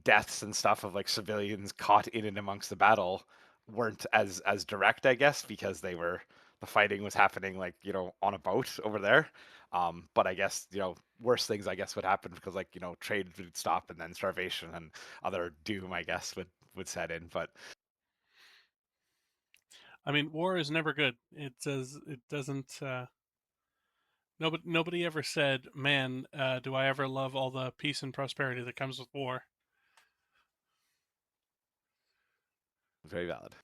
deaths and stuff of like civilians caught in and amongst the battle weren't as direct, I guess, because the fighting was happening like on a boat over there. But I guess worse things I guess would happen because like trade would stop and then starvation and other doom I guess would set in. But I mean, war is never good. It doesn't. Nobody ever said, "Man, do I ever love all the peace and prosperity that comes with war." very valid.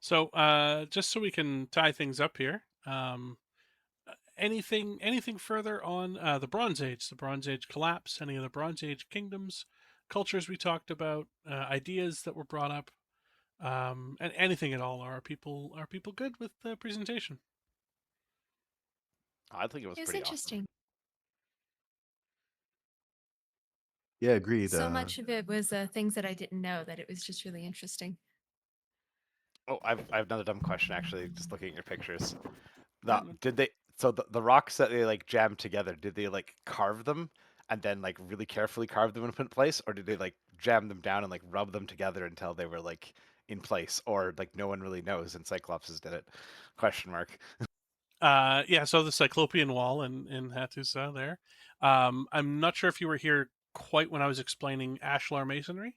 So, just so we can tie things up here, anything further on the Bronze Age collapse, any of the Bronze Age kingdoms, cultures we talked about, ideas that were brought up, and anything at all? Are people good with the presentation? I think it was It was pretty awesome. interesting. Yeah, agreed. So much of it was things that I didn't know that it was just really interesting. Oh, I have another dumb question actually. Just looking at your pictures. Yeah, The did they so the rocks that they like jammed together, did they like carve them and then like really carefully carve them and put in place, or did they like jam them down and like rub them together until they were like in place, or like no one really knows and Cyclopses did it? Question mark. yeah. So the Cyclopean Wall in Hattusa there. I'm not sure if you were here quite when I was explaining ashlar masonry,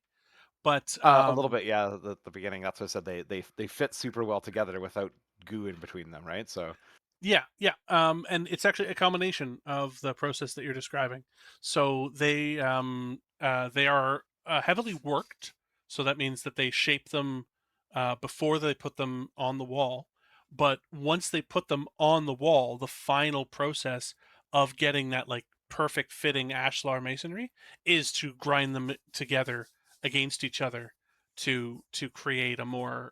but A little bit, yeah. The beginning, that's what I said. They fit super well together without goo in between them, right? So yeah, yeah. And it's actually a combination of the process that you're describing. So they are heavily worked. So that means that they shape them before they put them on the wall. But once they put them on the wall, the final process of getting that like perfect fitting ashlar masonry is to grind them together against each other to create a more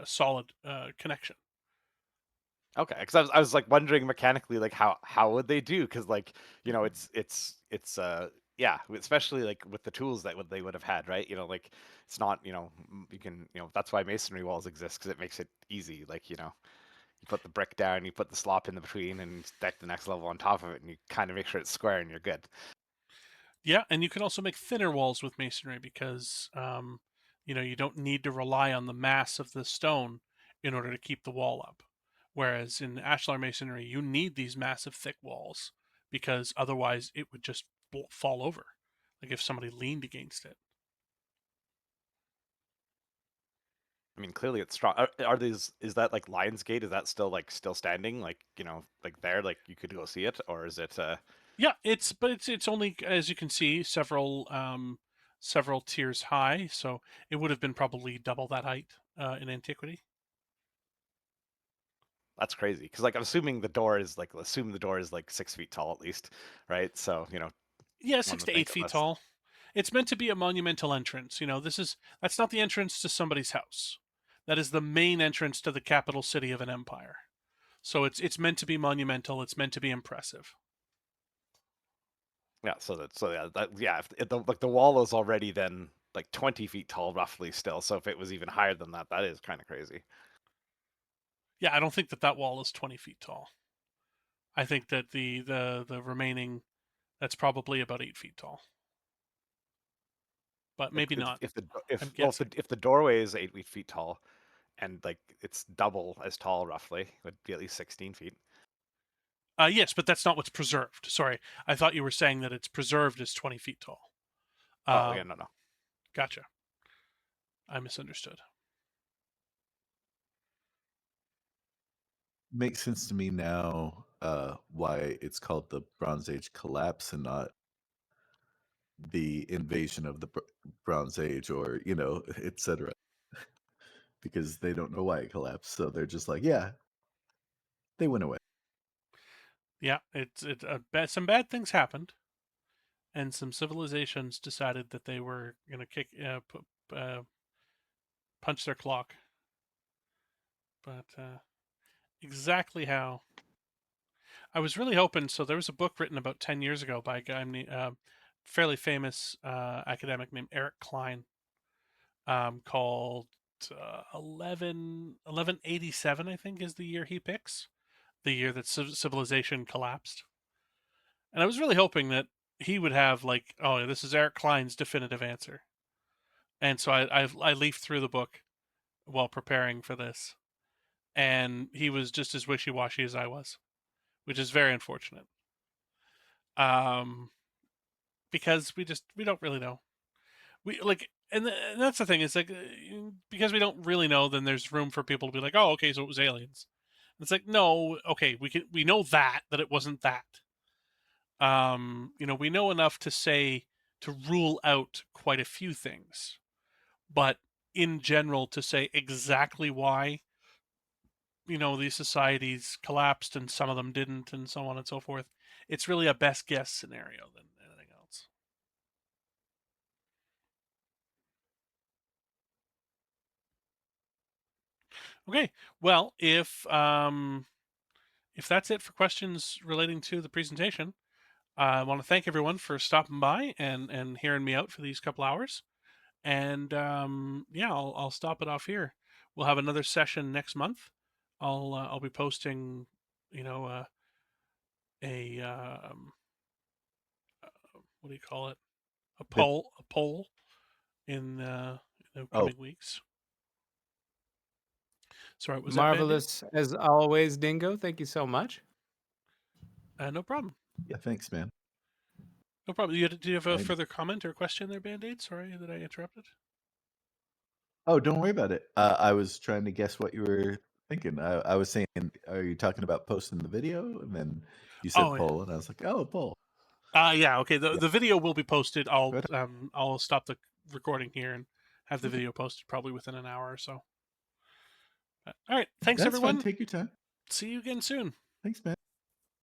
solid connection. okay, because I was like wondering mechanically, like how would they do? Because like it's yeah, especially like with the tools that they would have had, right? Like it's not you can that's why masonry walls exist because it makes it easy. Like you put the brick down, you put the slop in the between, and you stack the next level on top of it, and you kind of make sure it's square, and you're good. Yeah, and you can also make thinner walls with masonry because you don't need to rely on the mass of the stone in order to keep the wall up. Whereas in ashlar masonry, you need these massive thick walls because otherwise it would just fall over, like if somebody leaned against it. I mean, clearly it's strong. Are these? Is that like Lionsgate? Is that still standing? Like like there, like you could go see it, or is it? Yeah, it's only, as you can see, several tiers high, so it would have been probably double that height in antiquity. That's crazy. Because like I'm assuming the door is like assume the door is like 6 feet tall at least, right? So Yeah, one six would to eight think feet unless tall. It's meant to be a monumental entrance. That's not the entrance to somebody's house. That is the main entrance to the capital city of an empire. So it's meant to be monumental. It's meant to be impressive. yeah. If the like the wall is already then like 20 feet tall roughly still. So if it was even higher than that, that is kind of crazy. Yeah, I don't think that wall is 20 feet tall. I think that the remaining, that's probably about 8 feet tall, but Like maybe not. if the I'm if well guessing. if the doorway is 8 feet tall, and like it's double as tall roughly, would be at least 16 feet. Yes, but that's not what's preserved. Sorry, I thought you were saying that it's preserved as 20 feet tall. Oh yeah, Um, no. Gotcha. I misunderstood. Makes sense to me now, why it's called the Bronze Age collapse and not the invasion of the Bronze Age, or etc. Because they don't know why it collapsed, so they're just like, yeah, they went away. Yeah, some bad things happened, and some civilizations decided that they were gonna punch their clock. But exactly how, I was really hoping. So there was a book written about 10 years ago by a guy named fairly famous academic named Eric Klein, called 1187. I think is the year he picks, the year that civilization collapsed. And I was really hoping that he would have like, oh, this is Eric Klein's definitive answer. And so I leafed through the book while preparing for this, and he was just as wishy washy as I was, which is very unfortunate. Um, because we don't really know. We like, and that's the thing. It's like because we don't really know, then there's room for people to be like, oh, okay, so it was aliens. It's like, no, okay, we know that it wasn't that. We know enough to say, to rule out quite a few things, but in general, to say exactly why these societies collapsed and some of them didn't, and so on and so forth, it's really a best guess scenario than anything else. Okay, well, if that's it for questions relating to the presentation, I want to thank everyone for stopping by and hearing me out for these couple hours. And yeah, I'll stop it off here. We'll have another session next month. I'll be posting, you know, a what do you call it? But A poll in the oh, coming weeks. Sorry, was that Bandy? Marvelous as always, Dingo. Thank you so much. No problem. yeah, thanks, man. No problem. Do you have a I- further comment or question there, Band-Aid? Sorry that I interrupted. Oh, don't worry about it. I was trying to guess what you were thinking. I was saying, are you talking about posting the video? And then you said Oh, yeah. poll, and I was like, oh, poll. Yeah. Okay. Yeah. The video will be posted. Right. I'll stop the recording here and have the Okay. video posted probably within an hour or so. All right. Thanks, That's fine. everyone. Take your time. See you again soon. Thanks, man.